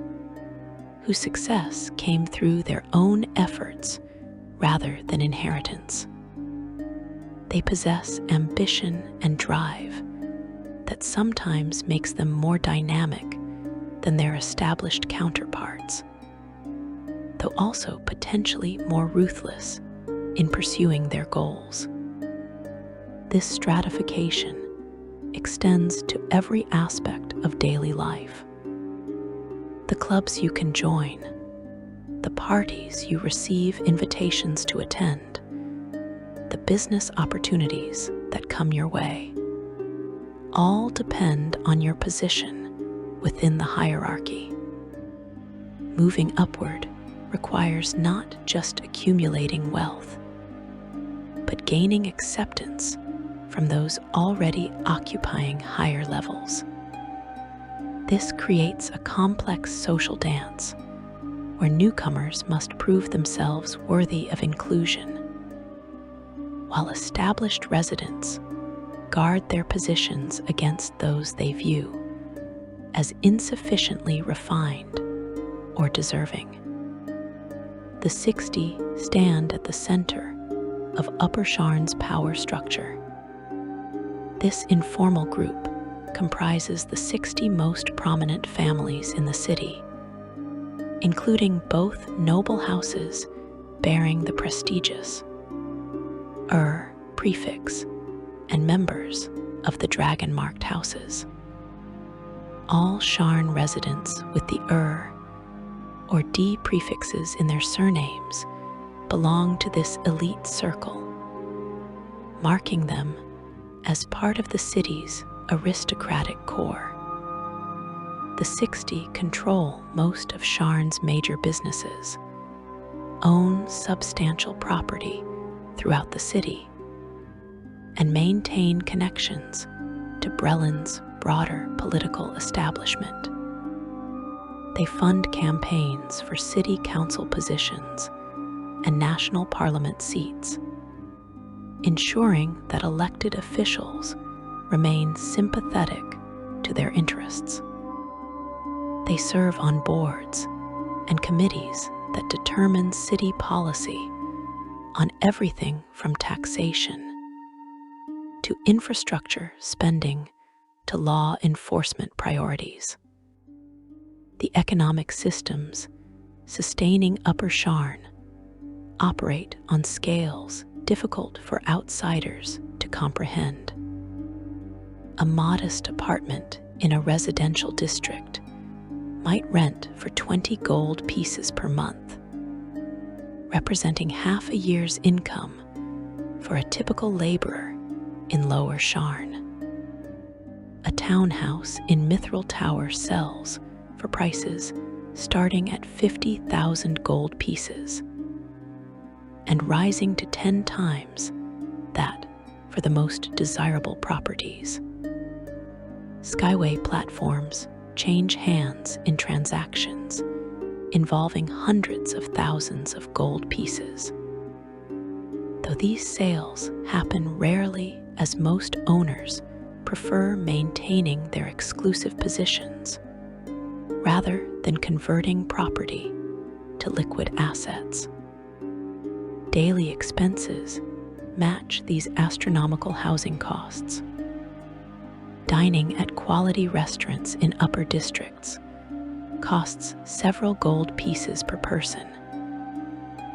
whose success came through their own efforts rather than inheritance. They possess ambition and drive that sometimes makes them more dynamic than their established counterparts, though also potentially more ruthless in pursuing their goals. This stratification extends to every aspect of daily life. The clubs you can join, the parties you receive invitations to attend, the business opportunities that come your way, all depend on your position within the hierarchy. Moving upward requires not just accumulating wealth, but gaining acceptance from those already occupying higher levels. This creates a complex social dance where newcomers must prove themselves worthy of inclusion, while established residents guard their positions against those they view as insufficiently refined or deserving. The 60 stand at the center of Upper Sharn's power structure. This informal group comprises the 60 most prominent families in the city, including both noble houses bearing the prestigious prefix and members of the dragon-marked houses. All Sharn residents with the or D prefixes in their surnames belong to this elite circle, marking them as part of the city's aristocratic core. The 60 control most of Sharn's major businesses, own substantial property throughout the city, and maintain connections to Brellin's broader political establishment. They fund campaigns for city council positions and national parliament seats, ensuring that elected officials remain sympathetic to their interests. They serve on boards and committees that determine city policy on everything from taxation to infrastructure spending to law enforcement priorities. The economic systems sustaining Upper Sharn operate on scales difficult for outsiders to comprehend. A modest apartment in a residential district might rent for 20 gold pieces per month, representing half a year's income for a typical laborer in Lower Sharn. A townhouse in Mithril Tower sells for prices starting at 50,000 gold pieces and rising to 10 times that for the most desirable properties. Skyway platforms change hands in transactions involving hundreds of thousands of gold pieces. Though these sales happen rarely, as most owners prefer maintaining their exclusive positions rather than converting property to liquid assets. Daily expenses match these astronomical housing costs. Dining at quality restaurants in upper districts costs several gold pieces per person,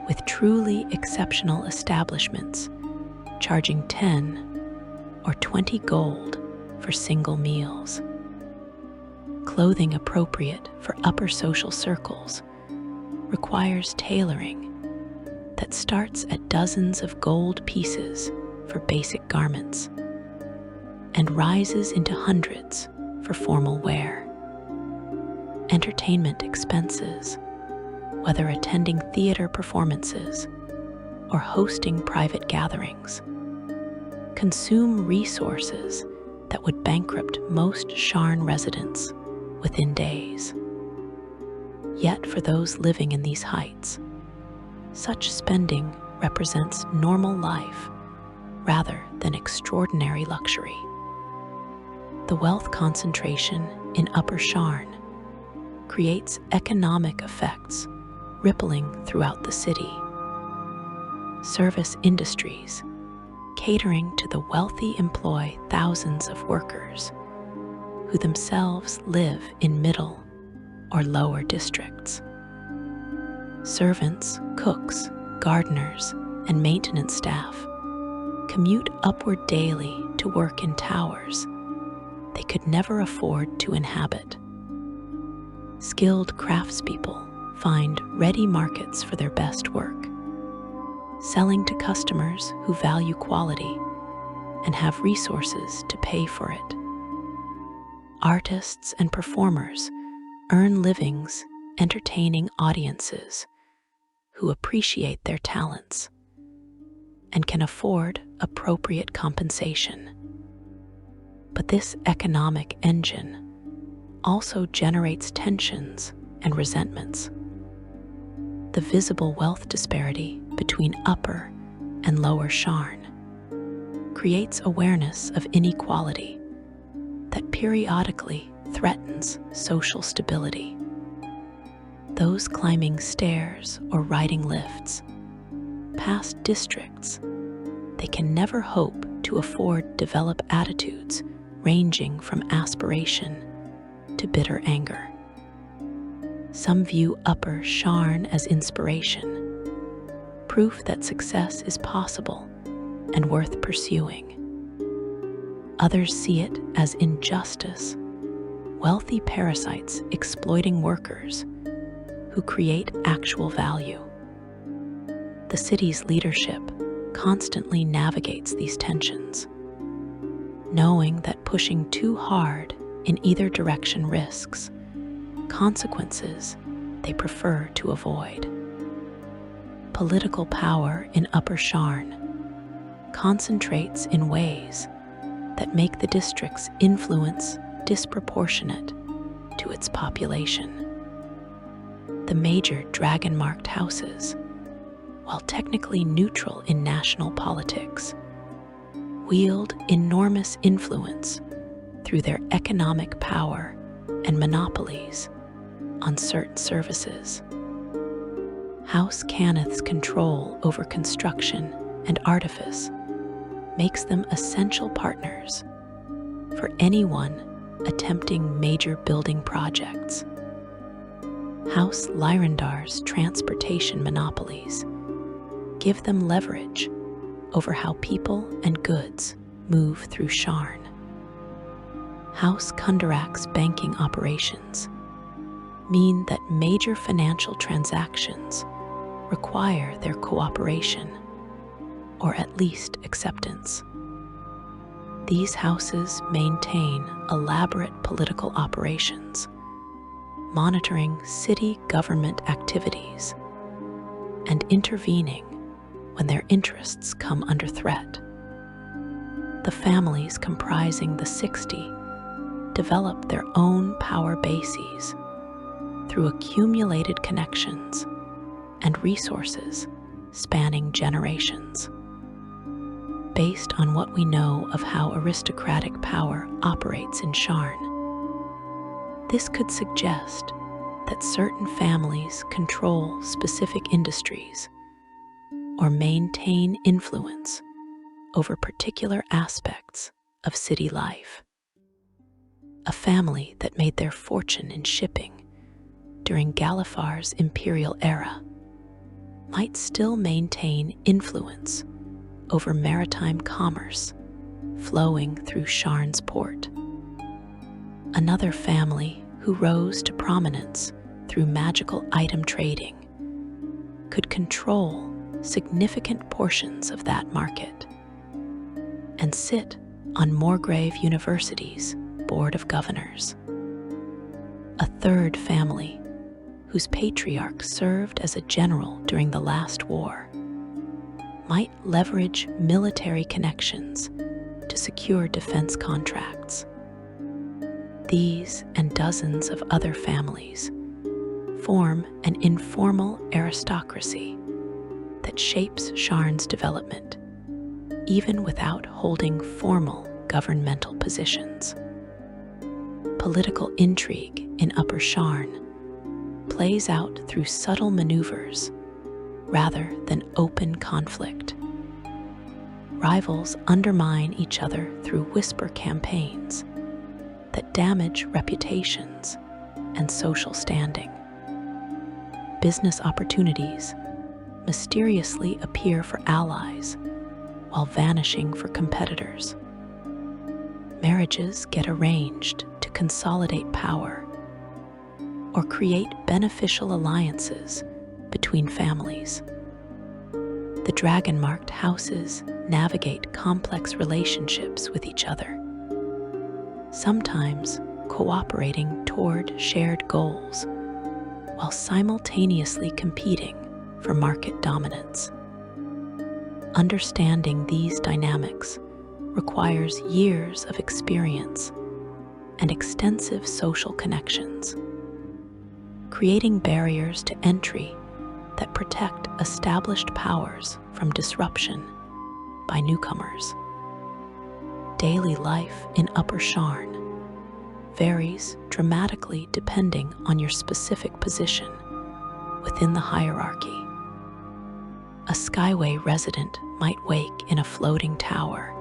with truly exceptional establishments charging 10 or 20 gold for single meals. Clothing appropriate for upper social circles requires tailoring that starts at dozens of gold pieces for basic garments and rises into hundreds for formal wear. Entertainment expenses, whether attending theater performances or hosting private gatherings, consume resources that would bankrupt most Sharn residents within days. Yet for those living in these heights, such spending represents normal life rather than extraordinary luxury. The wealth concentration in Upper Sharn creates economic effects rippling throughout the city. Service industries catering to the wealthy employ thousands of workers who themselves live in middle or lower districts. Servants, cooks, gardeners, and maintenance staff commute upward daily to work in towers they could never afford to inhabit. Skilled craftspeople find ready markets for their best work, selling to customers who value quality and have resources to pay for it. Artists and performers earn livings entertaining audiences who appreciate their talents and can afford appropriate compensation. But this economic engine also generates tensions and resentments. The visible wealth disparity between Upper and Lower Sharn creates awareness of inequality that periodically threatens social stability. Those climbing stairs or riding lifts past districts they can never hope to afford develop attitudes ranging from aspiration to bitter anger. Some view Upper Sharn as inspiration, proof that success is possible and worth pursuing. Others see it as injustice, wealthy parasites exploiting workers who create actual value. The city's leadership constantly navigates these tensions, knowing that pushing too hard in either direction risks consequences they prefer to avoid. Political power in Upper Sharn concentrates in ways that make the district's influence disproportionate to its population. The major dragon-marked houses, while technically neutral in national politics, wield enormous influence through their economic power and monopolies on certain services. House Cannith's control over construction and artifice makes them essential partners for anyone attempting major building projects. House Lyrandar's transportation monopolies give them leverage over how people and goods move through Sharn. House Kundarak's banking operations mean that major financial transactions require their cooperation, or at least acceptance. These houses maintain elaborate political operations, monitoring city government activities and intervening when their interests come under threat. The families comprising the 60 develop their own power bases through accumulated connections and resources spanning generations. Based on what we know of how aristocratic power operates in Sharn, this could suggest that certain families control specific industries or maintain influence over particular aspects of city life. A family that made their fortune in shipping during Galifar's imperial era might still maintain influence over maritime commerce flowing through Sharn's port. Another family who rose to prominence through magical item trading could control significant portions of that market and sit on Morgrave University's Board of Governors. A third family, whose patriarch served as a general during the last war, might leverage military connections to secure defense contracts. These and dozens of other families form an informal aristocracy that shapes Sharn's development, even without holding formal governmental positions. Political intrigue in Upper Sharn plays out through subtle maneuvers rather than open conflict. Rivals undermine each other through whisper campaigns that damage reputations and social standing. Business opportunities mysteriously appear for allies while vanishing for competitors. Marriages get arranged to consolidate power or create beneficial alliances between families. The dragon-marked houses navigate complex relationships with each other, sometimes cooperating toward shared goals while simultaneously competing for market dominance. Understanding these dynamics requires years of experience and extensive social connections, creating barriers to entry that protect established powers from disruption by newcomers. Daily life in Upper Sharn varies dramatically depending on your specific position within the hierarchy. A Skyway resident might wake in a floating tower,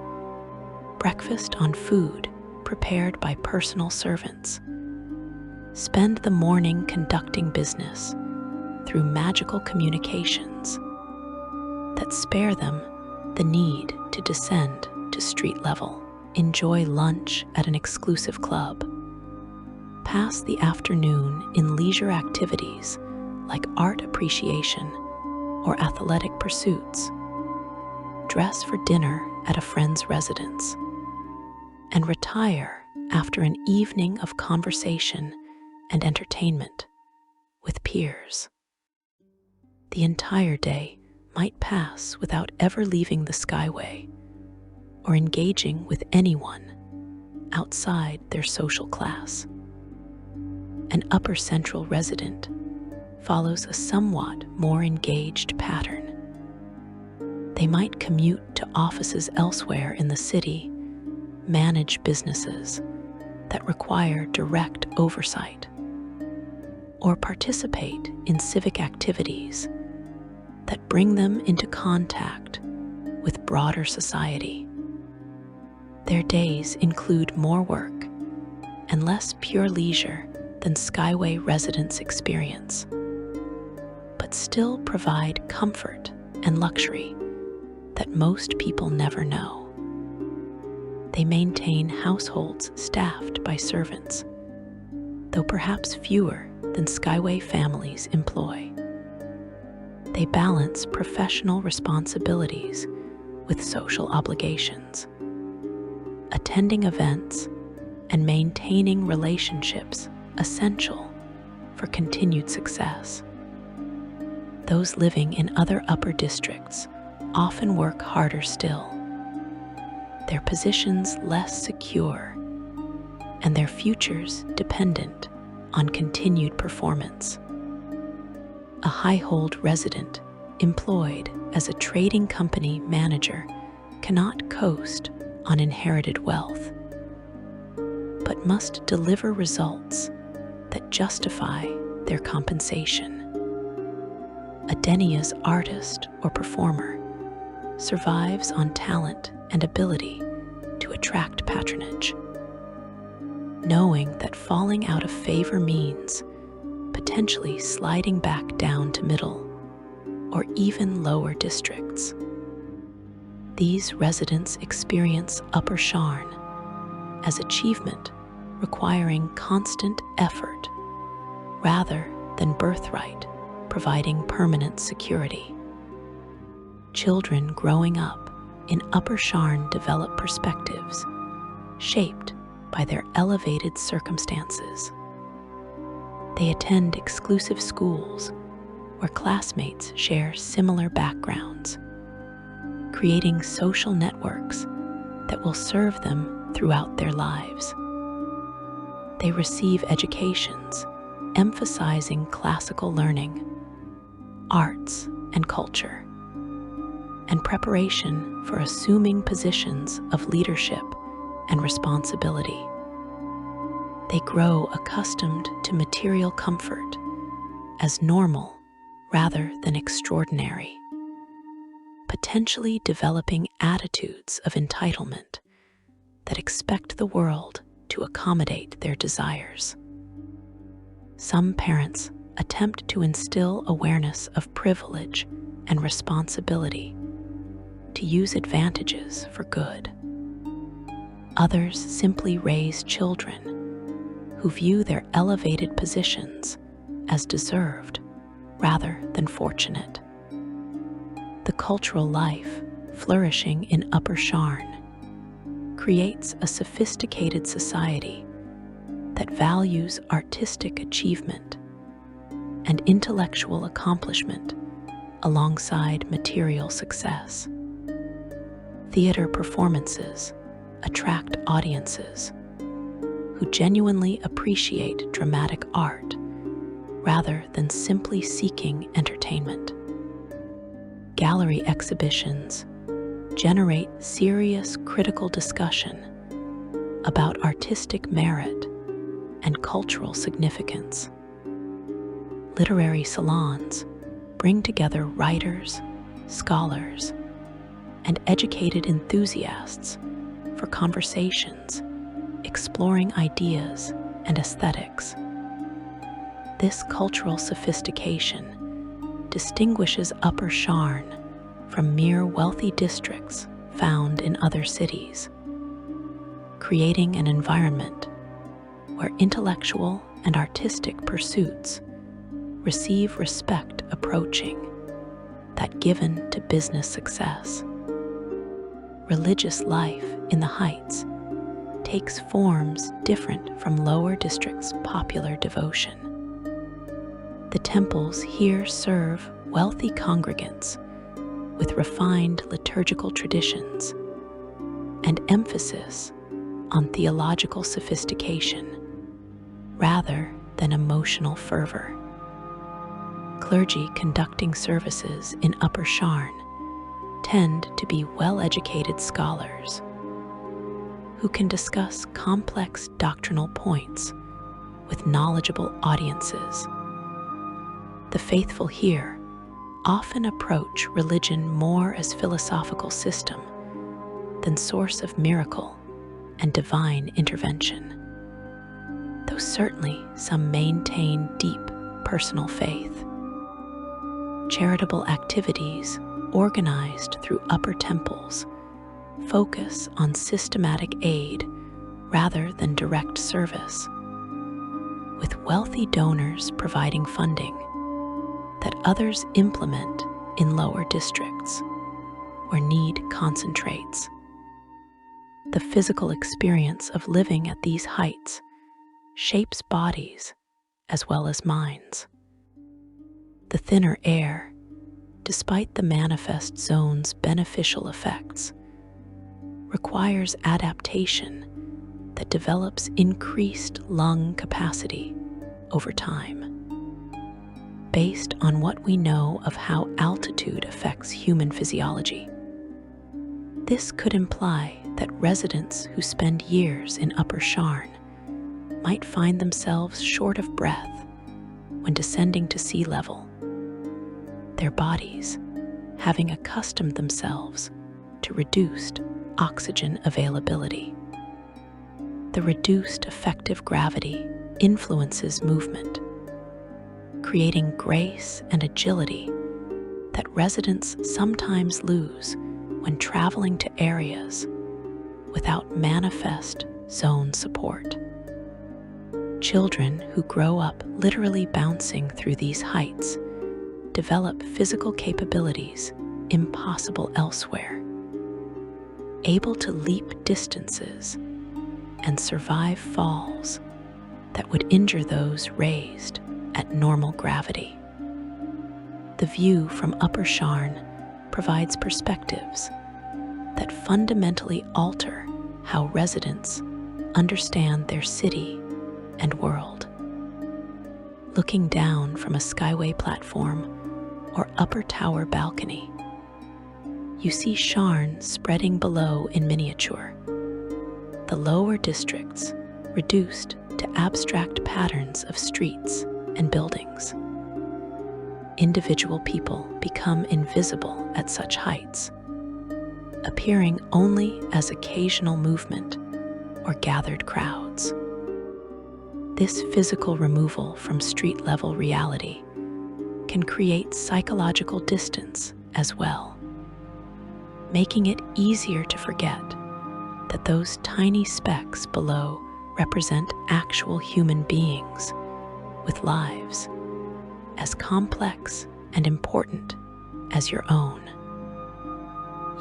breakfast on food prepared by personal servants, spend the morning conducting business through magical communications that spare them the need to descend to street level, enjoy lunch at an exclusive club, pass the afternoon in leisure activities like art appreciation or athletic pursuits, dress for dinner at a friend's residence, and retire after an evening of conversation and entertainment with peers. The entire day might pass without ever leaving the Skyway or engaging with anyone outside their social class. An upper central resident follows a somewhat more engaged pattern. They might commute to offices elsewhere in the city, manage businesses that require direct oversight, or participate in civic activities that bring them into contact with broader society. Their days include more work and less pure leisure than Skyway residents experience, but still provide comfort and luxury that most people never know. They maintain households staffed by servants, though perhaps fewer than Skyway families employ. They balance professional responsibilities with social obligations, attending events and maintaining relationships essential for continued success. Those living in other upper districts often work harder still, their positions less secure, and their futures dependent on continued performance. A high-hold resident employed as a trading company manager cannot coast on inherited wealth, but must deliver results that justify their compensation. A Denia's artist or performer survives on talent and ability to attract patronage, knowing that falling out of favor means potentially sliding back down to middle or even lower districts. These residents experience Upper Sharn as achievement requiring constant effort rather than birthright providing permanent security. Children growing up in Upper Sharn develop perspectives shaped by their elevated circumstances. They attend exclusive schools where classmates share similar backgrounds, creating social networks that will serve them throughout their lives. They receive educations emphasizing classical learning, arts and culture, and preparation for assuming positions of leadership and responsibility. They grow accustomed to material comfort as normal rather than extraordinary, potentially developing attitudes of entitlement that expect the world to accommodate their desires. Some parents attempt to instill awareness of privilege and responsibility to use advantages for good. Others simply raise children who view their elevated positions as deserved rather than fortunate. The cultural life flourishing in Upper Sharn creates a sophisticated society that values artistic achievement and intellectual accomplishment alongside material success. Theater performances attract audiences who genuinely appreciate dramatic art rather than simply seeking entertainment. Gallery exhibitions generate serious critical discussion about artistic merit and cultural significance. Literary salons bring together writers, scholars, and educated enthusiasts for conversations exploring ideas and aesthetics This cultural sophistication distinguishes Upper Sharn from mere wealthy districts found in other cities, creating an environment where intellectual and artistic pursuits receive respect approaching that given to business success. Religious life in the Heights takes forms different from lower districts' popular devotion. The temples here serve wealthy congregants with refined liturgical traditions and emphasis on theological sophistication rather than emotional fervor. Clergy conducting services in Upper Sharn tend to be well-educated scholars who can discuss complex doctrinal points with knowledgeable audiences. The faithful here often approach religion more as philosophical system than source of miracle and divine intervention, though certainly some maintain deep personal faith. Charitable activities organized through upper temples focus on systematic aid rather than direct service, with wealthy donors providing funding that others implement in lower districts where need concentrates. The physical experience of living at these heights shapes bodies as well as minds. The thinner air, despite the manifest zone's beneficial effects, requires adaptation that develops increased lung capacity over time. Based on what we know of how altitude affects human physiology, this could imply that residents who spend years in Upper Sharn might find themselves short of breath when descending to sea level, their bodies having accustomed themselves to reduced oxygen availability. The reduced effective gravity influences movement, creating grace and agility that residents sometimes lose when traveling to areas without manifest zone support. Children who grow up literally bouncing through these heights develop physical capabilities impossible elsewhere, able to leap distances and survive falls that would injure those raised at normal gravity. The view from Upper Sharn provides perspectives that fundamentally alter how residents understand their city and world. Looking down from a Skyway platform or upper tower balcony, you see Sharn spreading below in miniature, the lower districts reduced to abstract patterns of streets and buildings. Individual people become invisible at such heights, appearing only as occasional movement or gathered crowds. This physical removal from street-level reality can create psychological distance as well, making it easier to forget that those tiny specks below represent actual human beings with lives as complex and important as your own.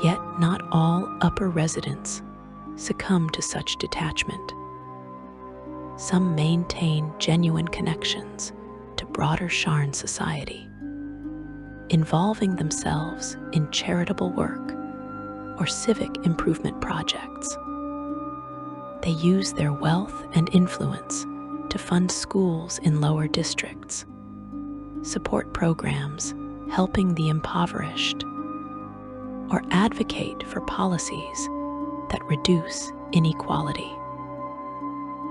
Yet not all upper residents succumb to such detachment. Some maintain genuine connections to broader Sharn society, involving themselves in charitable work or civic improvement projects. They use their wealth and influence to fund schools in lower districts, support programs helping the impoverished, or advocate for policies that reduce inequality.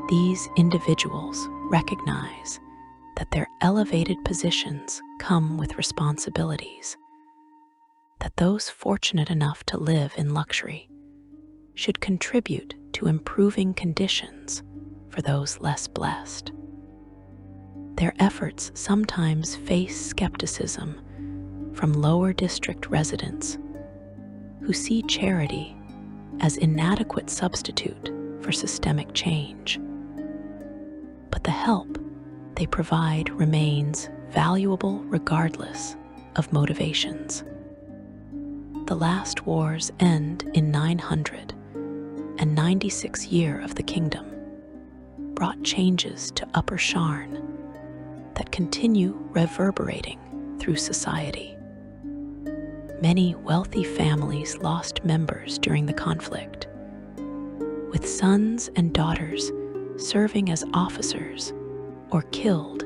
These individuals recognize that their elevated positions come with responsibilities, that those fortunate enough to live in luxury should contribute to improving conditions for those less blessed. Their efforts sometimes face skepticism from lower district residents who see charity as inadequate substitute for systemic change. But the help they provide remains valuable regardless of motivations. The last wars end in 996 year of the kingdom brought changes to Upper Sharn that continue reverberating through society. Many wealthy families lost members during the conflict, with sons and daughters serving as officers or killed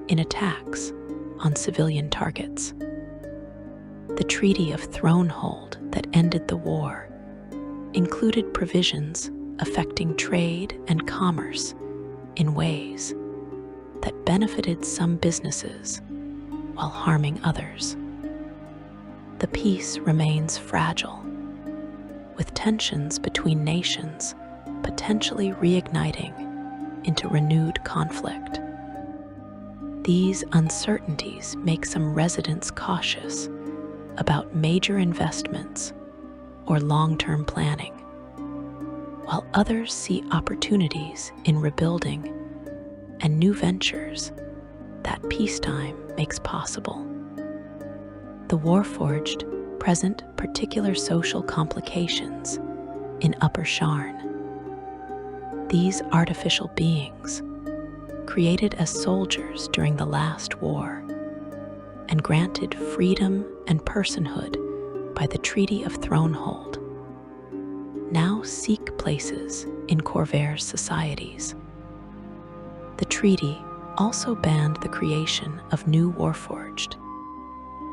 in attacks on civilian targets. The Treaty of Thronehold that ended the war included provisions affecting trade and commerce in ways that benefited some businesses while harming others. The peace remains fragile, with tensions between nations potentially reigniting into renewed conflict. These uncertainties make some residents cautious about major investments or long-term planning, while others see opportunities in rebuilding and new ventures that peacetime makes possible. The Warforged present particular social complications in Upper Sharn. These artificial beings, created as soldiers during the last war and granted freedom and personhood by the Treaty of Thronehold, now seek places in Corvair's societies. The treaty also banned the creation of new Warforged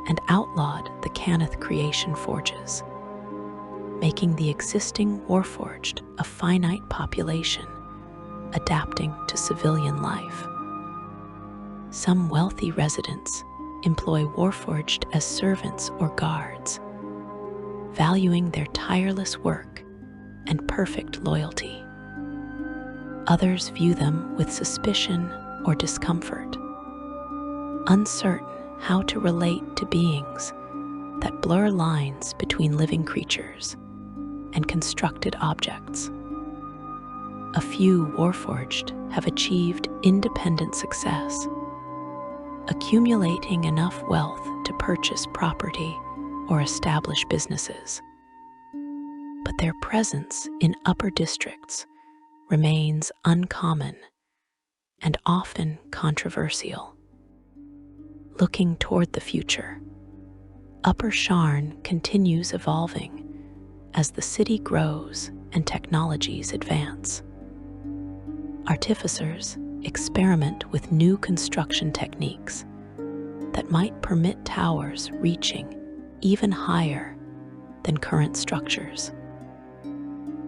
and outlawed the Cannith creation forges, making the existing Warforged a finite population adapting to civilian life. Some wealthy residents employ Warforged as servants or guards, valuing their tireless work and perfect loyalty. Others view them with suspicion or discomfort, uncertain how to relate to beings that blur lines between living creatures and constructed objects. A few Warforged have achieved independent success, accumulating enough wealth to purchase property or establish businesses. But their presence in upper districts remains uncommon and often controversial. Looking toward the future, Upper Sharn continues evolving as the city grows and technologies advance. Artificers experiment with new construction techniques that might permit towers reaching even higher than current structures.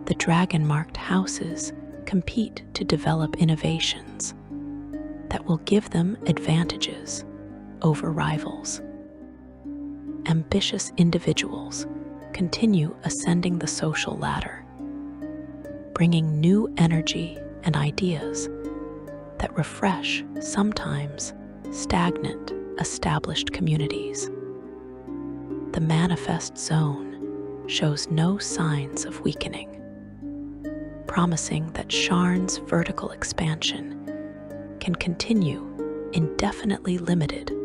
The dragon-marked houses compete to develop innovations that will give them advantages over rivals. Ambitious individuals continue ascending the social ladder, bringing new energy and ideas that refresh sometimes stagnant established communities. The manifest zone shows no signs of weakening, promising that Sharn's vertical expansion can continue indefinitely limited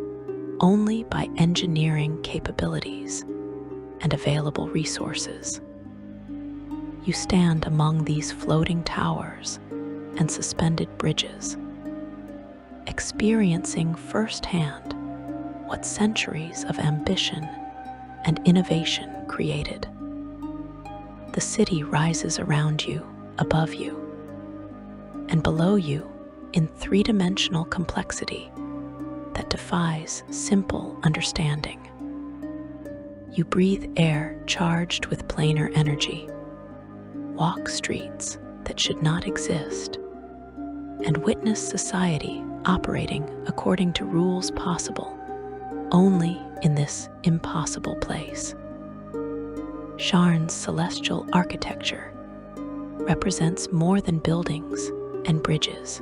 only by engineering capabilities and available resources. You stand among these floating towers and suspended bridges, experiencing firsthand what centuries of ambition and innovation created. The city rises around you, above you, and below you in three-dimensional complexity that defies simple understanding. You breathe air charged with planar energy, walk streets that should not exist, and witness society operating according to rules possible only in this impossible place. Sharn's celestial architecture represents more than buildings and bridges.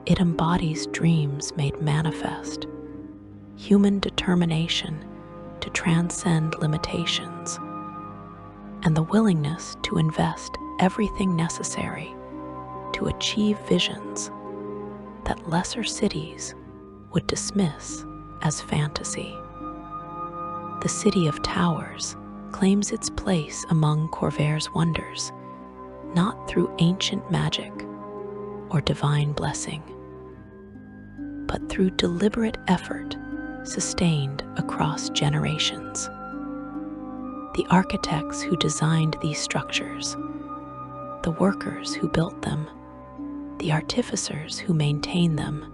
It embodies dreams made manifest, human determination to transcend limitations, and the willingness to invest everything necessary to achieve visions that lesser cities would dismiss as fantasy. The City of Towers claims its place among Corvair's wonders, not through ancient magic or divine blessing, but through deliberate effort sustained across generations. The architects who designed these structures, the workers who built them, the artificers who maintain them,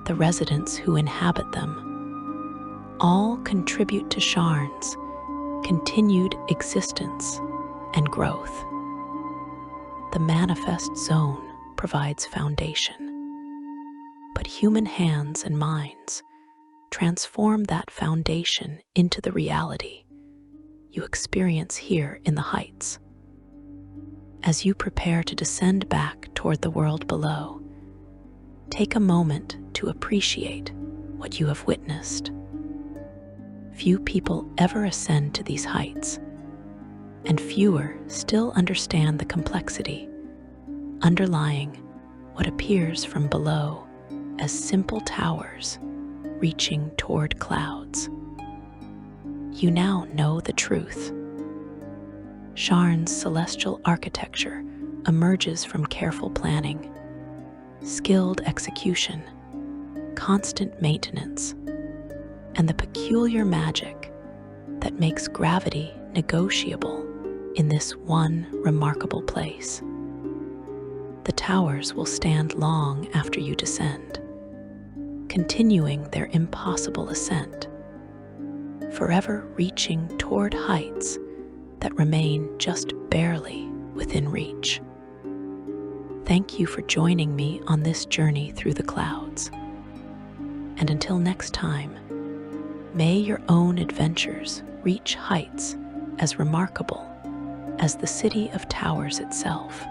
the residents who inhabit them, all contribute to Sharn's continued existence and growth. The manifest zone provides foundation, but human hands and minds transform that foundation into the reality you experience here in the heights. As you prepare to descend back toward the world below, take a moment to appreciate what you have witnessed. Few people ever ascend to these heights, and fewer still understand the complexity underlying what appears from below as simple towers reaching toward clouds. You now know the truth. Sharn's celestial architecture emerges from careful planning, skilled execution, constant maintenance, and the peculiar magic that makes gravity negotiable in this one remarkable place. The towers will stand long after you descend, continuing their impossible ascent, forever reaching toward heights that remain just barely within reach. Thank you for joining me on this journey through the clouds. And until next time, may your own adventures reach heights as remarkable as the City of Towers itself.